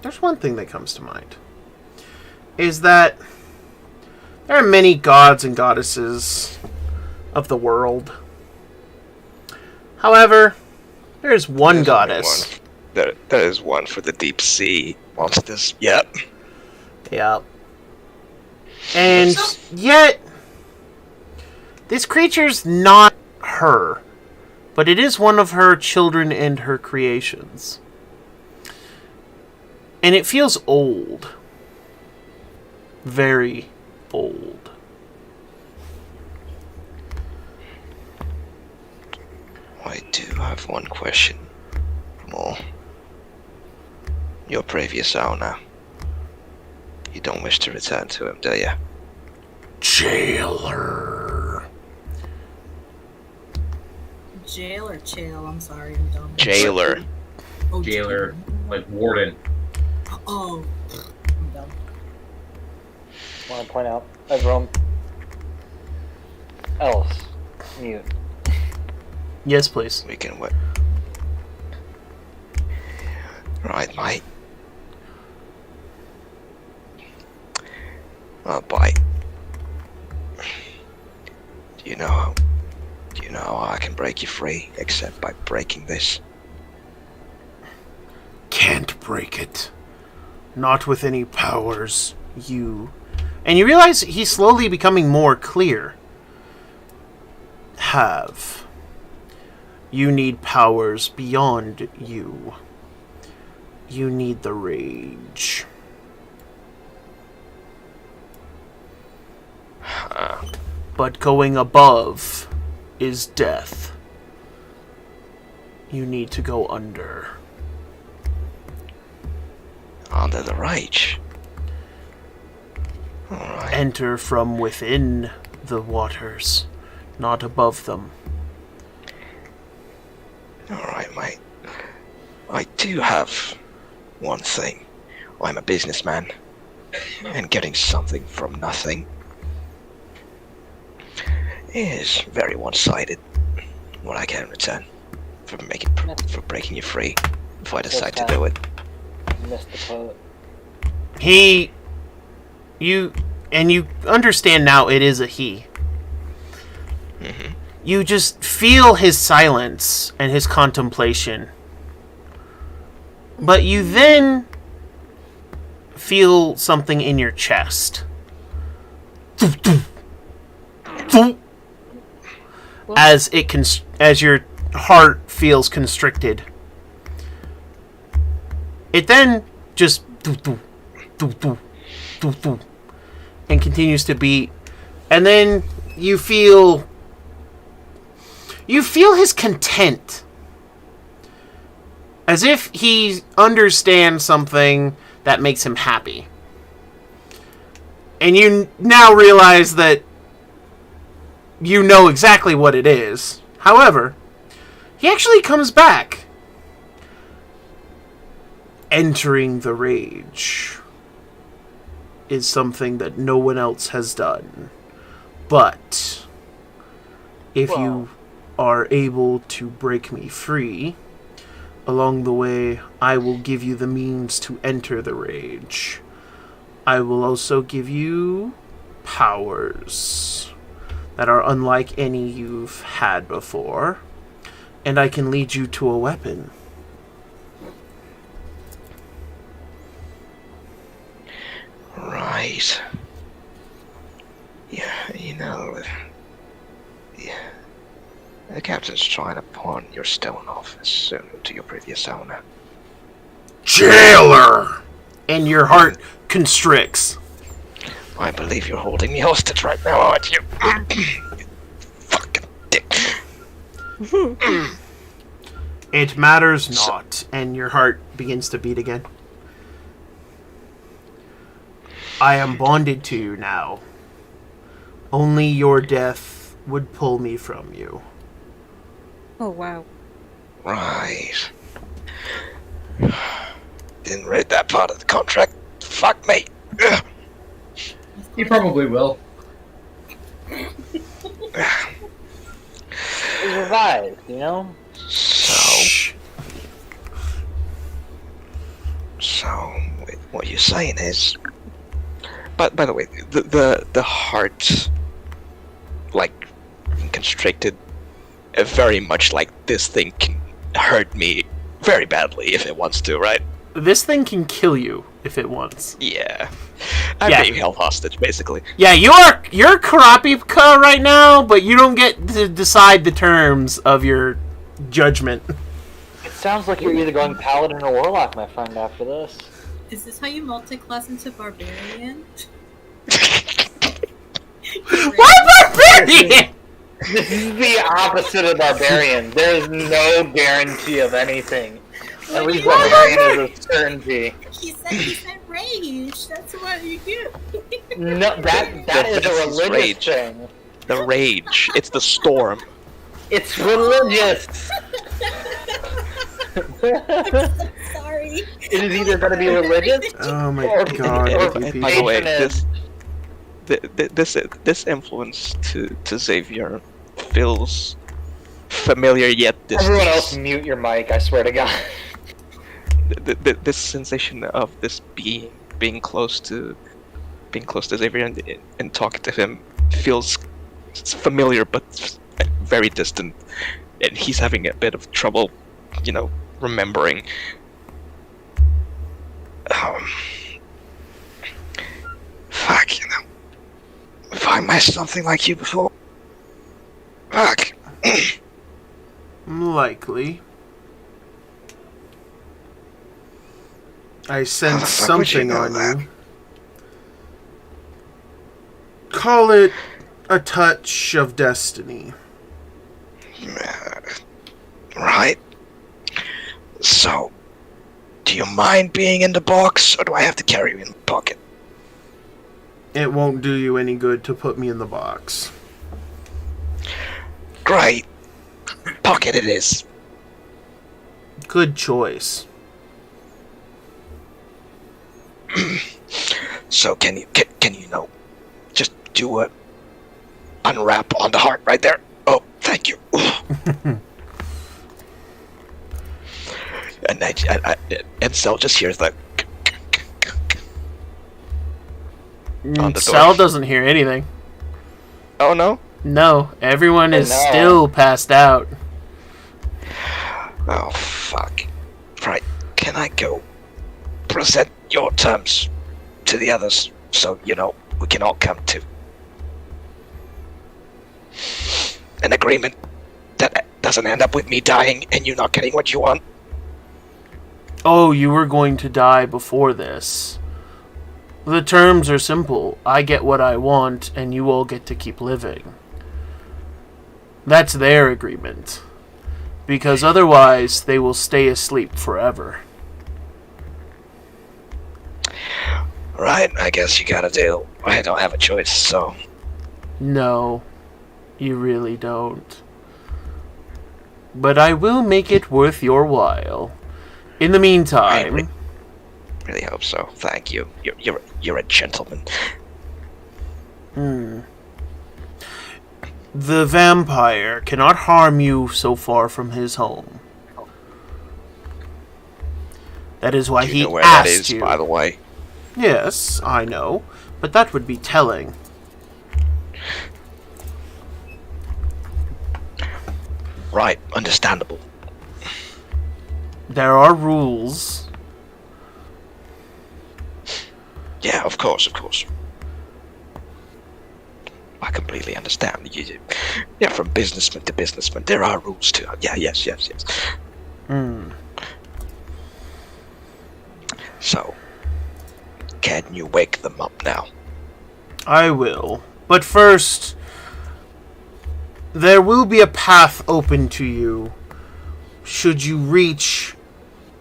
There's one thing that comes to mind. Is that there are many gods and goddesses of the world. However, there's one There's goddess. There is one for the deep sea monsters. Yep. Yeah. And yet, this creature's not her, but it is one of her children and her creations. And it feels old. Very old. I do have one question more. Your previous owner. You don't wish to return to him, do you? Jailer. Jail or chill? I'm sorry, I'm dumb. Jailer. Oh, Jailer, like warden. Oh, I'm dumb. I want to point out everyone else mute. Yes, please. We can wait. Right, mate. Oh, boy. Do you know how I can break you free, except by breaking this? Can't break it. Not with any powers you... And you realize he's slowly becoming more clear. Have. You need powers beyond you. You need the rage. But going above is death. You need to go under. Under the rage. Alright. Enter from within the waters, not above them. Alright, mate. I do have one thing. I'm a businessman, and getting something from nothing is very one-sided. What I can return for breaking you free if I decide to do it. Missed the quote. You understand now it is a he. Mm-hmm. You just feel his silence and his contemplation. But you then feel something in your chest. as as your heart feels constricted. It then just and continues to beat, and then you feel his content, as if he understands something that makes him happy. And you now realize that you know exactly what it is. However, he actually comes back. Entering the rage is something that no one else has done. But if you are able to break me free, along the way, I will give you the means to enter the rage. I will also give you powers that are unlike any you've had before, and I can lead you to a weapon. Right. Yeah, you know, the captain's trying to pawn your stone off as soon to your previous owner. Jailer! And your heart constricts. I believe you're holding me hostage right now, aren't you? Fucking dick. It matters not, and your heart begins to beat again. I am bonded to you now. Only your death would pull me from you. Oh, wow. Right. Didn't read that part of the contract. Fuck me. He probably will. He's revived, you know? So, what you're saying is... But by the way, the heart, like, constricted, very much like this thing can hurt me very badly if it wants to, right? This thing can kill you if it wants. Yeah. I'm being held hostage, basically. Yeah, you're Karapika right now, but you don't get to decide the terms of your judgment. It sounds like you're either going Paladin or Warlock, my friend, after this. Is this how you multi-class into Barbarian? Why Barbarian? This is the opposite of Barbarian. There is no guarantee of anything. At least Barbarian is a certainty. He said rage. That's what you do. No, that is a religious rage. thing. The rage. It's the storm. It's religious. I'm so sorry. It is either going to be religious Oh my or god. And by the way, patronage. this influence to Xavier feels familiar yet distant. Everyone else mute your mic, I swear to God. This sensation of this being close to Xavier and talking to him feels familiar but very distant, and he's having a bit of trouble, remembering. Fuck, if I messed something like you before. Fuck. Likely. I sense the fuck would you something know on that? you. Call it a touch of destiny. Right. So, do you mind being in the box, or do I have to carry you in my pocket? It won't do you any good to put me in the box. Great. Pocket it is. Good choice. So can you just do a unwrap on the heart right there? Oh, thank you. And Cell just hears that on the Sal door. doesn't hear anything. Oh no? No, everyone is No. still passed out. Oh fuck. Right, can I go present your terms to the others so we can all come to? an agreement that doesn't end up with me dying and you not getting what you want? Oh, you were going to die before this. The terms are simple. I get what I want, and you all get to keep living. That's their agreement. Because otherwise, they will stay asleep forever. Right, I guess you gotta deal. I don't have a choice, so... No, you really don't. But I will make it worth your while. In the meantime... Really hope so. Thank you. You're a gentleman. The vampire cannot harm you so far from his home. That is why Do you he know where asked that is, you. by the way? Yes, I know, but that would be telling. Right, understandable. There are rules. Yeah, of course. I completely understand. Yeah, from businessman to businessman, there are rules too. Yeah, yes. So, can you wake them up now? I will. But first, there will be a path open to you should you reach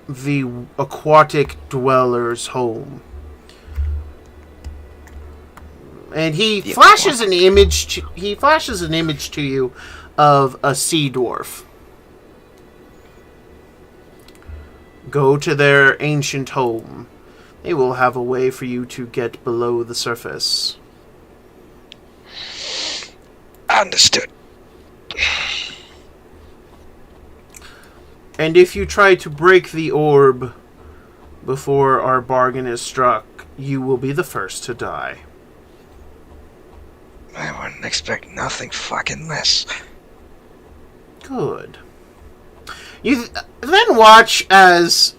the aquatic dweller's home. And he flashes an image to you of a sea dwarf. Go to their ancient home. They will have a way for you to get below the surface. Understood. And if you try to break the orb before our bargain is struck, you will be the first to die. I wouldn't expect nothing fucking less. Good. You then watch as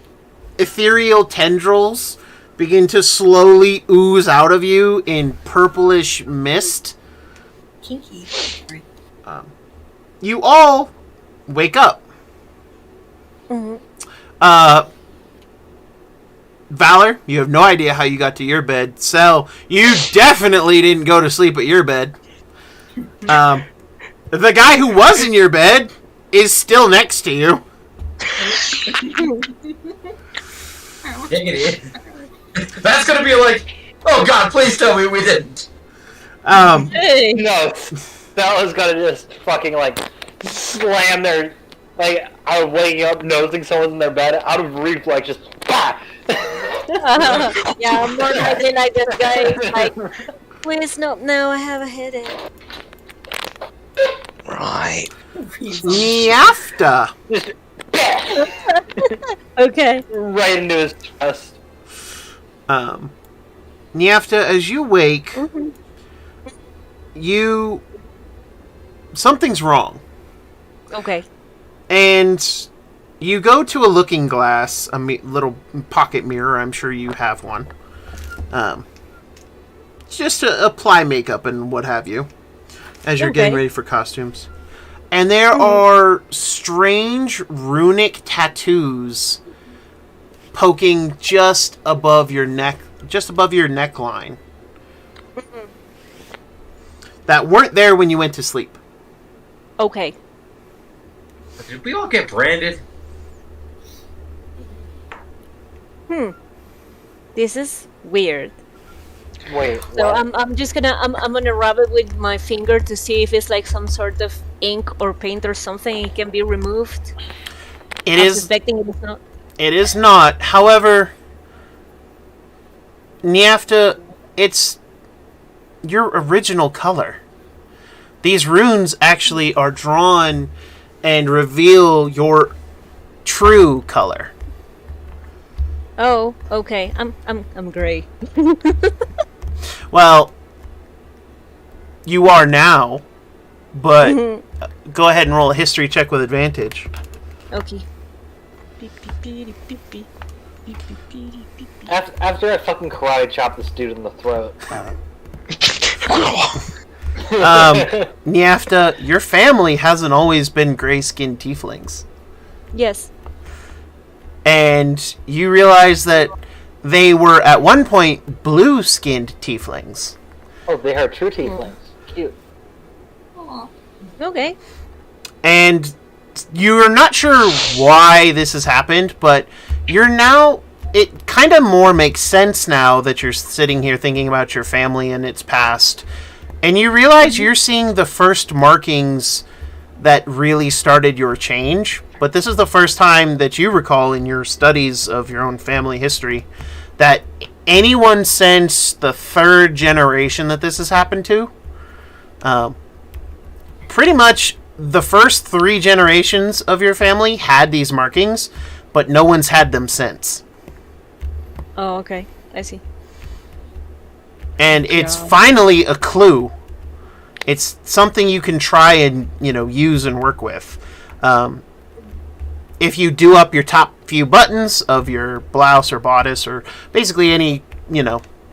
ethereal tendrils begin to slowly ooze out of you in purplish mist. Kinky. Right. You all wake up. Valor, you have no idea how you got to your bed. Sel, you definitely didn't go to sleep at your bed. The guy who was in your bed is still next to you. That's gonna be like, oh god, please tell me we didn't. Hey. No, Bella's gonna just fucking like slam their out of waking up, noticing someone's in their bed, out of reflex, just bah! Yeah, more likely like this guy is like, please no, I have a headache. Right. Nyafta. Just bah! Okay. Right into his chest. Nyafta, as you wake, something's wrong. Okay. And you go to a looking glass, a little pocket mirror. I'm sure you have one. Just to apply makeup and what have you, as you're getting ready for costumes. And there are strange runic tattoos poking just above your neckline. That weren't there when you went to sleep. Okay. Did we all get branded? This is weird. Wait, So what? I'm just gonna I'm gonna rub it with my finger to see if it's like some sort of ink or paint or something. It can be removed. I'm suspecting it is not. It is not. However, Nyafta, it's your original color. These runes actually are drawn and reveal your true color. Oh, okay. I'm gray. Well, you are now, but go ahead and roll a history check with advantage. Okay. After I fucking karate chop this dude in the throat. Niafta, your family hasn't always been gray-skinned tieflings. Yes. And you realize that they were at one point blue-skinned tieflings. Oh, they are true tieflings. Cute. Aw. Okay. And you're not sure why this has happened, but you're now... It kind of more makes sense now that you're sitting here thinking about your family and its past. And you realize you're seeing the first markings that really started your change. But this is the first time that you recall in your studies of your own family history that anyone since the third generation that this has happened to, pretty much the first 3 generations of your family had these markings, but no one's had them since. Oh, okay. I see. And it's finally a clue. It's something you can try and, use and work with. If you do up your top few buttons of your blouse or bodice or basically any,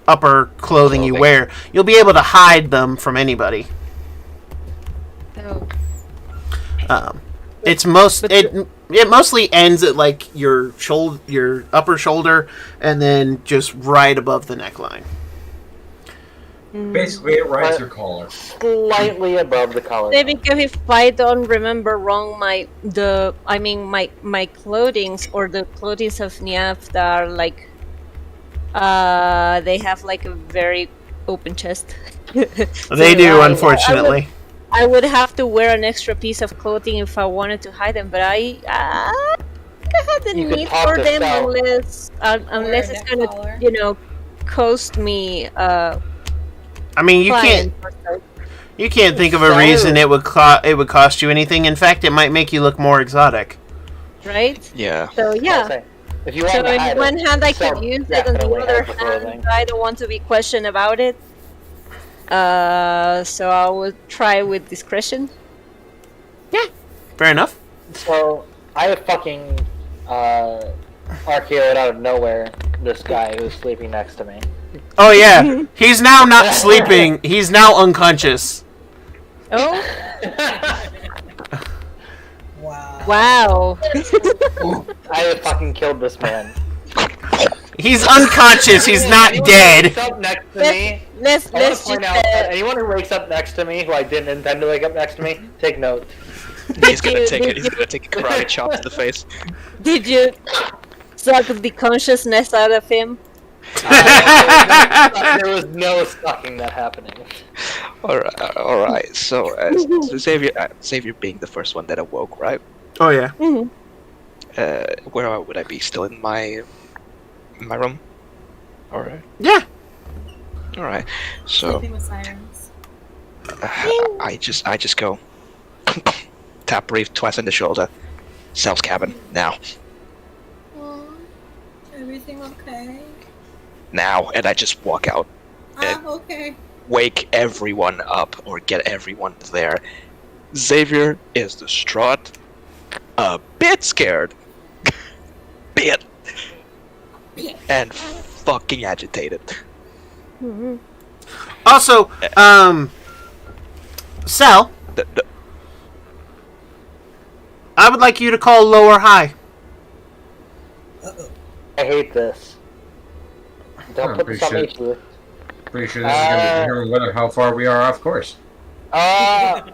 upper clothing you wear, you'll be able to hide them from anybody. Oh. It mostly ends at like your upper shoulder, and then just right above the neckline. Basically, it rides your collar. Slightly above the collar. Maybe if I don't remember wrong, my clothings or the clothings of Niafta are like, they have like a very open chest. They do, unfortunately. I would have to wear an extra piece of clothing if I wanted to hide them, but I had the You could need talk for this them out. unless it's neck gonna, collar. cost me. I mean, you client can't. or so. You can't think of a reason it would cost you anything. In fact, it might make you look more exotic. Right? Yeah. So yeah. Okay. If you want So to on hide one it, hand I so could use it, on the definitely other have the clothing. hand I don't want to be questioned about it. So I would try with discretion. Fair enough. So I have fucking RKO'd out of nowhere this guy who's sleeping next to me. Oh yeah, he's now not sleeping. He's now unconscious. Oh Wow. wow! I have fucking killed this man. He's unconscious. He's not Anyone dead. Who wakes up next to me, Let's I want let's to point just out that anyone who wakes up next to me, who I didn't intend to wake up next to me, take note. He's gonna take it. He's gonna take a karate chop to the face. did you suck the consciousness out of him? There was no sucking that happening. All right. So, Xavier being the first one that awoke, right? Oh yeah. Mm-hmm. Where would I be? Still in my room? All right. Yeah. All right. So Sleeping with sirens. I just go tap Reeve twice on the shoulder. Cell's cabin now. Aw, everything okay? Now, and I just walk out. Okay. Wake everyone up or get everyone there. Xavier is distraught, a bit scared, and fucking agitated. Mm-hmm. Also, Sal, I would like you to call low or high. Uh-oh. I hate this. Don't I'm put pretty this on me, sure- Keith. Pretty sure this is going to determine whether how far we are off course. So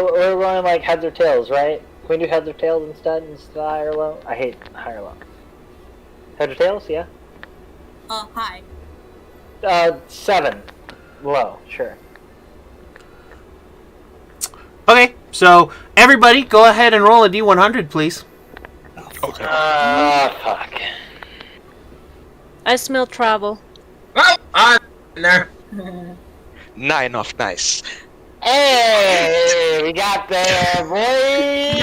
we're going like heads or tails, right? Can we do heads or tails instead of high or low? I hate high or low. Heads or tails, yeah? Hi. 7. Low, sure. Okay, so everybody, go ahead and roll a D100, please. Okay. Fuck. I smell trouble. Oh, no. 9 off nice. Hey, we got there, boy!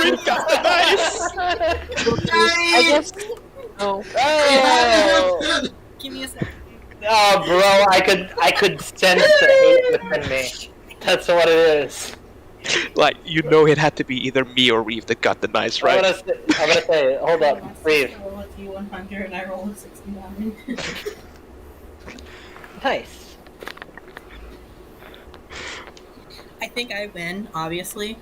We got the nice. I guess. Oh. Oh, Give me a second. oh, bro, I could sense the hate within me. That's what it is. Like, it had to be either me or Reeve that got the nice, I'm right? gonna say, hold up, Reeve. I roll a D100 and I roll a 69. Nice. I think I win, obviously.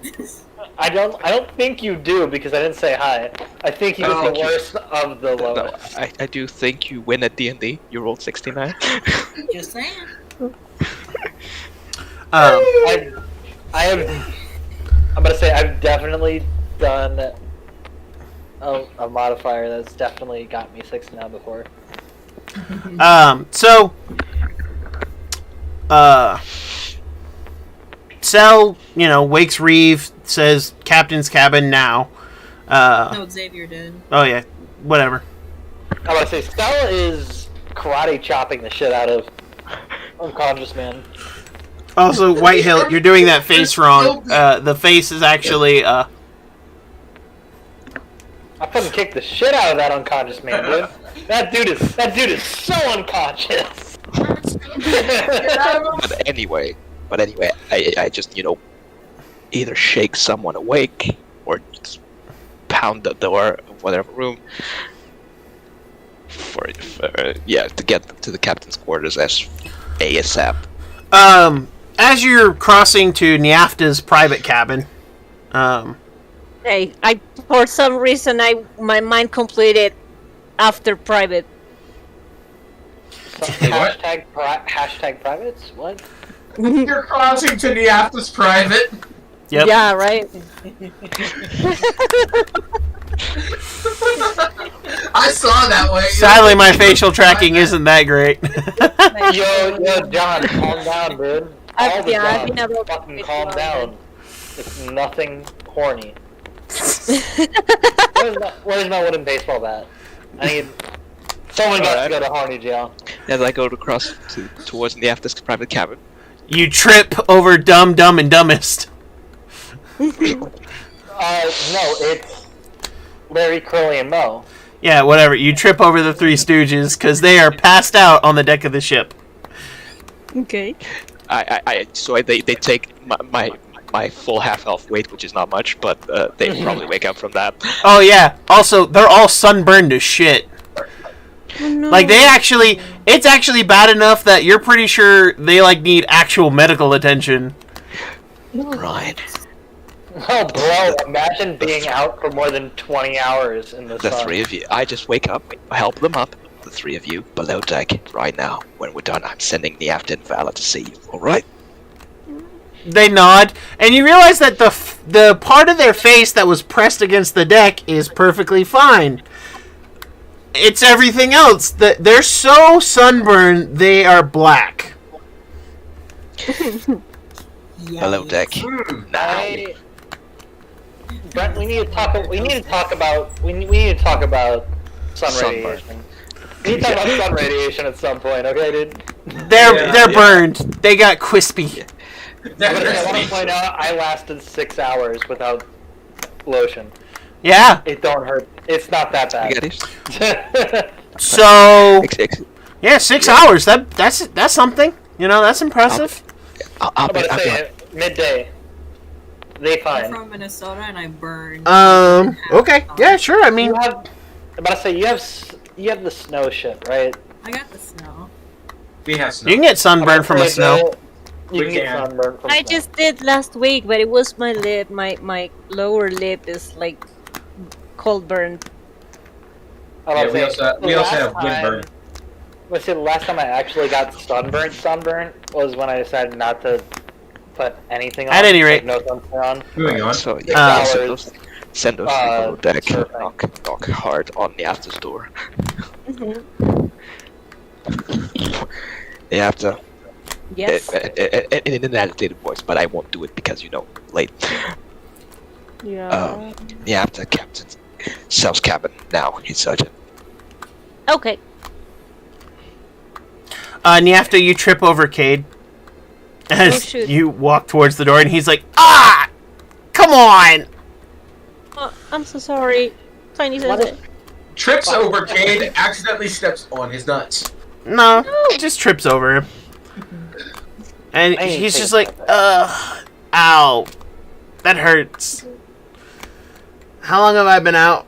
I don't think you do because I didn't say hi. I think he was Oh. the worst of the No, lowest. I do think you win at D&D. You rolled 69. Just saying. I have. I'm gonna say I've definitely done a modifier that's definitely got me 69 before. So, Cell, wakes Reeve, says captain's cabin now. No, Xavier did. Oh yeah, whatever. I'm gonna say Stella is karate chopping the shit out of unconscious man. Also, Whitehill, you're doing that face wrong. The face is actually, I fucking kicked the shit out of that unconscious man, dude. That dude is so unconscious. But anyway, I just, either shake someone awake or just pound the door of whatever room to get them to the captain's quarters as ASAP. As you're crossing to Niafta's private cabin, Hey, for some reason my mind completed after private. What? Hashtag privates? What? You're crossing to Niafta's private. Yep. Yeah, right. I saw that way. Sadly, my facial tracking isn't that great. Yo, John, calm down, dude. All the I've been John, able to fucking fit calm one down. It's nothing horny. Where's my wooden baseball bat? I need. Someone got to go to horny jail. As I go across towards the after's private cabin. You trip over Dumb, Dumb, and Dumbest. No, it's Larry, Curly, and Moe. Yeah, whatever. You trip over the Three Stooges because they are passed out on the deck of the ship. Okay. They take my full half health weight, which is not much, but they probably wake up from that. Oh yeah. Also, they're all sunburned to shit. Oh, no. Like it's actually bad enough that you're pretty sure they need actual medical attention. Right. Oh, bro, imagine being out for more than 20 hours in the The sun. three of you. I just wake up, help them up. The three of you below deck right now. When we're done, I'm sending the Afton Valor to see you. All right? They nod, and you realize that the part of their face that was pressed against the deck is perfectly fine. It's everything else. They're so sunburned, they are black. Below deck. Now. Brent, we need to talk about sun Sunburn. radiation. We need to talk about sun radiation at some point, okay, dude? They're burned. They got crispy. I want to point out I lasted 6 hours without lotion. Yeah. It don't hurt. It's not that You bad. get it? So Ex- yeah, 6 hours. That's something. That's impressive. I'll I'm be. about to say midday. They I'm fine. from Minnesota and I burned. Okay. Yeah. Sure. I mean, I'm about to say you have the snow shit, right? I got the snow. We have snow. you can get sunburned from the snow. You We can get can. sunburned from I snow. just did last week, but it was my lip. My lower lip is cold burned. I'm Yeah, about to say, we also have last windburn. time- Let's see, the last time I actually got sunburnt was when I decided not to put anything on. At any rate. no sunscreen on. Moving on. So Hours. send those below deck. surfing. Knock hard on the after's door. The after. Yes. In an agitated voice, but I won't do it because late. Yeah. The after captain, Cell's cabin now. He's sergeant. Okay. After you trip over Cade as shoot. you walk towards the door, and he's like, "Ah, come on!" I'm so sorry. Tiny says Trips over Cade, accidentally steps on his nuts. No, just trips over him, and I ain't he's just saying like, ow, that hurts." How long have I been out?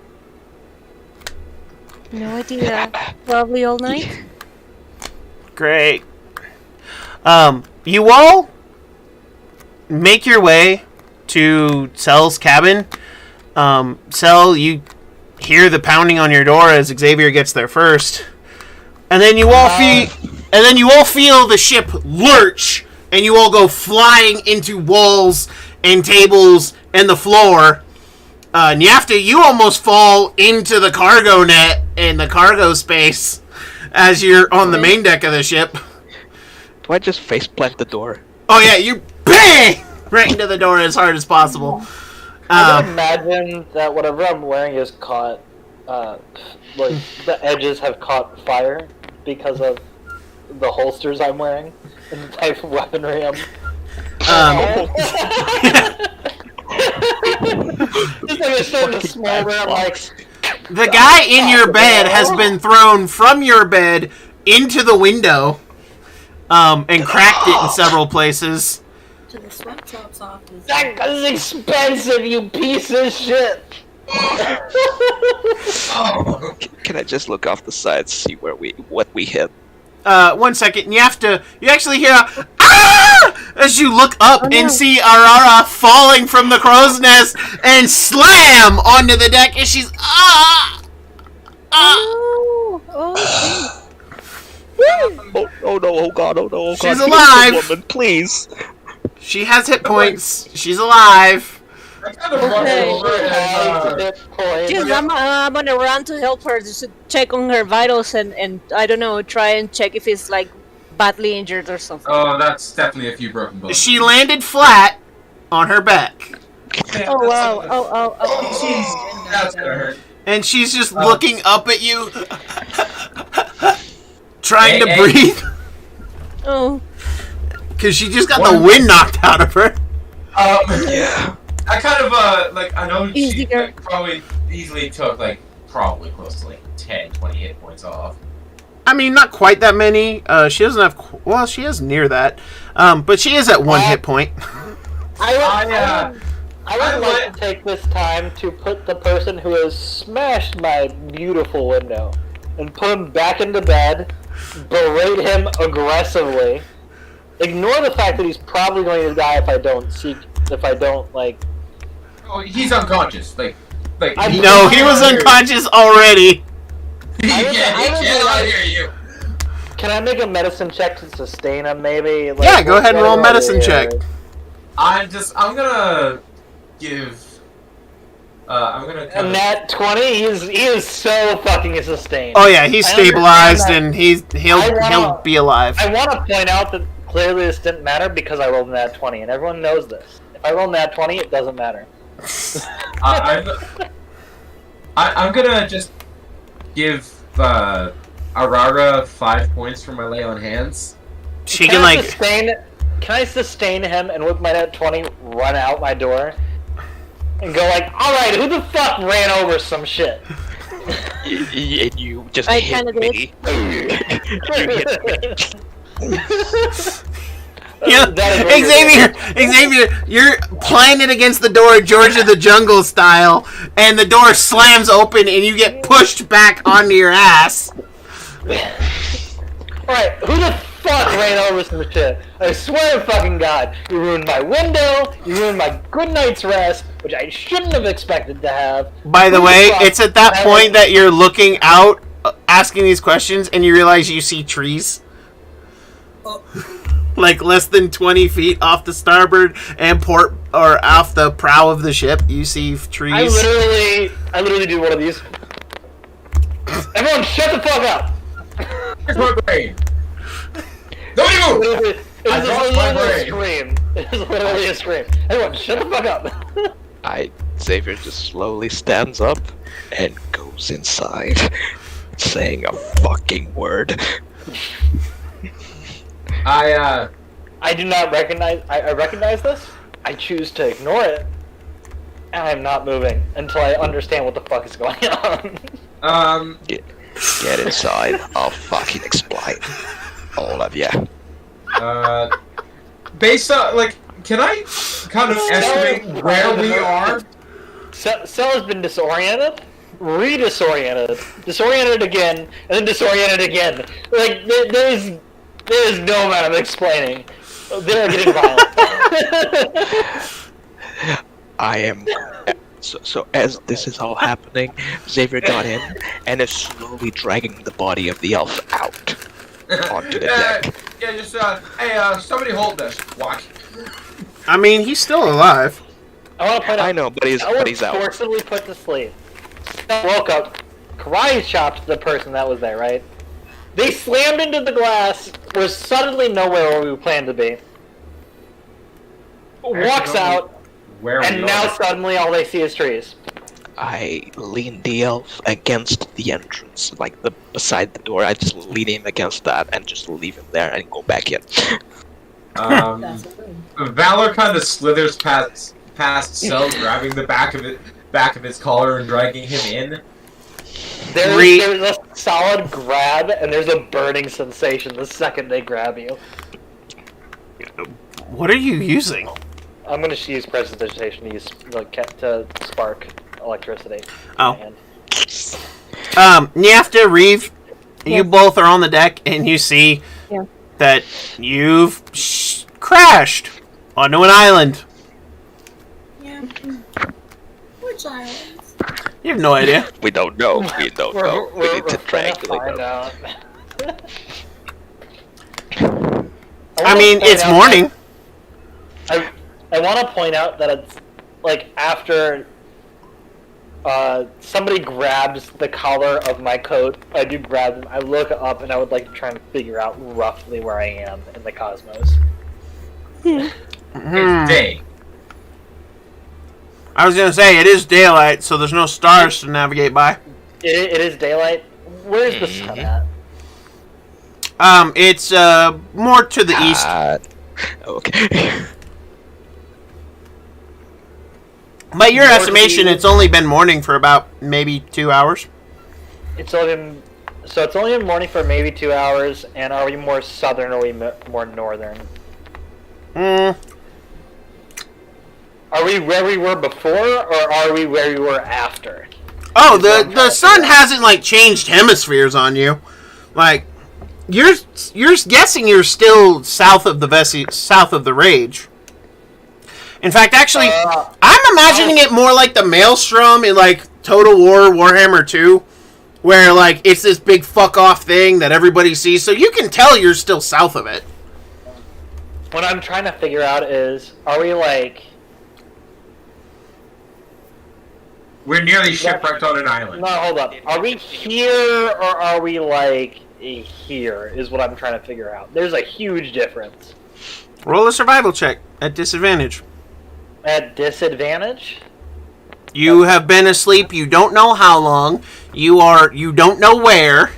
no idea. Probably all night. Great. You all make your way to Cell's cabin. Cell, you hear the pounding on your door as Xavier gets there first, and then you all feel the ship lurch, and you all go flying into walls and tables and the floor. And you almost fall into the cargo net in the cargo space as you're on the main deck of the ship. Do I just faceplant the door? Oh yeah, you bang right into the door as hard as possible. I can imagine that whatever I'm wearing is caught, like the edges have caught fire because of the holsters I'm wearing and the type of weaponry I'm. Just like a sort of small room, like. The guy in your bed has been thrown from your bed into the window, and cracked it in several places. To the sweatshops office. That is expensive, you piece of shit! Can I just look off the side, see what we hit? 1 second. You actually hear a "Ah!" as you look up and see Aurora falling from the crow's nest and slam onto the deck, and she's Oh no! Oh god! Oh no! Oh god! She's alive. Woman, please. She has hit points. She's alive. Just, I'm gonna run to help her, just to check on her vitals and I don't know, try and check if it's like badly injured or something. Oh, that's definitely a few broken bones. She landed flat on her back. Oh wow! Oh! Jeez, that's gonna hurt. And she's just looking up at you, trying to breathe. Oh. Because she just got the wind knocked out of her. Yeah. I kind of, I know Easy, she probably easily took, probably close to, 10, 20 hit points off. I mean, not quite that many. She doesn't have... Well, she is near that. But she is at 1 hit point. I would like to take this time to put the person who has smashed my beautiful window and put him back into bed, berate him aggressively, ignore the fact that he's probably going to die if I don't Oh, he's unconscious. No, he was unconscious already. I hear you. Can I make a medicine check to sustain him, maybe? Yeah, go ahead and roll a medicine check. I'm gonna give... I'm gonna... A nat 20? He is so fucking sustained. Oh yeah, he's stabilized and he'll be alive. I want to point out that clearly this didn't matter because I rolled a nat 20, and everyone knows this. If I roll a nat 20, it doesn't matter. I'm gonna just give Aurora 5 points for my lay on hands. She Can I sustain him and with my nat 20 run out my door and go alright, who the fuck ran over some shit? And you just I hit kinda me. You hit me. Yeah, Xavier, you're playing it against the door, George of the Jungle style, and the door slams open and you get pushed back onto your ass. Alright, who the fuck ran over some shit? I swear to fucking God, you ruined my window, you ruined my good night's rest, which I shouldn't have expected to have. By the way, it's at that point that you're looking out, asking these questions, and you realize you see trees. Less than 20 feet off the starboard and port, or off the prow of the ship, you see trees. I literally do one of these. Everyone, shut the fuck up! Here's my brain. Nobody move! It is literally a scream. It is literally a scream. Everyone, shut the fuck up! Xavier just slowly stands up and goes inside, saying a fucking word. I do not recognize. I recognize this. I choose to ignore it, and I'm not moving until I understand what the fuck is going on. Get inside. I'll fucking explain. All of you. Based on can I kind of estimate where we are? Cell has been disoriented, re-disoriented, disoriented again, and then disoriented again. There is no amount of explaining. They're getting violent. I am. So as this is all happening, Xavier got in and is slowly dragging the body of the elf out onto the deck. Yeah, just hey, somebody hold this. Watch. I mean, he's still alive. I want to point out. I know, but he's out. Forcibly put to sleep. Woke up, karate chopped the person that was there, right? They slammed into the glass, was suddenly nowhere where we planned to be. Walks out, and now suddenly all they see is trees. I lean the elf against the entrance, like beside the door. I just lean him against that and just leave him there and go back in. Valor kind of slithers past Cell, grabbing the back of his collar and dragging him in. There's a solid grab, and there's a burning sensation the second they grab you. What are you using? I'm gonna use prestidigitation to to spark electricity. Oh. Nyafta, Reeve, you both are on the deck, and you see that you've crashed onto an island. Yeah. Which island? You have no idea. We don't know. We don't know. We need to triangulate out. I mean, it's morning. I want to point out that it's like after somebody grabs the collar of my coat, I do grab them. I look up and I would like to try and figure out roughly where I am in the cosmos. It's day. I was gonna say, it is daylight, so there's no stars to navigate by. It is daylight. Where's the sun at? It's more to the east. Okay. By your estimation, it's only been morning for about maybe 2 hours. It's only been morning for maybe 2 hours. And are we more southern or are we more northern? Are we where we were before, or are we where we were after? Oh, the sun hasn't like changed hemispheres on you. Like you're guessing you're still south of the Rage. In fact, actually, I'm imagining it more like the Maelstrom in like Total War Warhammer 2, where like it's this big fuck off thing that everybody sees, so you can tell you're still south of it. What I'm trying to figure out is, are we like? We're nearly shipwrecked on an island. No, hold up. Are we here or are we like here? Is what I'm trying to figure out. There's a huge difference. Roll a survival check at disadvantage. At disadvantage? You have been asleep. You don't know how long. You don't know where.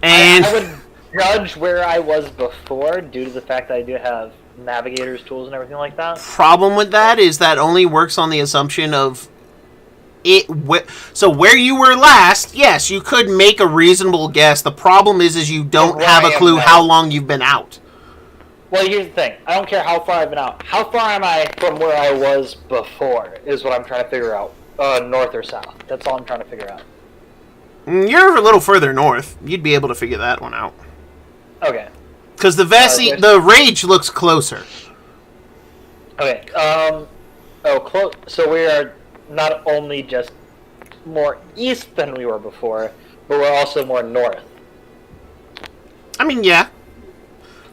And I would judge where I was before due to the fact that I do have navigator's tools and everything like that. Problem with that is that only works on the assumption of so where you were last, yes, you could make a reasonable guess. The problem is you don't have a clue how long you've been out. Well, here's the thing. I don't care how far I've been out. How far am I from where I was before is what I'm trying to figure out. North or south. That's all I'm trying to figure out. You're a little further north. You'd be able to figure that one out. Okay. Because the Rage looks closer. Okay. So we are not only just more east than we were before, but we're also more north. I mean, yeah.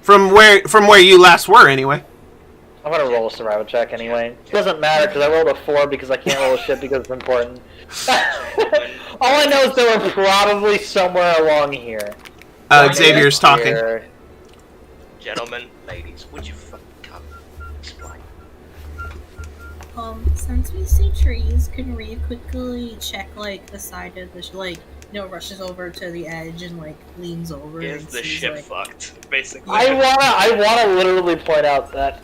From where you last were, anyway. I'm gonna roll a survival check anyway. It doesn't matter because I rolled a 4 because I can't roll a shit because it's important. All I know is they were probably somewhere along here. Xavier's talking. Here. Gentlemen, ladies, would you fucking come explain? Since we see trees, can we quickly check like the side of the rushes over to the edge and like leans over? Is and the sees, ship like... fucked? Basically. I wanna literally point out that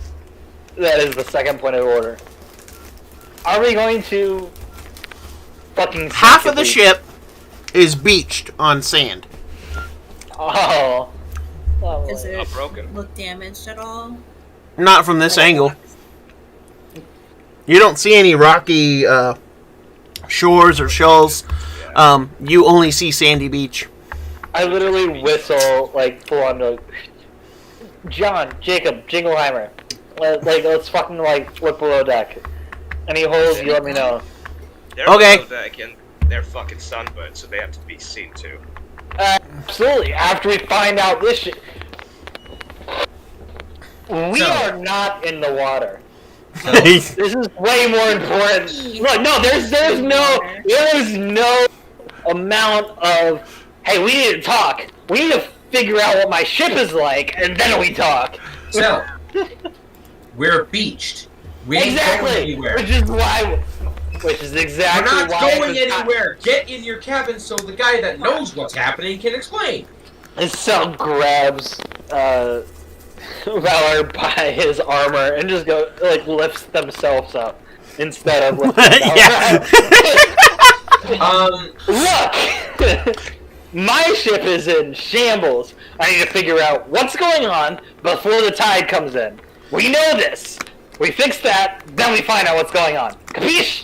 is the second point of order. Are we going to fucking half of the ship is beached on sand? Oh. Is it Not broken. look damaged at all? Not from this angle. You don't see any rocky shores or shoals. You only see sandy beach. I literally whistle like full on like John, Jacob, Jingleheimer, let's fucking flip below deck. Any holes, you let me know. They're Okay. below deck and they're fucking sunburned, so they have to be seen too. Absolutely. After we find out this shit, we are not in the water. This is way more important. Look, no, there's no amount of, hey, we need to talk. We need to figure out what my ship is like, and then we talk. So, we're beached. We ain't going Exactly. anywhere. Which is exactly We're not why going anywhere. Get in your cabin so the guy that knows what's happening can explain. Cell grabs Valor by his armor and just lifts themselves up instead of lifting Yeah. Look! My ship is in shambles. I need to figure out what's going on before the tide comes in. We know this. We fix that, then we find out what's going on. Capiche?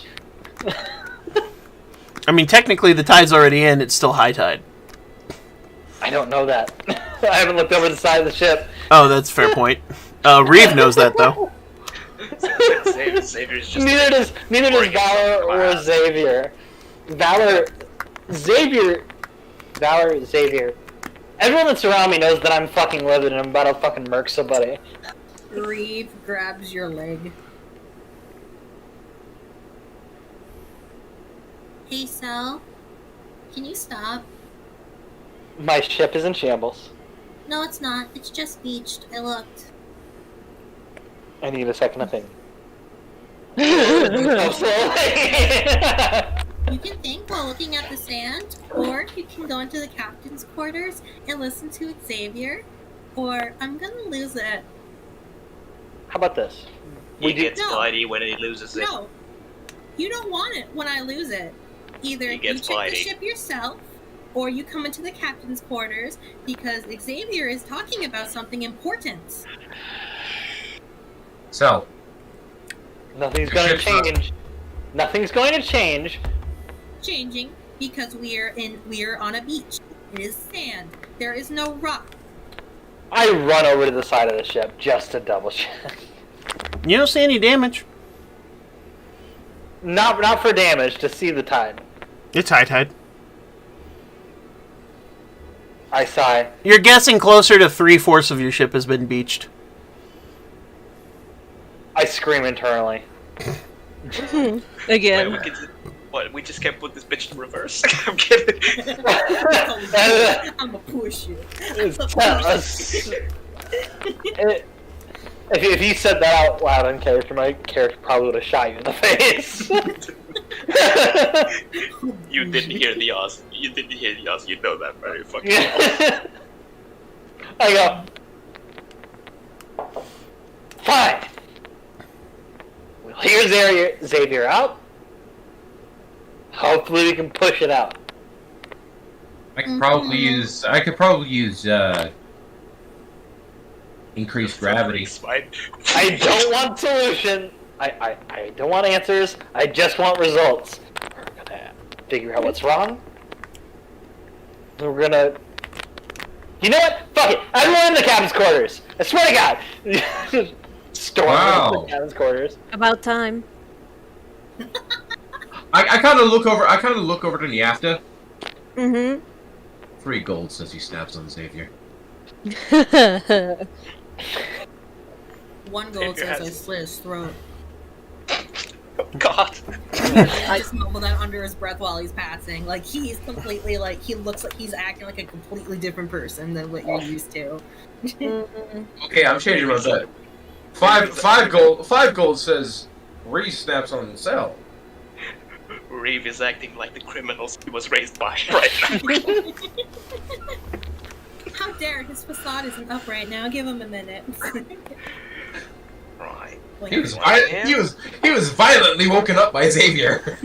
I mean, technically, the tide's already in. It's still high tide. I don't know that. I haven't looked over the side of the ship. Oh, that's a fair point. Reeve knows that, though. Xavier's just Neither does Valor or Xavier. Xavier. Everyone that's around me knows that I'm fucking livid and I'm about to fucking murk somebody. Reeve grabs your leg. Hey, Sel. Can you stop? My ship is in shambles. No, it's not. It's just beached. I looked. I need a second opinion. You can think while looking at the sand, or you can go into the captain's quarters and listen to Xavier, or I'm gonna lose it. How about this? he gets No. Spidey when he loses it. No, you don't want it when I lose it. Either He you gets check the Spidey. ship yourself, or you come into the captain's quarters because Xavier is talking about something important. So, Nothing's going to change. Nothing's going to change. Changing because we're on a beach. It is sand. There is no rock. I run over to the side of the ship just to double check. You don't see any damage. Not for damage, to see the tide. It's high tide. I sigh. You're guessing closer to 3/4 of your ship has been beached. I scream internally. Again. Wait, we just can't put this bitch in reverse. I'm kidding. I'm gonna push you. If you said that out loud in character, my character probably would have shot you in the face. You didn't hear the Oz. You didn't hear the Oz. You know that very fucking well. I go. Fine. We'll hear Xavier out. Hopefully we can push it out. I could probably use increased gravity. Spine. I don't want solution. I don't want answers. I just want results. We're gonna figure out what's wrong. We're gonna... You know what? Fuck it. Everyone in the captain's quarters. I swear to God. Storm into the captain's quarters. About time. I kind of look over. I kind of look over to Niafta. Mm-hmm. 3 gold says he snaps on Xavier. One gold says I slit his throat. God. I just mumble that under his breath while he's passing. Like, he's completely, like, he looks like he's acting like a completely different person than what you're used to. Okay, I'm changing my bet. 5 gold. 5 gold says Reese snaps on himself. Reeve is acting like the criminals he was raised by right now. How dare, his facade isn't up right now. Give him a minute. Right. He was violently woken up by Xavier.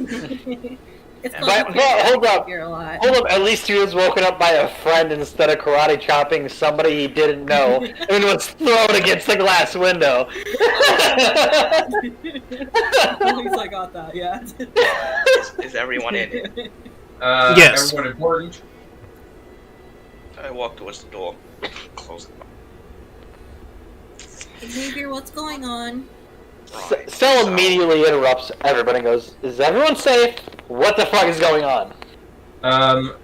It's But hold up. a lot. Hold up, at least he was woken up by a friend instead of karate chopping somebody he didn't know and was thrown against the glass window. At least I got that, yeah. Is everyone in here? Yes. Everyone important. I walk towards the door, close it. Xavier, what's going on? Right. Stella so- immediately interrupts everybody and goes, "Is everyone safe? What the fuck is going on?"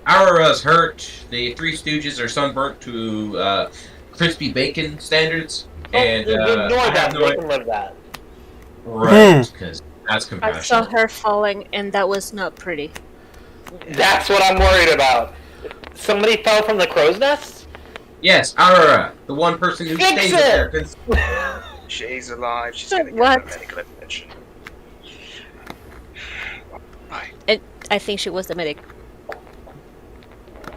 Aurора's hurt. The Three Stooges are sunburnt to crispy bacon standards, and Ignore I that. have no They can live that. right because that's I compassionate. saw her falling, and that was not pretty. That's what I'm worried about. Somebody fell from the crow's nest? Yes, Aurora, the one person who Fix stays it! there. 'Cause She's alive. She's So gonna get what? her medical attention. Right. I think she was the medic.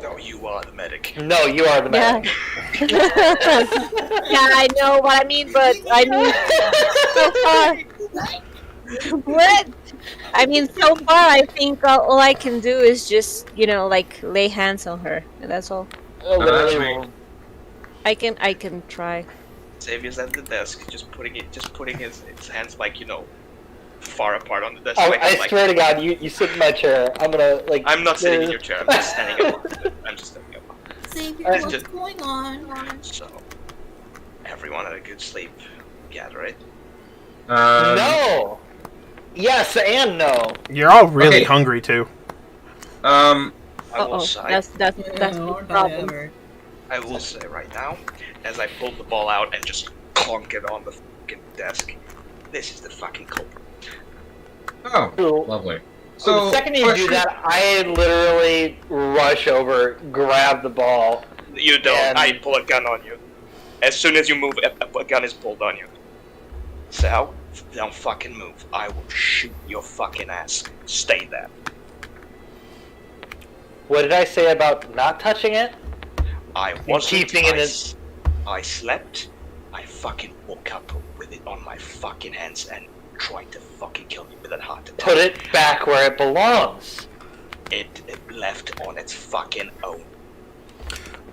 No, you are the medic. No, you are the Yeah. man. Yeah, I know what I mean, but I mean, so far. What? I mean, so far, I think all I can do is just, like, lay hands on her, and that's all. Literally. I can try. Xavier's at the desk, just putting his hands far apart on the desk. Oh, like, I swear to God, you sit in my chair. I'm gonna, I'm not sitting in your chair. I'm just standing up. I'm just standing up. Xavier, It's what's just- going on? So, everyone had a good sleep. Gather it. No! Yes and no. You're all really Okay. hungry too. I will Uh-oh, say. that's Yeah, the hardly problem. ever. I will say right now, as I pulled the ball out and just clunk it on the fucking desk, this is the fucking culprit. Oh, So, lovely. so the second you do that, I literally rush over, grab the ball. You don't. And- I pull a gun on you. As soon as you move, a gun is pulled on you. So, don't fucking move. I will shoot your fucking ass. Stay there. What did I say about not touching it? I wasn't. keeping it I slept. I fucking woke up with it on my fucking hands and tried to fucking kill you with a heart attack. Put it back where it belongs. It left on its fucking own.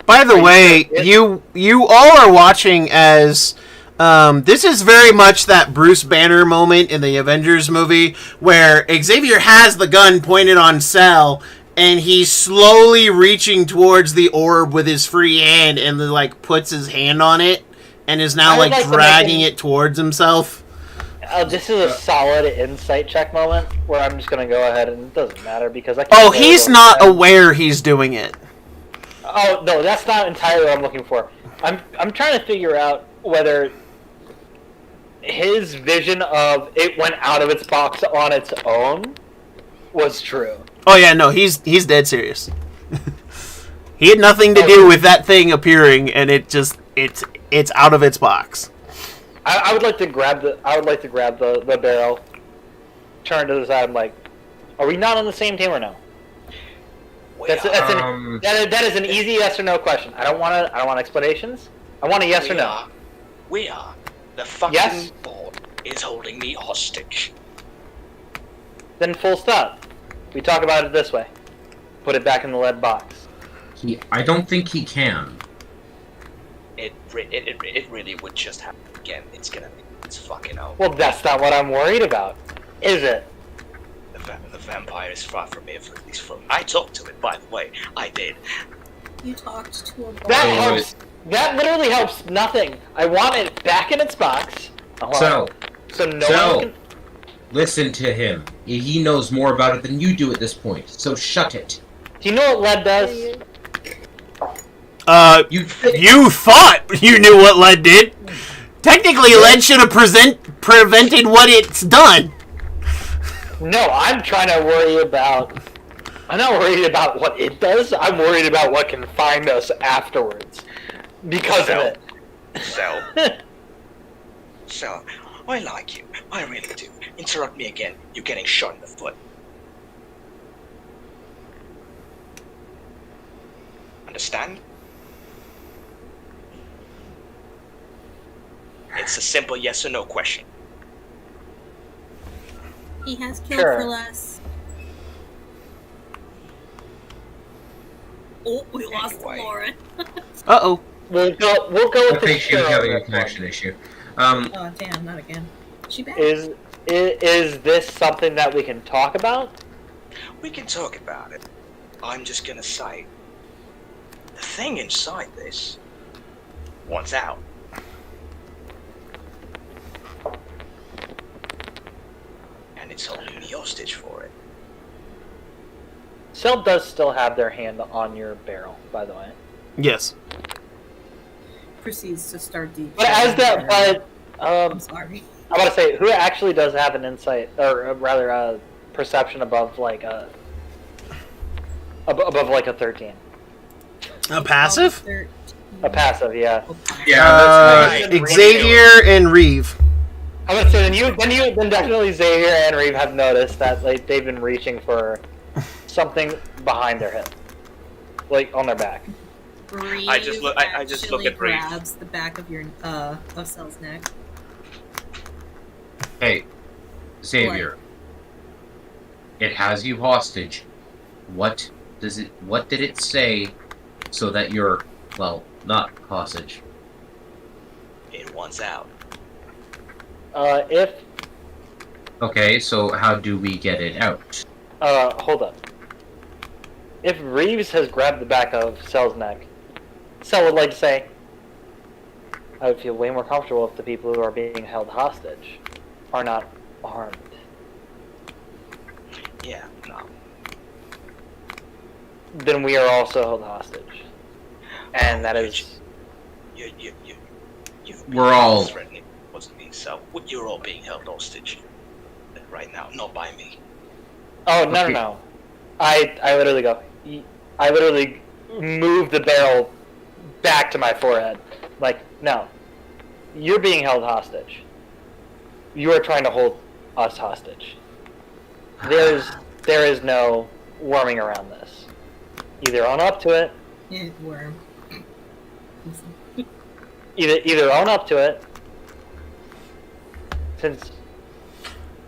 By the way, it- you all are watching as this is very much that Bruce Banner moment in the Avengers movie where Xavier has the gun pointed on Sal and he's slowly reaching towards the orb with his free hand and like puts his hand on it and is now I would like like to dragging make it towards himself. This is a solid insight check moment where I'm just gonna go ahead and it doesn't matter because I can't Oh, really he's go not ahead. aware he's doing it. Oh no, that's not entirely what I'm looking for. I'm trying to figure out whether his vision of it went out of its box on its own was true. Oh yeah, no, he's dead serious. He had nothing to do with that thing appearing, and it's out of its box. I would like to grab the barrel, turn to the side. I'm like, are we not on the same team or no? That is an easy yes or no question. I don't want explanations. I want a yes or no. We are. The fucking Yes? board is holding me hostage. Then full stop. We talk about it this way. Put it back in the lead box. I don't think he can. It really would just happen again. It's gonna be. It's fucking over. Well, that's not what I'm worried about, is it? The vampire is far from me, at least from. I talked to it, by the way. I did. You talked to a ball. That Oh, helps. That literally helps nothing. I want it back in its box. So, no so- one can. listen to him. He knows more about it than you do at this point. So shut it. Do you know what lead does? You You thought you knew what lead did. Technically, lead should have prevented what it's done. No, I'm trying to worry about. I'm not worried about what it does. I'm worried about what can find us afterwards because of it. So, I like you. I really do. Interrupt me again. You're getting shot in the foot. Understand? It's a simple yes or no question. He has killed Sure. for less. Oh, we lost Anyway. Lauren. Uh-oh. We'll go I with the think she was sure having on a this connection one. issue. Oh damn, not again. She back? Is this something that we can talk about? We can talk about it. I'm just gonna say, the thing inside this wants out. It's holding me hostage for it. Cell does still have their hand on your barrel, by the way. Yes. Proceeds to start the. But as that, I'm sorry. I'm about to say, who actually does have an insight, or rather, a perception above like a 13? A passive? A passive, yeah. Yeah, that's right. Xavier and Reeve. I'm gonna say then definitely Xavier and Reeve have noticed that like they've been reaching for something behind their hip, like on their back. I just look at Reeve. Grabs the back of your of Cell's neck. Hey, Xavier. It has you hostage. What did it say so that you're, well, not hostage? It wants out. If Okay, so how do we get it out? hold up. If Reeves has grabbed the back of Cell's neck, Cell would like to say, I would feel way more comfortable if the people who are being held hostage are not armed. Yeah, no. Then we are also held hostage. And that is... We're all- threatening. Wasn't me, so you're all being held hostage right now, not by me. Oh, no. I literally go... I literally move the barrel back to my forehead. Like, no. You're being held hostage. You are trying to hold us hostage. There is no worming around this. Either own up to it. Yeah, worm. Either own up to it. Since,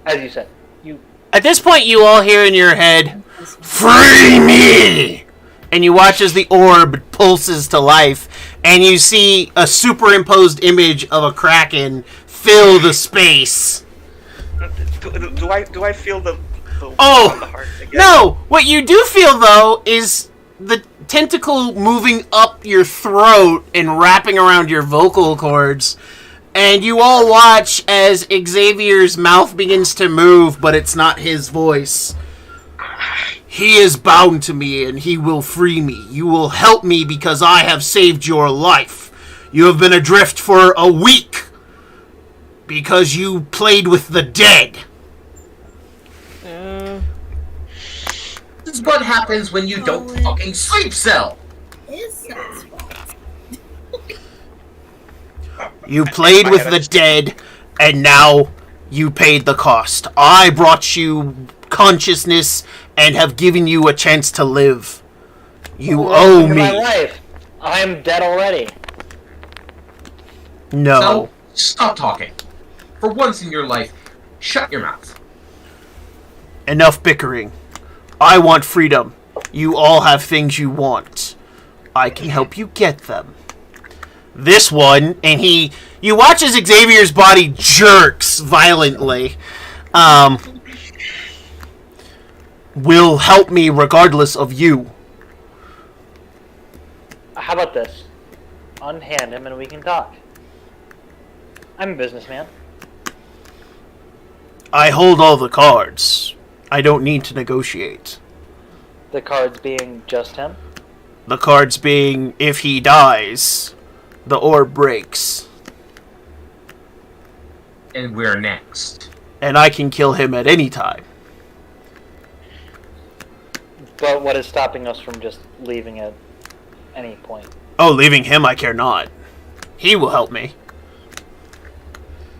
as you said, you... At this point, you all hear in your head, "Free me!" And you watch as the orb pulses to life, and you see a superimposed image of a kraken fill the space. Do I feel the Oh, on the heart again? No! What you do feel, though, is the tentacle moving up your throat and wrapping around your vocal cords. And you all watch as Xavier's mouth begins to move, but it's not his voice. He is bound to me, and he will free me. You will help me because I have saved your life. You have been adrift for a week because you played with the dead. This is what happens when you don't fucking sleep, Cell! It's Cell's fault. You played with the dead, and now you paid the cost. I brought you consciousness and have given you a chance to live. You owe me. My life. I'm dead already. No. Cell, stop talking. For once in your life, shut your mouth. Enough bickering. I want freedom. You all have things you want. I can help you get them. This one, and you watch as Xavier's body jerks violently, will help me regardless of you. How about this? Unhand him and we can talk. I'm a businessman. I hold all the cards. I don't need to negotiate. The cards being just him. The cards being, if he dies, the orb breaks. And we're next. And I can kill him at any time. But what is stopping us from just leaving at any point? Oh, leaving him, I care not. He will help me.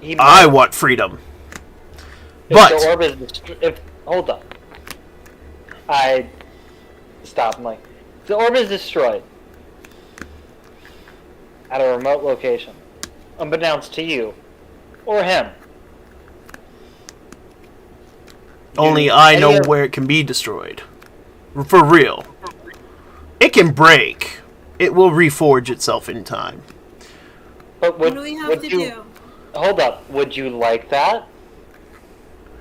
He I want freedom. If But the orb is hold up. I stop. I'm like, if the orb is destroyed at a remote location, unbeknownst to you or him. only I know where it can be destroyed. For real. It can break. It will reforge itself in time. But What do we have to do? Hold up. Would you like that?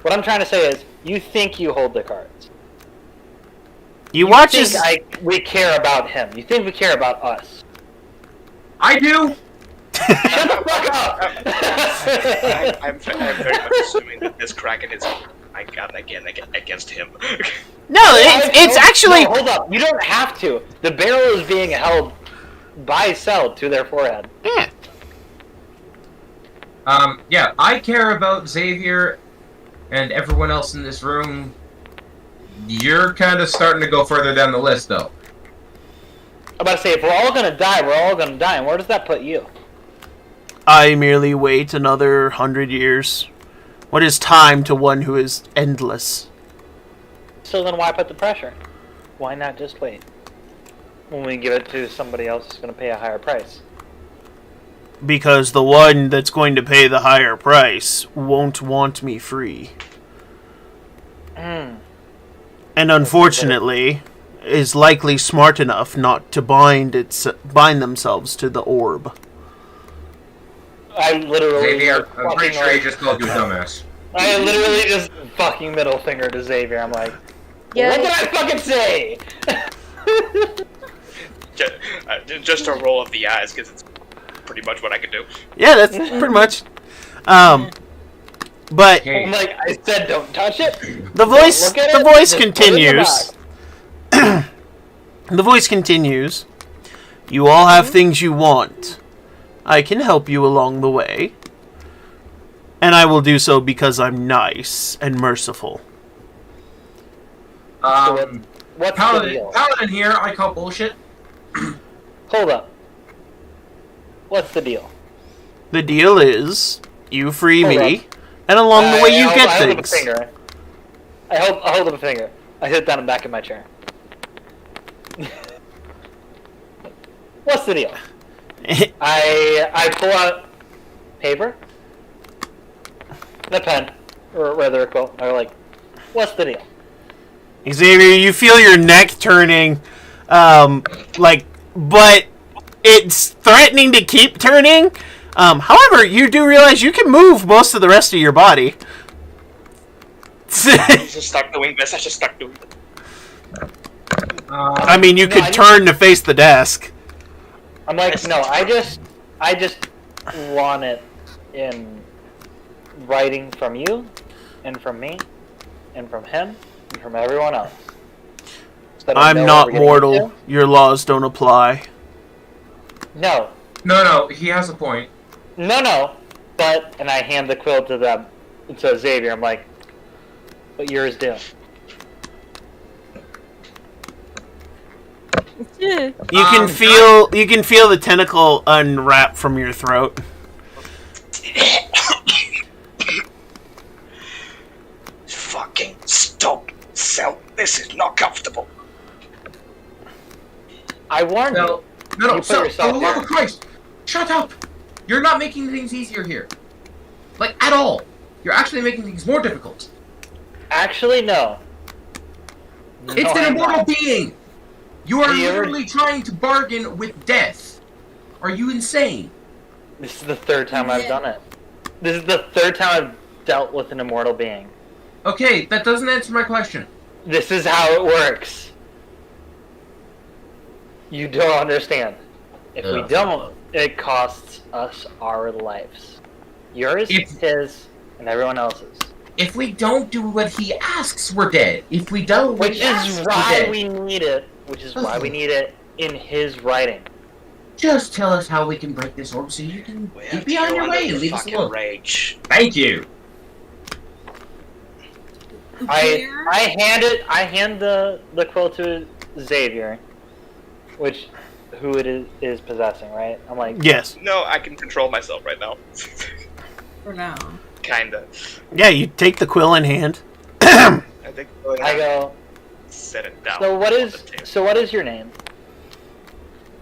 What I'm trying to say is, you think you hold the cards. You watch think as... we care about him. You think we care about us. I do! Shut the fuck up! I'm very much assuming that this Kraken is my god, again against him. No, it's actually... No, hold up. You don't have to. The barrel is being held by Cell to their forehead. Yeah. Yeah, I care about Xavier and everyone else in this room. You're kind of starting to go further down the list, though. I'm about to say, if we're all gonna die, we're all gonna die. And where does that put you? I merely wait another 100 years. What is time to one who is endless? So then why put the pressure? Why not just wait? When we give it to somebody else who's gonna pay a higher price. Because the one that's going to pay the higher price won't want me free. Hmm. And unfortunately, is likely smart enough not to bind themselves to the orb. I literally... Xavier, I'm pretty sure he like, just called you a dumbass. I literally just fucking middle finger to Xavier. I'm like, Yeah. what did I fucking say? Just a roll of the eyes, because it's pretty much what I could do. Yeah, that's pretty much. But Okay. I'm like, I said don't touch it. the voice Look at the it, voice just put it in the continues. box. The voice continues. You all have things you want. I can help you along the way. And I will do so because I'm nice and merciful. What's the Paladin, deal? Paladin here, I call bullshit. Hold up. What's the deal? The deal is, you free Hold me, up. and along the way you I get hold up a things. finger. I hold up a finger. I sit down and back in my chair. What's the deal? I pull out paper, and a pen, or rather a quill. I'm like, what's the deal? Xavier, you feel your neck turning, but it's threatening to keep turning. However, you do realize you can move most of the rest of your body. I should start doing this. I should start doing this. I mean, you No, could I turn to face the desk. I'm like, no, I just want it in writing from you, and from me, and from him, and from everyone else. So that I know I'm what not we're getting mortal. into. Your laws don't apply. No, No, he has a point. no, but, and I hand the quill to Xavier, I'm like, what yours do? Yeah. You can feel the tentacle unwrap from your throat. Fucking stop, Cell. This is not comfortable. I warned No, you. no, You put so, yourself for the love there. of Christ, shut up! You're not making things easier here. Like, at all. You're actually making things more difficult. Actually, no. It's No, an I'm immortal not. being! You are Have you ever- literally trying to bargain with death. Are you insane? This is the third time I've done it. This is the third time I've dealt with an immortal being. Okay, that doesn't answer my question. This is how it works. You don't understand. If we Ugh. don't, it costs us our lives. Yours, If- his, and everyone else's. If we don't do what he asks, we're dead. If we don't, Which is why we need it. Which is why we Ugh. need it in his writing. Just tell us how we can break this orb so you can We get have to behind go your under way the and leave us fucking alone. rage. Thank you. I hand the quill to Xavier, who it is possessing, right? I'm like, Yes. No, I can control myself right now. For now. Kinda. Yeah, you take the quill in hand. I think I go. set it down. So what on is the table. so what is your name?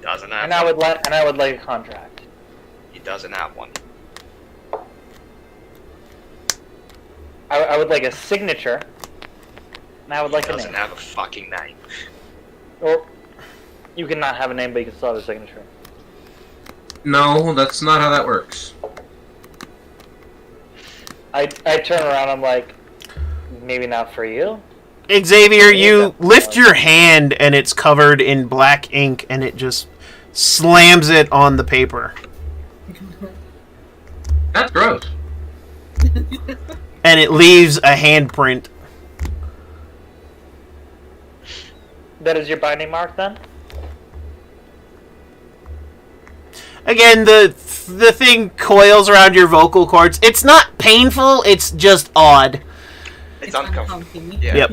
Doesn't have And I would like a contract. He doesn't have one. I would like a signature. And I would like He a doesn't name. have a fucking name. Or you can not have a name, but you can still have a signature. No, that's not how that works. I turn around. I'm like, maybe not for you. Xavier, you lift your hand and it's covered in black ink and it just slams it on the paper. That's gross. And it leaves a handprint. That is your binding mark, then? Again, the thing coils around your vocal cords. It's not painful, it's just odd. It's uncomfortable. uncomfy. Yeah. Yep.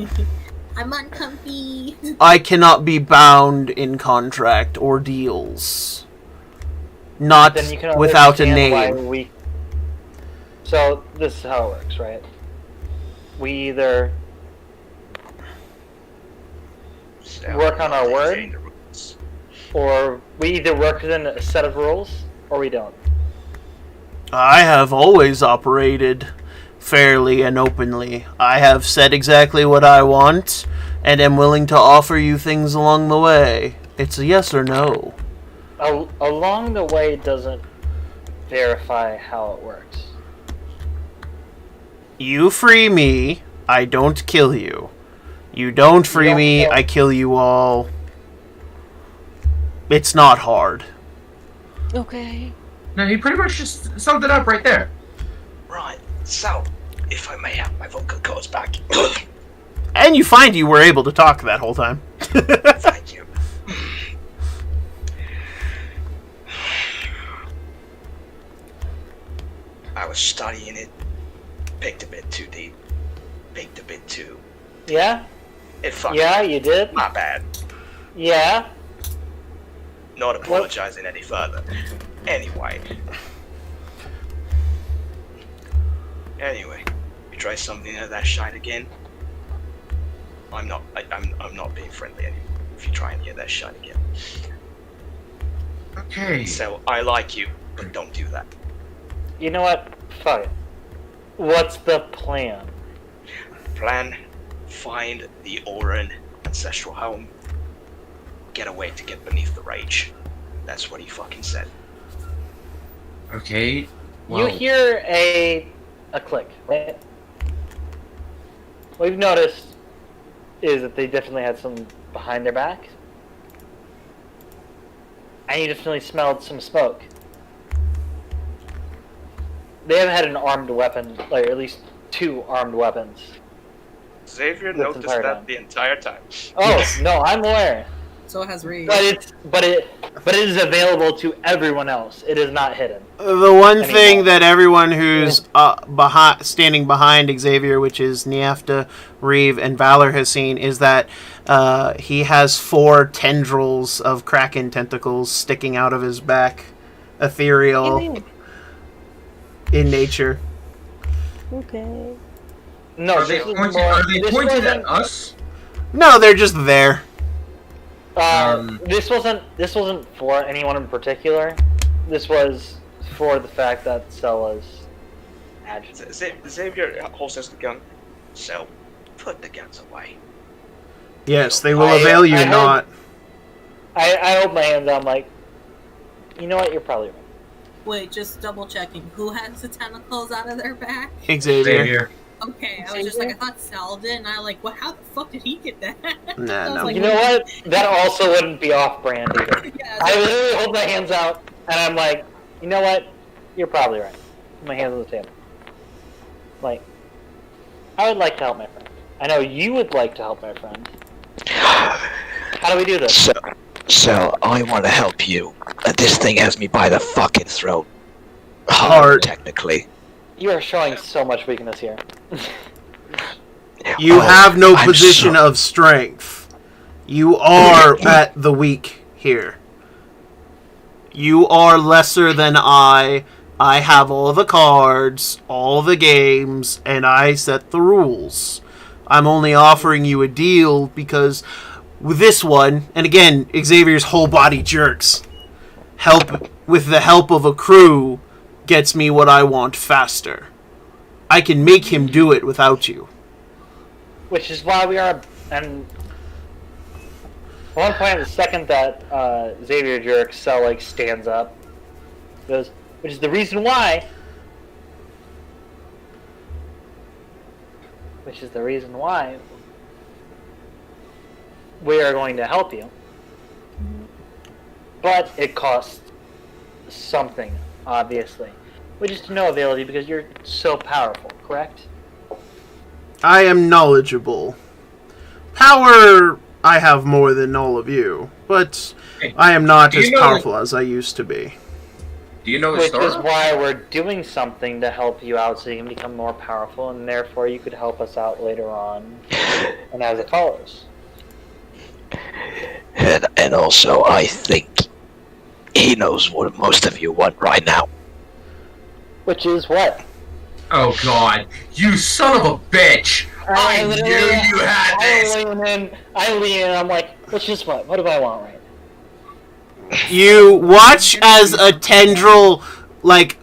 I'm uncomfy. I cannot be bound in contract or deals. Not Then you can without a understand why name. we... So, this is how it works, right? We either So, work on our word, dictating the rules. or we either work within a set of rules, or we don't. I have always operated fairly and openly. I have said exactly what I want, and am willing to offer you things along the way. It's a yes or no. Along the way doesn't verify how it works. You free me, I don't kill you. You don't free don't me, kill- I kill you all. It's not hard. Okay. No, he pretty much just summed it up right there. Right, so, if I may have my vocal cords back. And you find you were able to talk that whole time. Thank you. I was studying it, picked a bit too deep, picked a bit too. Yeah? It fucked Yeah, me. you did? My bad. Yeah? Not apologizing any further. Anyway, you try something of that shine again. I'm not being friendly anymore. If you try any of that shine again, Okay. so I like you, but don't do that. You know what? Fuck it. What's the plan? Plan: find the Oren ancestral home. Get away to get beneath the rage. That's what he fucking said. Okay. You Well, hear a click, right? What you've noticed is that they definitely had some behind their back. And you definitely smelled some smoke. They have had an armed weapon, like at least 2 armed weapons. Xavier This noticed entire that time. the entire time. Oh, no, I'm aware. So has Reed. But it is available to everyone else. It is not hidden. The one Anymore. thing that everyone who's standing behind Xavier, which is Niafta, Reeve, and Valor, has seen is that he has 4 tendrils of kraken tentacles sticking out of his back, ethereal in nature. Okay. No, are they this is pointed, more, are they this pointed at wasn't- us? No, they're just there. This wasn't for anyone in particular. This was for the fact that Stella's agitated. Xavier holsters the gun. So, put the guns away. Yes, they will I- avail you I heard- not. I hold my hands out. I'm like, you know what? You're probably right. Wait, just double checking. Who has the tentacles out of their back? Xavier. Xavier. Okay, I was just like, I thought Sal did, and I was like, well, how the fuck did he get that? Nah, I was no. like, You know what? That also wouldn't be off-brand either. Yeah, I literally hold my hands out, and I'm like, you know what? You're probably right. Put my hands on the table. Like, I would like to help my friend. I know you would like to help my friend. How do we do this? So I want to help you. This thing has me by the fucking throat. Hard. Technically. You are showing so much weakness here. You Oh, have no I'm position of strength. You are at the weak here. You are lesser than I. I have all the cards, all the games, and I set the rules. I'm only offering you a deal because with this one, and again, Xavier's whole body jerks. With the help of a crew gets me what I want faster. I can make him do it without you. Which is why we are. And at one point, the second that Xavier jerks, Cell like stands up, goes, which is the reason why. Which is the reason why we are going to help you. But it costs something, obviously. Which is to no availability because you're so powerful, correct? I am knowledgeable. Power, I have more than all of you, but I am not as powerful as I used to be. Do you know the Which story? is why we're doing something to help you out so you can become more powerful, and therefore you could help us out later on and as it follows. And also, I think he knows what most of you want right now. Which is what? Oh god, you son of a bitch! I knew you had this! I lean in, I'm like, which is what? What do I want right now? You watch as a tendril,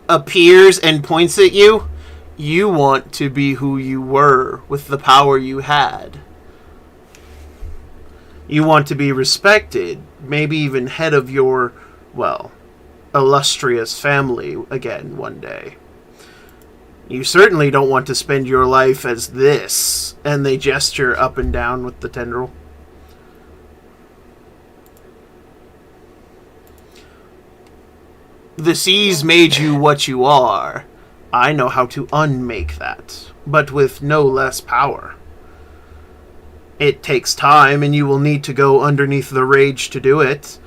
appears and points at you. You want to be who you were with the power you had. You want to be respected, maybe even head of your, illustrious family again one day. You certainly don't want to spend your life as this. And they gesture up and down with the tendril. The seas made you what you are. I know how to unmake that, but with no less power. It takes time, and you will need to go underneath the rage to do it,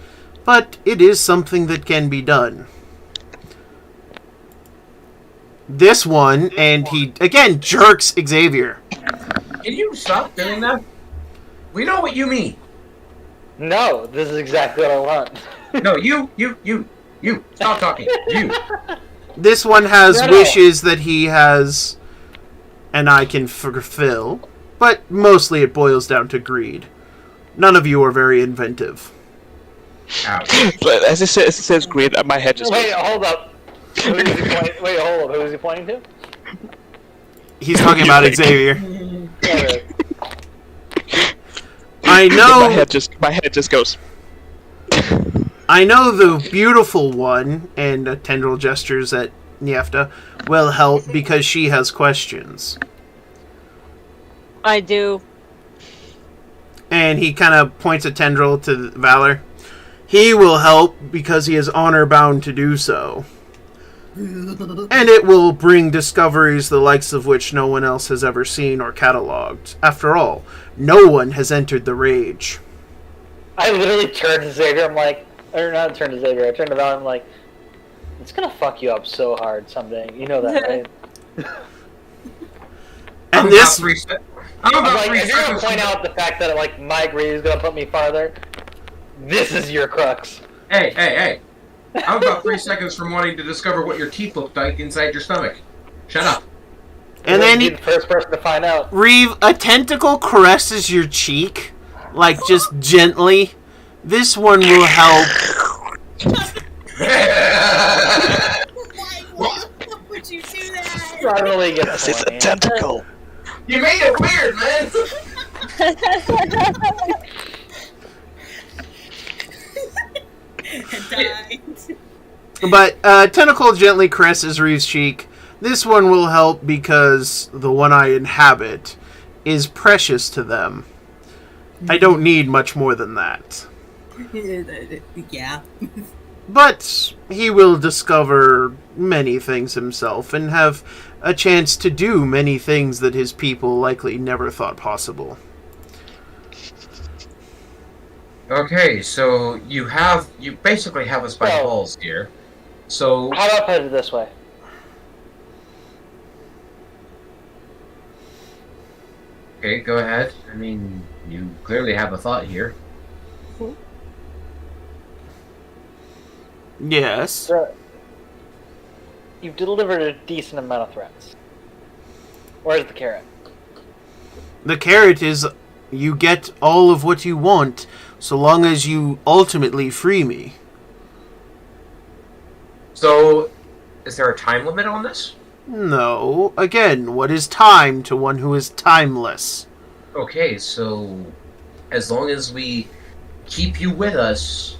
but it is something that can be done. This one, and he, again, jerks Xavier. Can you stop doing that? We know what you mean. No, this is exactly what I want. No, you, stop talking. You. This one has wishes that he has, and I can fulfill, but mostly it boils down to greed. None of you are very inventive. Ouch. But as it says greed, my head just Wait, hold up. Who is he pointing? Wait, hold up. Who is he pointing to? He's talking about Xavier. Okay. I know. My head just goes. I know the beautiful one, and a tendril gestures at Niefta, will help because she has questions. I do. And he kind of points a tendril to Valor. He will help because he is honor-bound to do so. And it will bring discoveries the likes of which no one else has ever seen or cataloged. After all, no one has entered the rage. I literally turned to Xavier, I'm like, or not turned to Xavier, I turned to Val, I'm like, it's gonna fuck you up so hard someday. You know that, right? And this... I'm like, if you're gonna point out the fact that, my greed is gonna put me farther, this is your crux. Hey. I'm about 3 seconds from wanting to discover what your teeth look like inside your stomach. Shut up. And then be the first person to find out. Reeve, a tentacle caresses your cheek, just gently. This one will help. Why would you do that? Suddenly get Yes, it's a tentacle. You made it weird, man. Died. But tentacle gently caresses Reeve's cheek. This one will help because the one I inhabit is precious to them. I don't need much more than that. Yeah. But he will discover many things himself and have a chance to do many things that his people likely never thought possible. Okay, so you basically have us by the balls here. So How about I put it this way? okay, go ahead. I mean, you clearly have a thought here. Yes. Sir, you've delivered a decent amount of threats. Where's the carrot? The carrot is you get all of what you want so long as you ultimately free me. So, is there a time limit on this? No. Again, what is time to one who is timeless? Okay, so as long as we keep you with us...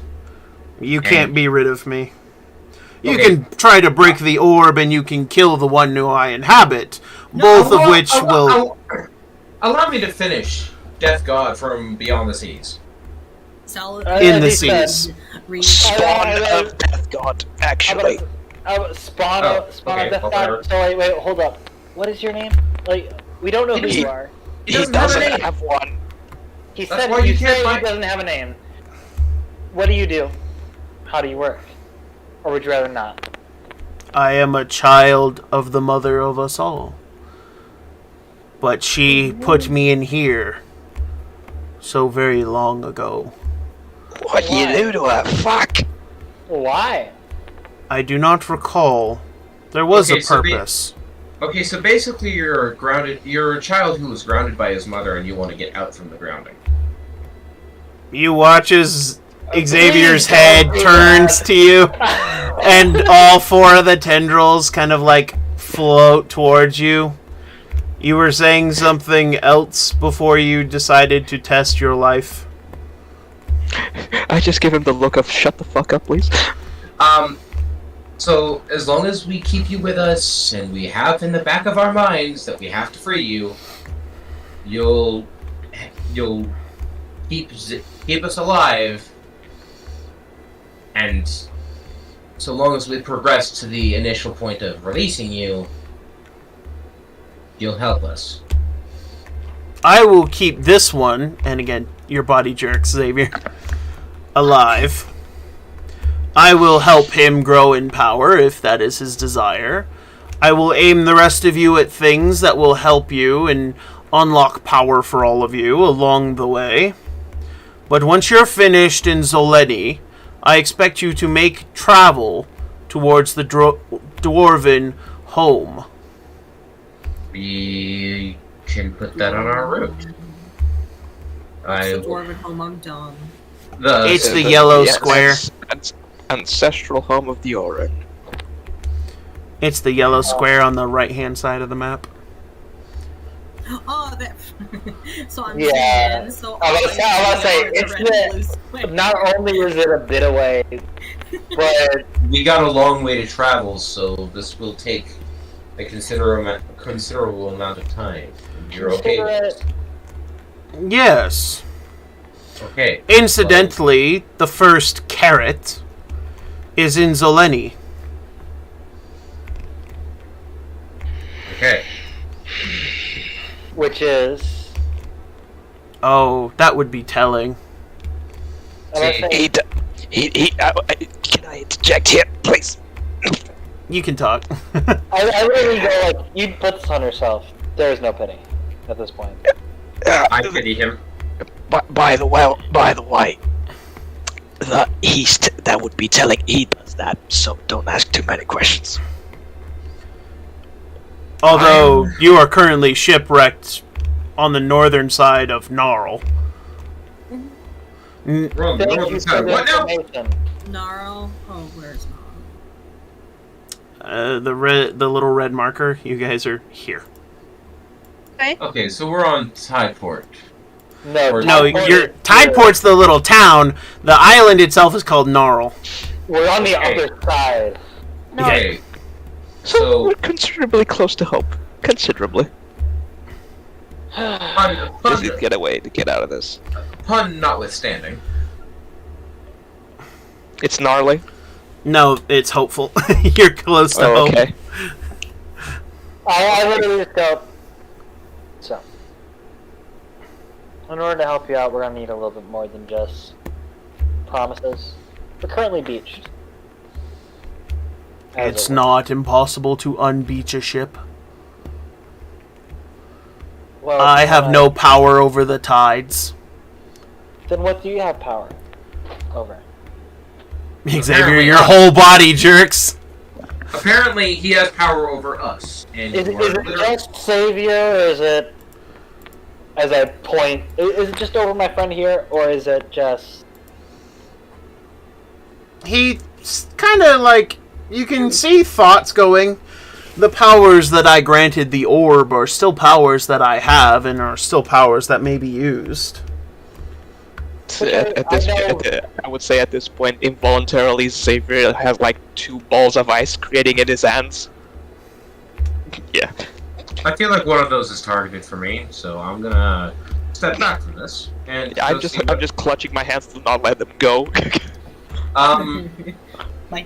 You can't be rid of me. You Okay. can try to break the orb and you can kill the one who I inhabit, both of which will... Allow me to finish Death God from Beyond the Seas. Solid. In the seas. Spawn of Death God, actually. Spawn of okay, Death whatever. God. So wait, hold up. What is your name? We don't know who He- you are. He doesn't have a name. have one. He That's said why you you can't say he find- doesn't have a name. What do you do? How do you work? Or would you rather not? I am a child of the mother of us all. But she put me in here so very long ago. What you do to her? Fuck! Why? I do not recall. There was Okay, a so purpose. Okay, so basically you're grounded. You're a child who was grounded by his mother, and you want to get out from the grounding. You watch as Xavier's Please don't head do turns that. to you, and all four of the tendrils kind of like float towards you. You were saying something else before you decided to test your life. I just give him the look of shut the fuck up, please. So as long as we keep you with us, and we have in the back of our minds that we have to free you, you'll keep us alive, and so long as we progress to the initial point of releasing you, you'll help us. I will keep this one, and again, your body jerks, Xavier, alive. I will help him grow in power, if that is his desire. I will aim the rest of you at things that will help you and unlock power for all of you along the way. But once you're finished in Zoleni, I expect you to make travel towards the dwarven home. We can put that on our route. It's the dwarven home. I'm done. It's the yellow square. Ancestral home of the Orin. It's the yellow square on the right-hand side of the map. Oh, that. So I'm Yeah. saying, so I was about to say, it's red and blue square. Not only is it a bit away, but We got a long way to travel, so this will take a considerable amount of time. You're okay with this? Yes. Okay. Incidentally, the first carrot is in Zoleni. Okay. which is. Oh, that would be telling. I was saying, Can I interject here, please? You can talk. I really go like you'd put this on yourself. There is no pity at this point. I pity him. By the way, that would be telling he does that, so don't ask too many questions. Although you are currently shipwrecked on the northern side of Gnarl. We're on the Thank northern you side. for the What now? Gnarl. information. Oh, where's Gnarl? The little red marker. You guys are here. Okay, so we're on Tideport. No, No, Tideport your is- Tideport's the little town. The island itself is called Gnarl. We're on the Okay. other side. No, Okay. So So- we're considerably close to hope. Considerably. Just need to get away to get out of this. Pun notwithstanding. It's gnarly. No, it's hopeful. You're close to Oh, hope. okay. I literally just go. So, in order to help you out, we're gonna need a little bit more than just promises. We're currently beached. As It's it were. not impossible to unbeach a ship. Well, I have no power over the tides. Then what do you have power over? Xavier, Apparently your not. whole body jerks. Apparently, he has power over us. And Is you it are literally- just Savior, or is it, as I point, is it just over my friend here, or is it just... He kind of like, you can see thoughts going. The powers that I granted the orb are still powers that I have, and are still powers that may be used. I would say at this point, involuntarily, Xavier has like 2 balls of ice creating in his hands. Yeah. I feel like one of those is targeted for me, so I'm gonna step back from this. And I'm go just see what- clutching my hands to not let them go. Like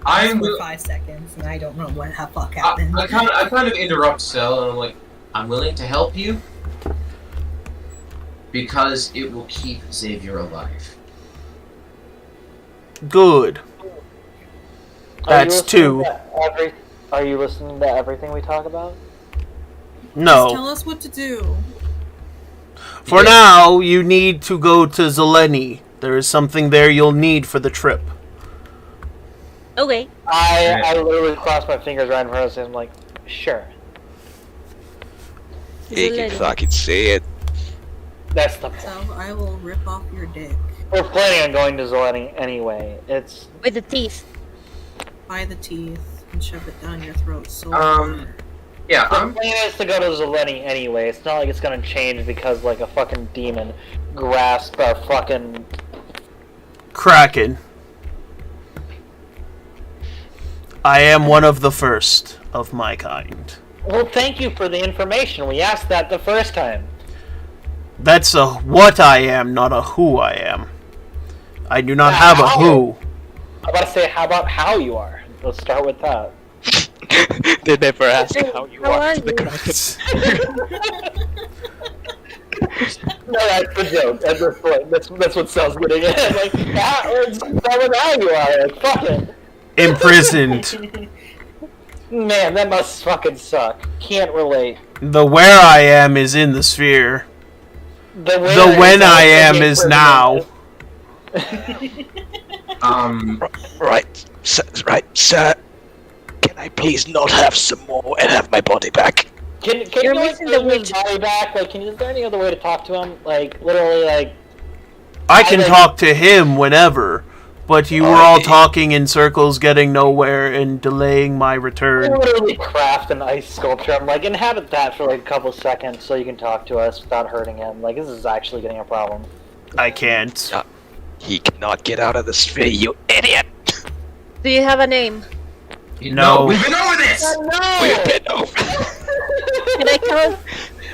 I'm for will- 5 seconds, and I don't know what the fuck I happened. kind of interrupt Cell, and I'm like, I'm willing to help you because it will keep Xavier alive. Good. That's two. Are you listening to everything we talk about? Just No. tell us what to do. For now, you need to go to Zeleny. There is something there you'll need for the trip. Okay. I literally crossed my fingers right in front of him. I'm like, sure. He can fucking see it. That's the So point. I will rip off your dick We're planning on going to Zeleny anyway. It's With the teeth. by the teeth and shove it down your throat so Um, hard. Yeah, the I'm plan is to go to Zeleny anyway. It's not like it's gonna change because like a fucking demon grasped our fucking. Kraken. I am one of the first of my kind. Well, thank you for the information. We asked that the first time. That's a what I am, not a who I am. I do not have a How? who. I'm about to say, how about how you are? Let's start with that. They never ask how you How are are to the you? Kraken. No, that's the joke. At this point, that's what Cell's getting at. Like, let's start with how you are. Like, fuck it. Imprisoned. Man, that must fucking suck. Can't relate. The where I am is in the sphere. The when I am is now. Right, sir. Can I please not have some more and have my body back? Can You're you missing give the his witch. body back? Like, is there any other way to talk to him? Like, literally, like, I can like- talk to him whenever, but you were all talking in circles, getting nowhere, and delaying my return. literally craft an ice sculpture. I'm like, inhabit that for like a couple seconds so you can talk to us without hurting him. Like, this is actually getting a problem. I can't. He cannot get out of the sphere, you idiot! Do you have a name? No. We've been over this. We've been over. Can I call?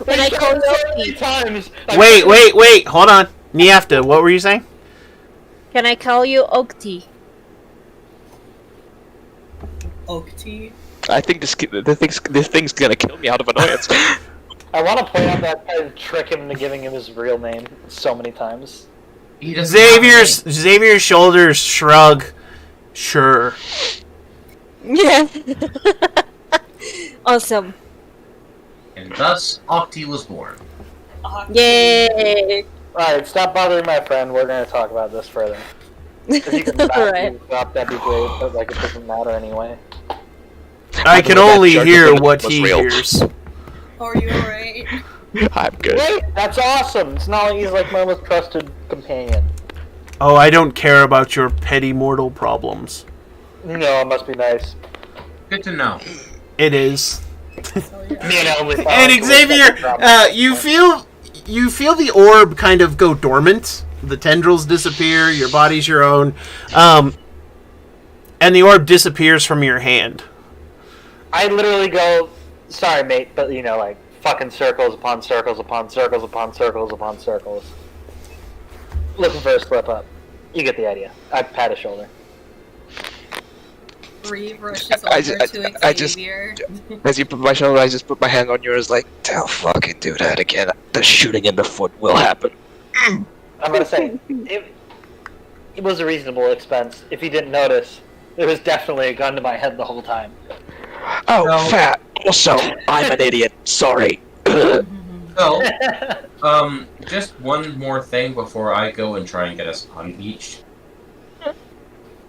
Can I call so many you? times. Wait, hold on. Niafta, what were you saying? Can I call you Okti? Oak tea. I think this thing's gonna kill me out of annoyance. I want to point out that I tried to trick him into giving him his real name so many times. He doesn't have a name. Xavier's shoulders shrug. Sure. Yeah. Awesome. And thus, Octi was born. Yay! Alright, stop bothering my friend. We're going to talk about this further. If you can stop, Alright. that'd be great, but like, it doesn't matter anyway. I can That only joke hear was what real. he hears. Are you alright? I'm good. Great! That's awesome! It's not like he's like my most trusted companion. Oh, I don't care about your petty mortal problems. No, it must be nice. Good to know. It is. So, yeah. Me and Elvis. And Xavier, you feel the orb kind of go dormant. The tendrils disappear. Your body's your own, and the orb disappears from your hand. I literally go, sorry mate, but you know, like, fucking circles upon circles upon circles upon circles upon circles. Looking for a slip up. You get the idea. I pat his shoulder. Bree rushes I over just- to I just- Xavier. As you put my shoulder, I just put my hand on yours, like, don't fucking do that again. The shooting in the foot will happen. I'm gonna say, it was a reasonable expense. If you didn't notice, there was definitely a gun to my head the whole time. Oh, No. fat. Also, I'm an idiot. Sorry. So, just one more thing before I go and try and get us unbeached.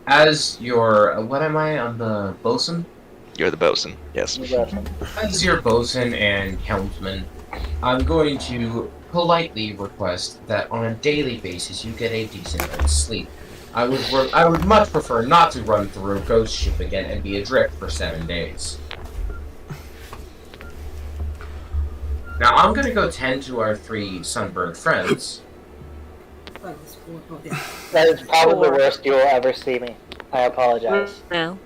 As your, what am I, on the bosun? You're the bosun. Yes. As your bosun and helmsman, I'm going to politely request that on a daily basis you get a decent night's sleep. I would much prefer not to run through a ghost ship again and be adrift for 7 days. Now I'm gonna go tend to our 3 sunburned friends. That was cool. Oh, yeah. That is probably the worst you will ever see me. I apologize. No.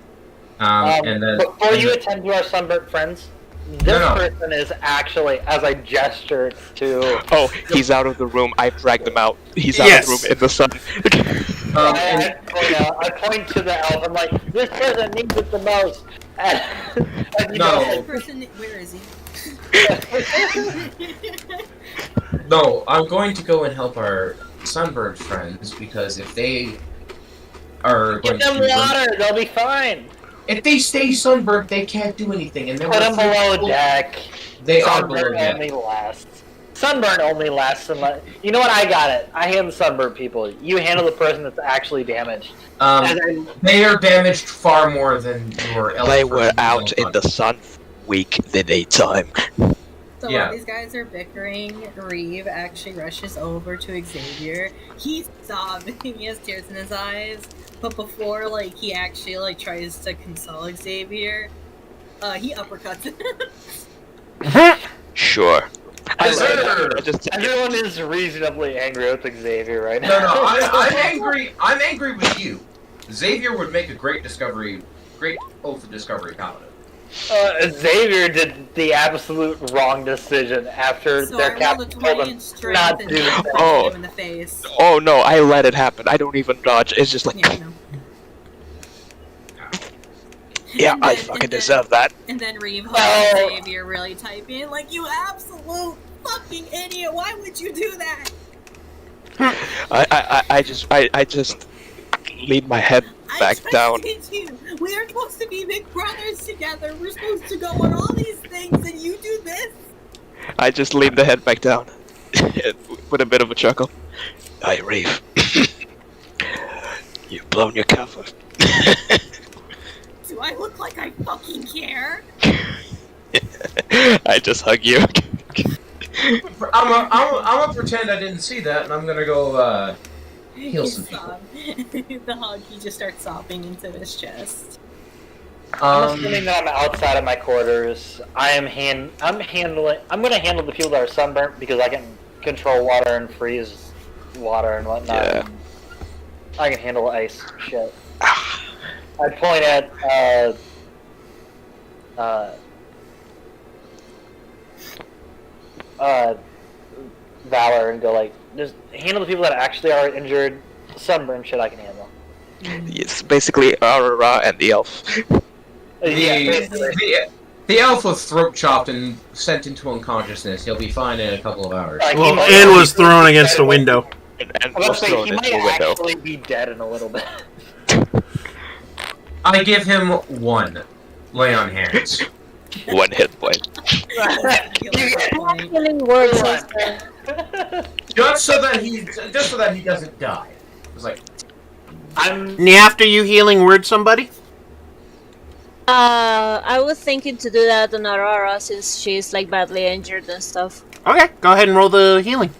And then Before you attend to our sunburnt friends, this No. person is actually, as I gestured to... Oh, he's out of the room. I dragged him out. He's out Yes. of the room in the sun. I point to the elf. I'm like, this person needs it the most. And you No. know, That person, where is he? No, I'm going to go and help our sunburned friends because if they are Give going them to water, they'll be fine. if they stay sunburned, they can't do anything, and Put them below deck. They are below Sunburn deck. only lasts. Sunburn only lasts unless... You know what? I got it. I handle sunburned people. You handle the person that's actually damaged. And then, They are damaged far more than your elf. They were friends out don't in the sun week the daytime. So Yeah. while these guys are bickering, Reeve actually rushes over to Xavier. He's sobbing. He has tears in his eyes. But before, like, he actually, like, tries to console Xavier, he uppercuts him. Sure. Yes, sir. everyone is reasonably angry with Xavier right now. No, I'm angry. I'm angry with you. Xavier would make a great Oath of Discovery paladin. Xavier did the absolute wrong decision after So their I rolled a captain 20 told in them strength not and to do just that. Oh. him in the face. Oh no, I let it happen. I don't even dodge. It's just like, Yeah, I know. yeah, And I then- fucking and then- deserve that. And then Reeve Oh. hugs Xavier really tight, being like, "You absolute fucking idiot! Why would you do that?" I just lean my head back I down. trusted you. We are supposed to be big brothers together. We're supposed to go on all these things, and you do this. I just lean the head back down with a bit of a chuckle. Hey, Reeve. You've blown your cover. Do I look like I fucking care? I just hug you. I'm gonna pretend I didn't see that, and I'm gonna go heal some people. The hug, he just starts sobbing into his chest. I'm assuming that I'm outside of my quarters. I'm gonna handle the people that are sunburnt because I can control water and freeze water and whatnot. Yeah. I can handle ice shit. I point at Valor and go like, just handle the people that actually are injured. Sunburn shit I can handle. It's basically Aurora and the elf. The elf was throat chopped and sent into unconsciousness. He'll be fine in a couple of hours. Like, he Well, might and actually was thrown against a window. And I was was gonna say, thrown he into might a window. actually be dead in a little bit. I give him 1 lay on hands. 1 hit point. Killing words. just so that he doesn't die. It's like And after you healing word somebody? I was thinking to do that on Aurora since she's like badly injured and stuff. Okay, go ahead and roll the healing.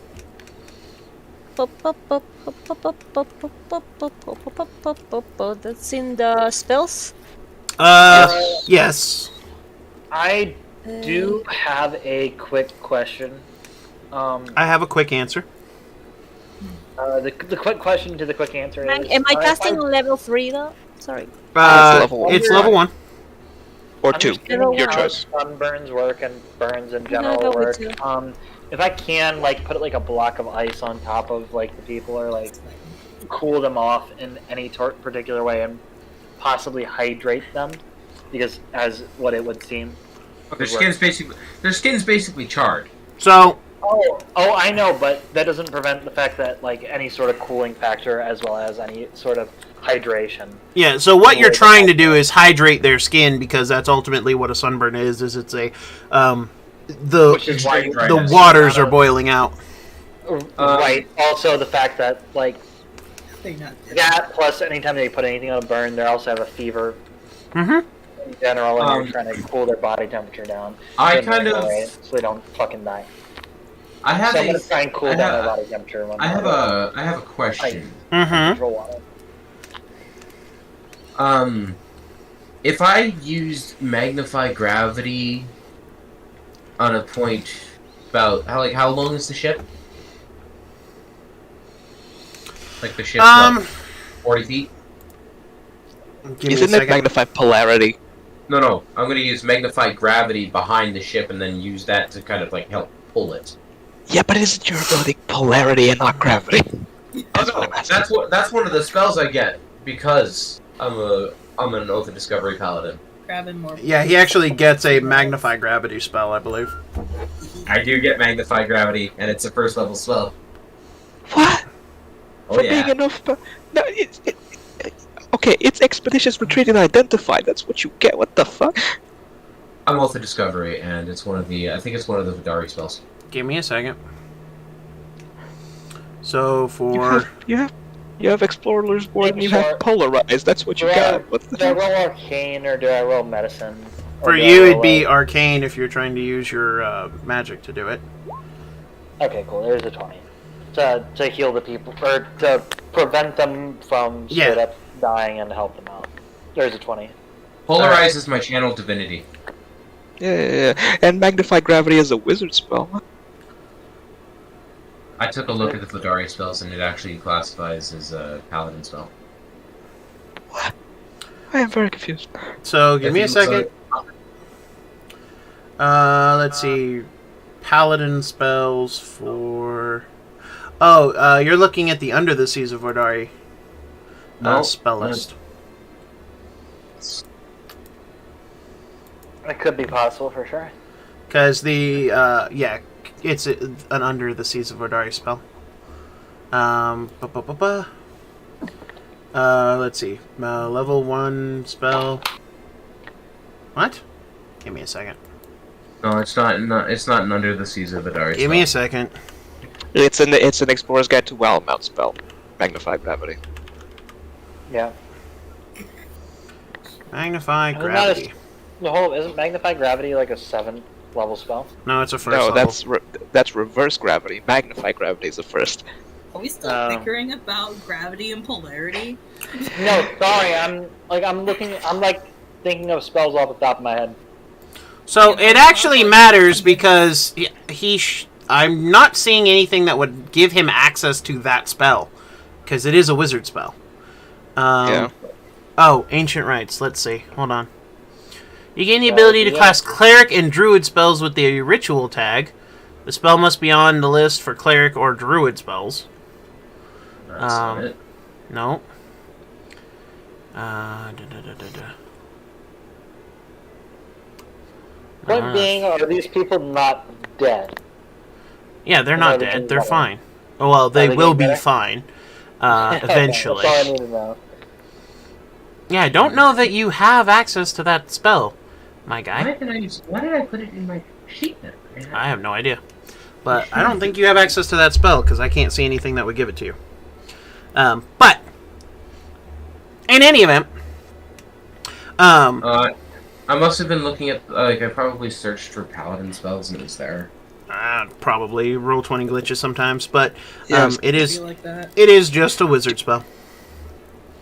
That's in the spells. Yes. I do have a quick question. I have a quick answer. The quick question to the quick answer is: Am I casting on level 3 though? Sorry. level one. It's level 1. Or 2. Understanding Your how choice. sunburns work and burns in I'll general go with work. 2. If I can, like, put like a block of ice on top of like the people, or like cool them off in any particular way, and possibly hydrate them, because as what it would seem. their skin's basically charred. So, Oh, I know, but that doesn't prevent the fact that like any sort of cooling factor, as well as any sort of hydration. yeah, so what you're trying to do is hydrate their skin, because that's ultimately what a sunburn is it's a, Which is why the waters are boiling out. Right. Also, the fact that like They're not dead. that, plus anytime they put anything on a burn, they also have a fever Mm-hmm. in general, and you're trying to cool their body temperature down. I so kind they of- go away, so they don't fucking die. I have So I'm a gonna try and cool I down have- their body temperature. When I have a question. Mm-hmm. control water. If I used magnify gravity on a point about how long is the ship? Like the ship, 40 feet? Give me a Isn't it second. magnify polarity? No. I'm gonna use magnify gravity behind the ship and then use that to kind of like help pull it. Yeah, but isn't your ability polarity and not gravity? Oh no, that's one of the spells I get because I'm an Oath of Discovery paladin. grabbing more. Yeah, he actually gets a magnify gravity spell, I believe. I do get Magnify Gravity, and it's a first level spell. What? Oh, For yeah. being enough. No, okay, it's expeditious retreat and identified. That's what you get. What the fuck? I'm Wealth of Discovery, and it's one of the. I think it's one of the Vodari spells. Give me a second. So for You have Explorer's Board and you have Sure. Polarized. That's what you Do got. What the I hell? roll arcane or do I roll medicine? Or for do I you, roll, it'd be like- arcane if you're trying to use your magic to do it. Okay, cool. There's a 20. To heal the people, or to prevent them from straight up dying and help them out. There's a 20. Polarize is my channel divinity. Yeah. And Magnify Gravity is a wizard spell. I took a look at the Vodari spells, and it actually classifies as a paladin spell. What? I am very confused. So give If me a you second. look Let's see. Paladin spells for. Oh, you're looking at the Under the Seas of Vodari No, spell list. It could be possible for sure. Because the, it's an Under the Seas of Vodari spell. Let's see. Level 1 spell. What? Give me a second. No, it's not. It's not an Under the Seas of Vodari. Give me a second. It's an Explorer's Guide to Wildmount spell. Magnify Gravity. Yeah. Magnify Isn't that gravity. Isn't Magnify Gravity like a 7th level spell? No, it's a first No, level. that's reverse gravity. Magnify Gravity is the first. Are we still bickering about gravity and polarity? No, sorry. I'm thinking of spells off the top of my head. So it actually matters because I'm not seeing anything that would give him access to that spell because it is a wizard spell. Yeah. Oh, Ancient Rites. Let's see. Hold on. You gain the ability to class Cleric and Druid spells with the Ritual tag. The spell must be on the list for Cleric or Druid spells. That's not it. No. Point being, are these people not dead? Yeah, they're not Everything's dead. They're better. fine. Oh, well, they they will getting be better? fine. Eventually. That's all I need to know. Yeah, I don't know that you have access to that spell, my guy. Why did I put it in my sheet then? I have no idea. But I don't think you have access to that spell, because I can't see anything that would give it to you. But, in any event, I must have been looking at, I probably searched for paladin spells and it was there. probably Roll20 glitches sometimes, but Yes. it Feel is like that. it is just a wizard spell.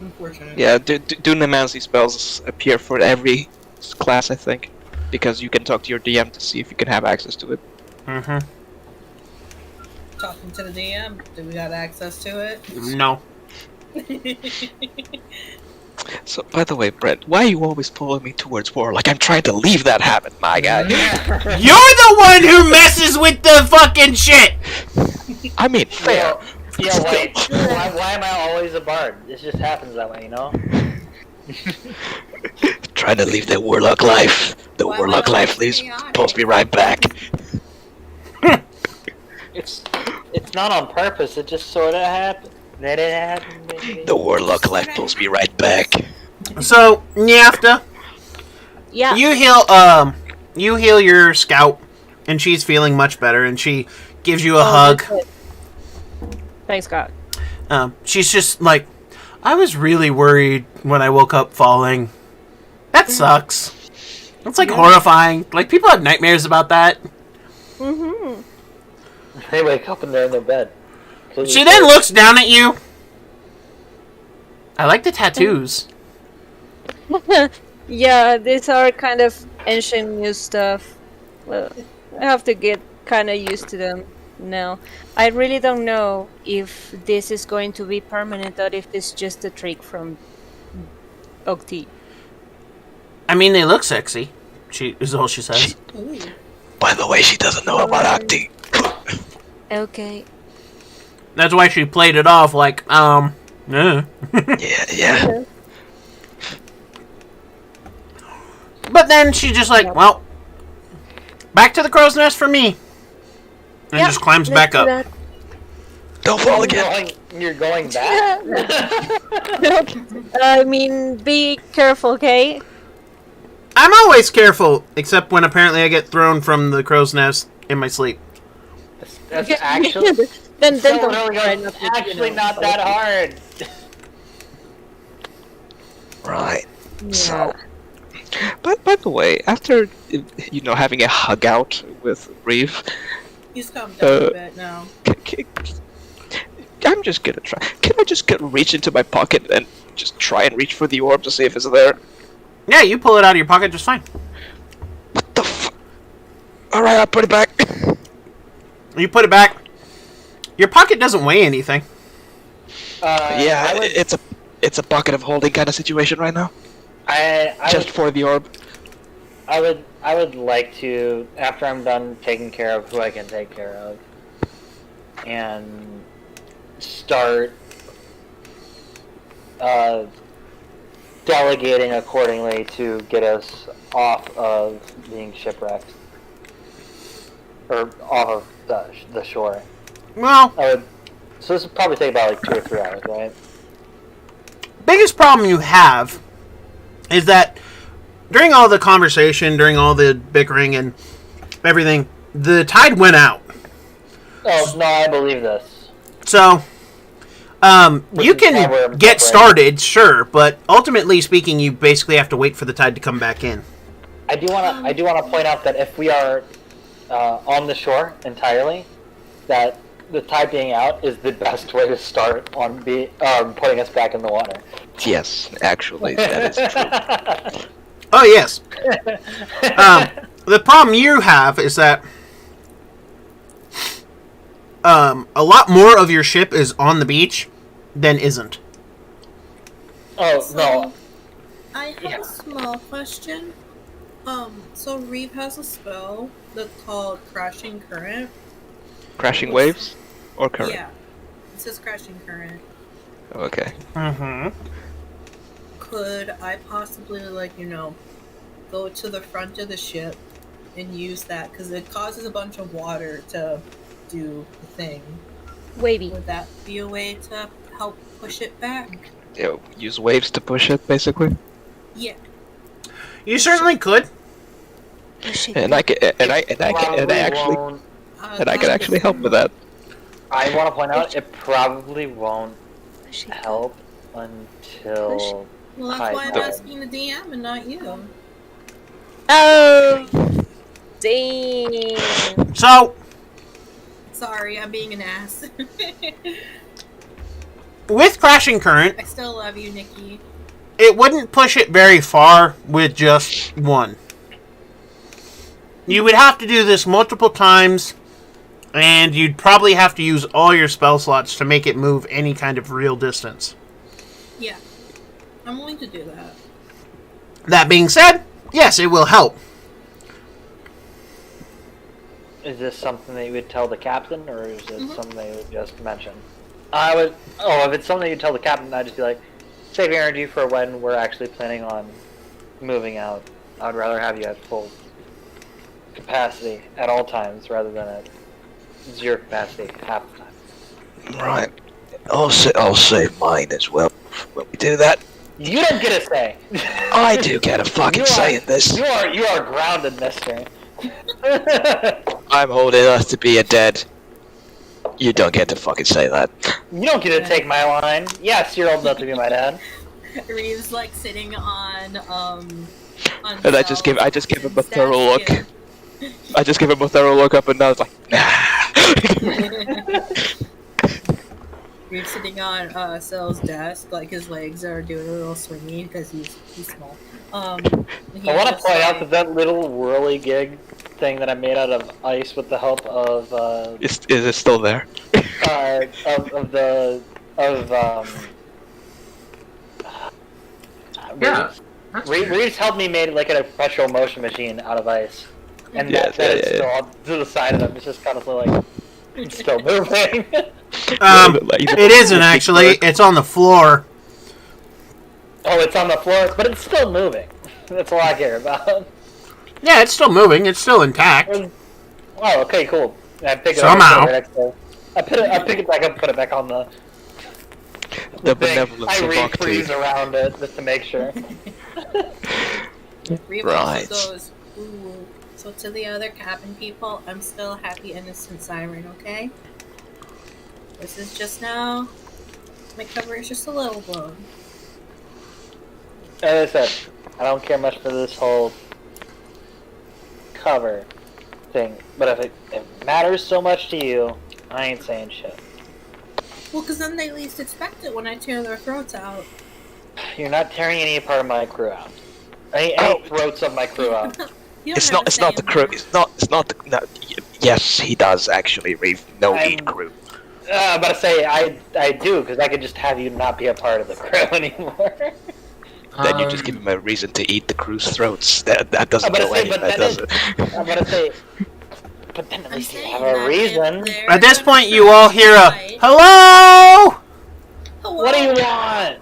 Unfortunate. Yeah, Dunamancy spells appear for every class, I think. Because you can talk to your DM to see if you can have access to it. Mm-hmm. Talking to the DM, do we got access to it? No. So, by the way, Brett, why are you always pulling me towards war? Like I'm trying to leave that habit, my guy. You're the one who messes with the fucking shit! I mean, fair. Yeah, wait. Why am I always a bard? It just happens that way, you know? Trying to leave that warlock life. The Why warlock am I life leaves. chaotic? Supposed to be right back. It's not on purpose. It just sort of happened. Let it happen. The warlock life pulls me right back. So, Nyafta, Yeah. you heal your scout, and she's feeling much better, and she gives you a hug. Good. Thanks, God. She's just like, I was really worried when I woke up falling. That sucks. It's like horrifying. Like, people have nightmares about that. Mm-hmm. They wake up and they're in their bed. She then looks down at you. I like the tattoos. Yeah, these are kind of ancient new stuff. Well, I have to get kind of used to them now. I really don't know if this is going to be permanent or if it's just a trick from Octi. I mean, they look sexy. She is all she says. Ooh. By the way, she doesn't know about Octi. Okay. That's why she played it off like, Yeah. But then she just like, well, back to the crow's nest for me. And Yep, just climbs let's back do up. that. Don't fall again. You're going back? I mean, be careful, okay? I'm always careful, except when apparently I get thrown from the crow's nest in my sleep. That's actually then so don't really try good. not to, Actually not that hard. Right. Yeah. So, but by the way, after having a hug out with Reeve, He's calmed down a bit now. I'm just gonna try. Can I just reach into my pocket and just try and reach for the orb to see if it's there? Yeah, you pull it out of your pocket just fine. What the f? Alright, I'll put it back. You put it back. Your pocket doesn't weigh anything. Yeah, it's a bucket of holding kind of situation right now. Just for the orb. I would like to, after I'm done taking care of who I can take care of, and start delegating accordingly to get us off of being shipwrecked. Or off of the shore. Well, so this would probably take about like 2 or 3 hours, right? biggest problem you have is that during all the conversation, during all the bickering and everything, the tide went out. Oh, no, I believe this. So, you can get started, sure, but ultimately speaking, you basically have to wait for the tide to come back in. I do want to point out that if we are on the shore entirely, that the tide being out is the best way to start on putting us back in the water. Yes, actually, that is true. Oh, yes. The problem you have is that a lot more of your ship is on the beach than isn't. Oh, no. I have a small question. So Reeve has a spell that's called Crashing Current. Crashing waves? Or current? Yeah. It says Crashing Current. Okay. Mm-hmm. Could I possibly, go to the front of the ship and use that? Because it causes a bunch of water to do the thing. Wavy. Would that be a way to help push it back? Yeah, use waves to push it, basically. Yeah. You certainly could. And I can actually help with that. I want to point out it probably won't help until. Well, that's why I'm asking the DM and not you. Oh, dang. So, Sorry, I'm being an ass. with Crashing Current, I still love you, Nikki. it wouldn't push it very far with just one. You would have to do this multiple times, and you'd probably have to use all your spell slots to make it move any kind of real distance. Yeah. I'm willing to do that. That being said, yes, it will help. Is this something that you would tell the captain, or is it something that you would just mention? If it's something you tell the captain, I'd just be like, save your energy for when we're actually planning on moving out. I would rather have you at full capacity at all times, rather than at 0 capacity half the time. Right. I'll save mine as well when we do that. You don't get a say. I do get a fucking say in this. You are grounded, mister. I'm old enough to be a dead. You don't get to fucking say that. You don't get to take my line. Yes, you're old enough to be my dad. Reeve's sitting on And I just give him a thorough look. I just give him a thorough look up and down. It's like, nah. Reeve's sitting on Sel's desk, his legs are doing a little swingy because he's small. I want to point out that little whirly gig thing that I made out of ice with the help of Is it still there? Reeves helped me made a perpetual motion machine out of ice, and it's still to the side of them. It's just kind of it's still moving. It isn't actually. It's on the floor. Oh, it's on the floor, but it's still moving. That's all I care about. Yeah, it's still moving. It's still intact. Oh, okay, cool. I pick it Somehow. up. I pick it back up, put it back on the The thing. benevolence I of refreeze Octave. around it just to make sure. Reeve Right. also goes, ooh. So to the other cabin people, I'm still a happy, innocent siren, okay? This is just now. My cover is just a little blown. As I said, I don't care much for this whole cover thing, but if it matters so much to you, I ain't saying shit. Well, because then they least expect it when I tear their throats out. You're not tearing any part of my crew out. Any throats of my crew out. You don't It's have not. a It's say not in the crew. that. It's not the. No, yes, he does actually. Reeve. No I'm- need crew. But I say I do, because I could just have you not be a part of the crew anymore. Then you just give him a reason to eat the crew's throats. That doesn't I'm gonna go say, anywhere, but that does is- it? I'm gonna say, but then at I'm least you saying have that a if reason. they're At this gonna point, you try all to hear a fight- hello. Hello? What do you want?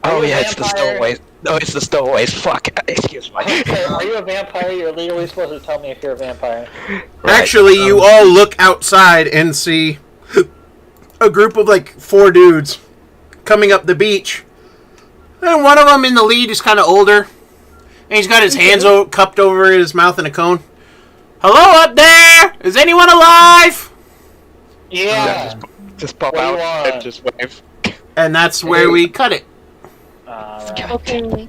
Are Oh you a yeah, it's the vampire? stowaways. No, it's the stowaways. Fuck. Excuse me. Okay, are you a vampire? You're legally supposed to tell me if you're a vampire. Right. Actually, you all look outside and see a group of like 4 dudes coming up the beach. And one of them in the lead is kind of older. And he's got his hands cupped over his mouth in a cone. Hello up there! Is anyone alive? Yeah. Just pop What do you out want? and just wave. And that's where we cut it. Alright. Okay.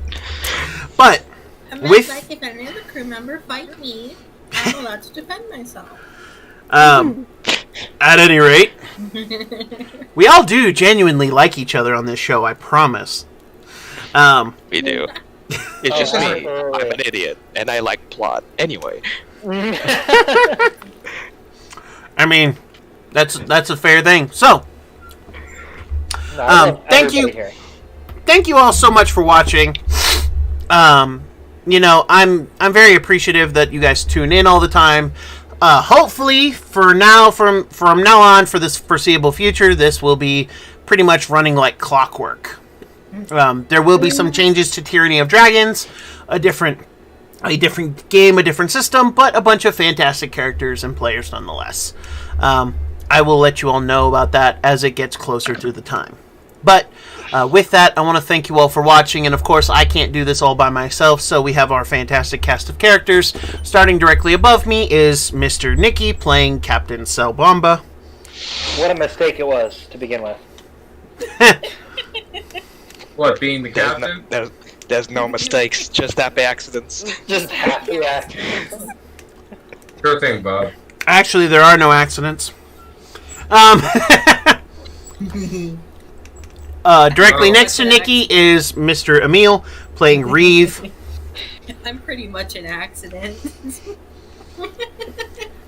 But I'm With- like, if any other crew member fight me, I'm allowed to defend myself. at any rate, we all do genuinely like each other on this show, I promise. We do. It's just Oh, me. right. I'm an idiot, and I like plot. Anyway, I mean, that's a fair thing. So, No, thank you. everybody here. thank you all so much for watching. You know, I'm very appreciative that you guys tune in all the time. Hopefully, from now on, for this foreseeable future, this will be pretty much running like clockwork. There will be some changes to Tyranny of Dragons, a different game, a different system, but a bunch of fantastic characters and players nonetheless. I will let you all know about that as it gets closer to the time. But with that, I want to thank you all for watching, and of course, I can't do this all by myself, so we have our fantastic cast of characters. Starting directly above me is Mr. Nicky playing Captain Selbomba. What a mistake it was to begin with. What, being the captain? there's no mistakes, just happy accidents. Just happy accidents. Sure thing, Bob. Actually, there are no accidents. Directly next to Nicky is Mr. Emil playing Reeve. I'm pretty much an accident.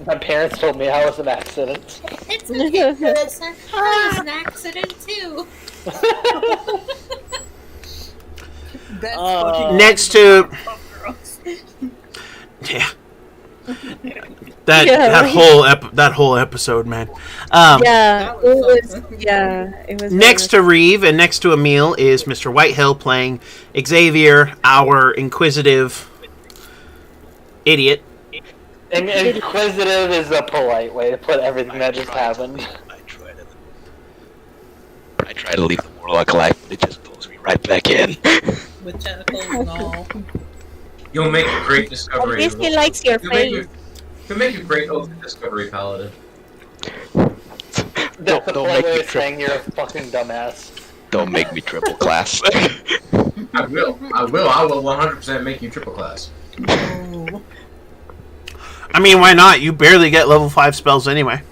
My parents told me I was an accident. It's okay, Melissa. I was an accident too. That's fucking Next to gross. yeah, that Yeah, that right. that whole episode, man. Yeah, That it was was. awesome. Yeah, it was. Next to Reeve and next to Emil is Mr. Whitehill playing Xavier, our inquisitive idiot. And inquisitive is a polite way to put everything that just happened. I try to leave the warlock alive, but it just pulls me right back in. With tentacles and all. You'll make a great At discovery. least he likes your face. You'll make a great Oath of Discovery paladin. That's the don't polite make way me of trip. saying you're a fucking dumbass. Don't make me triple class. I will 100% make you triple class. No. I mean, why not? You barely get level 5 spells anyway.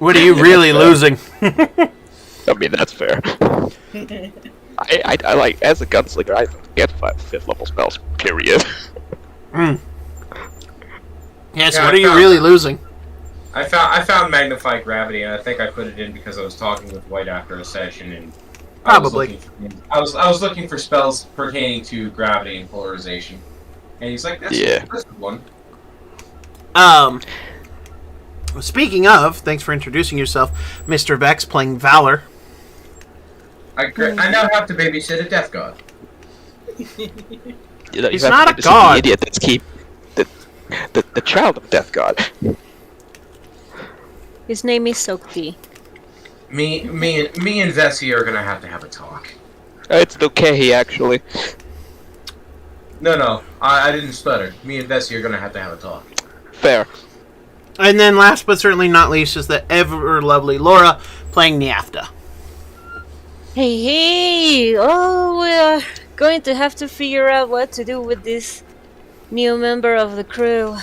What are you really losing? I mean, that's fair. I like, as a gunslinger, I don't get 5th level spells, period. Yes, Yeah, what I are you found- really losing? I found Magnify Gravity, and I think I put it in because I was talking with White after a session, and Probably. I was looking for spells pertaining to gravity and polarization, and he's like, "That's Yeah. that's the one." Speaking of, thanks for introducing yourself, Mr. Vex playing Valor. I now have to babysit a death god. You know, He's you have not to a do this with god. The idiot that's the child of Death God. His name is Sokti. Me and Vessi are gonna have to have a talk. It's okay, actually. No, I didn't stutter. Me and Vessi are gonna have to have a talk. Fair. And then last but certainly not least is the ever lovely Laura playing Niafta. Hey! Oh, we're going to have to figure out what to do with this new member of the crew.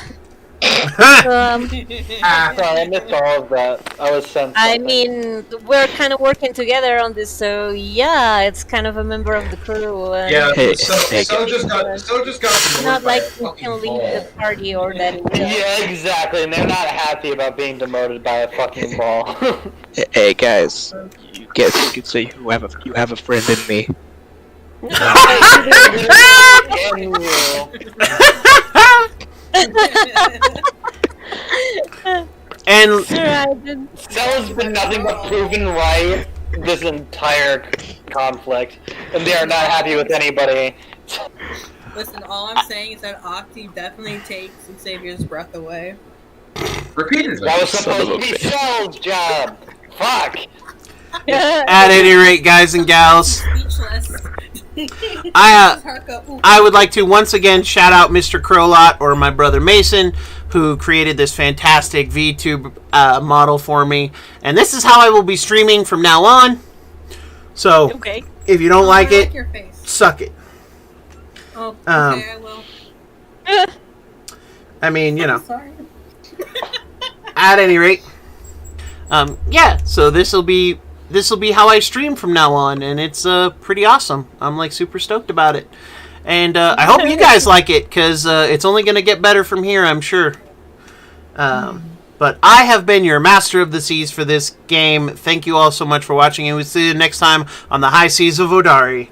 Sorry, I missed all of that. I was sent. I something. mean, we're kind of working together on this, so yeah, it's kind of a member of the crew. Yeah, Hey, so hey, just got It's demoted not by like a we fucking can leave ball. the party or that. Yeah, exactly. And they're not happy about being demoted by a fucking ball. Hey guys, you could say you have a friend in me. Damn you. And Stella's been nothing but proven right this entire conflict, and they are not happy with anybody. Listen, all I'm saying is that Octi definitely takes Xavier's breath away. Repeatedly. That was Son of supposed a to be Cell's job. Fuck. at any rate, guys and gals, Speechless. I would like to once again shout out Mr. Crowlot or my brother Mason, who created this fantastic VTube model for me. And this is how I will be streaming from now on. So, Okay. if you don't like I it, your face. suck it. Oh, okay, I will. I mean, you know, Sorry. at any rate, yeah, so this will be how I stream from now on, and it's pretty awesome. I'm like super stoked about it, and I hope you guys like it, because it's only going to get better from here, I'm sure. But I have been your Master of the Seas for this game. Thank you all so much for watching, and we'll see you next time on the High Seas of Vodari.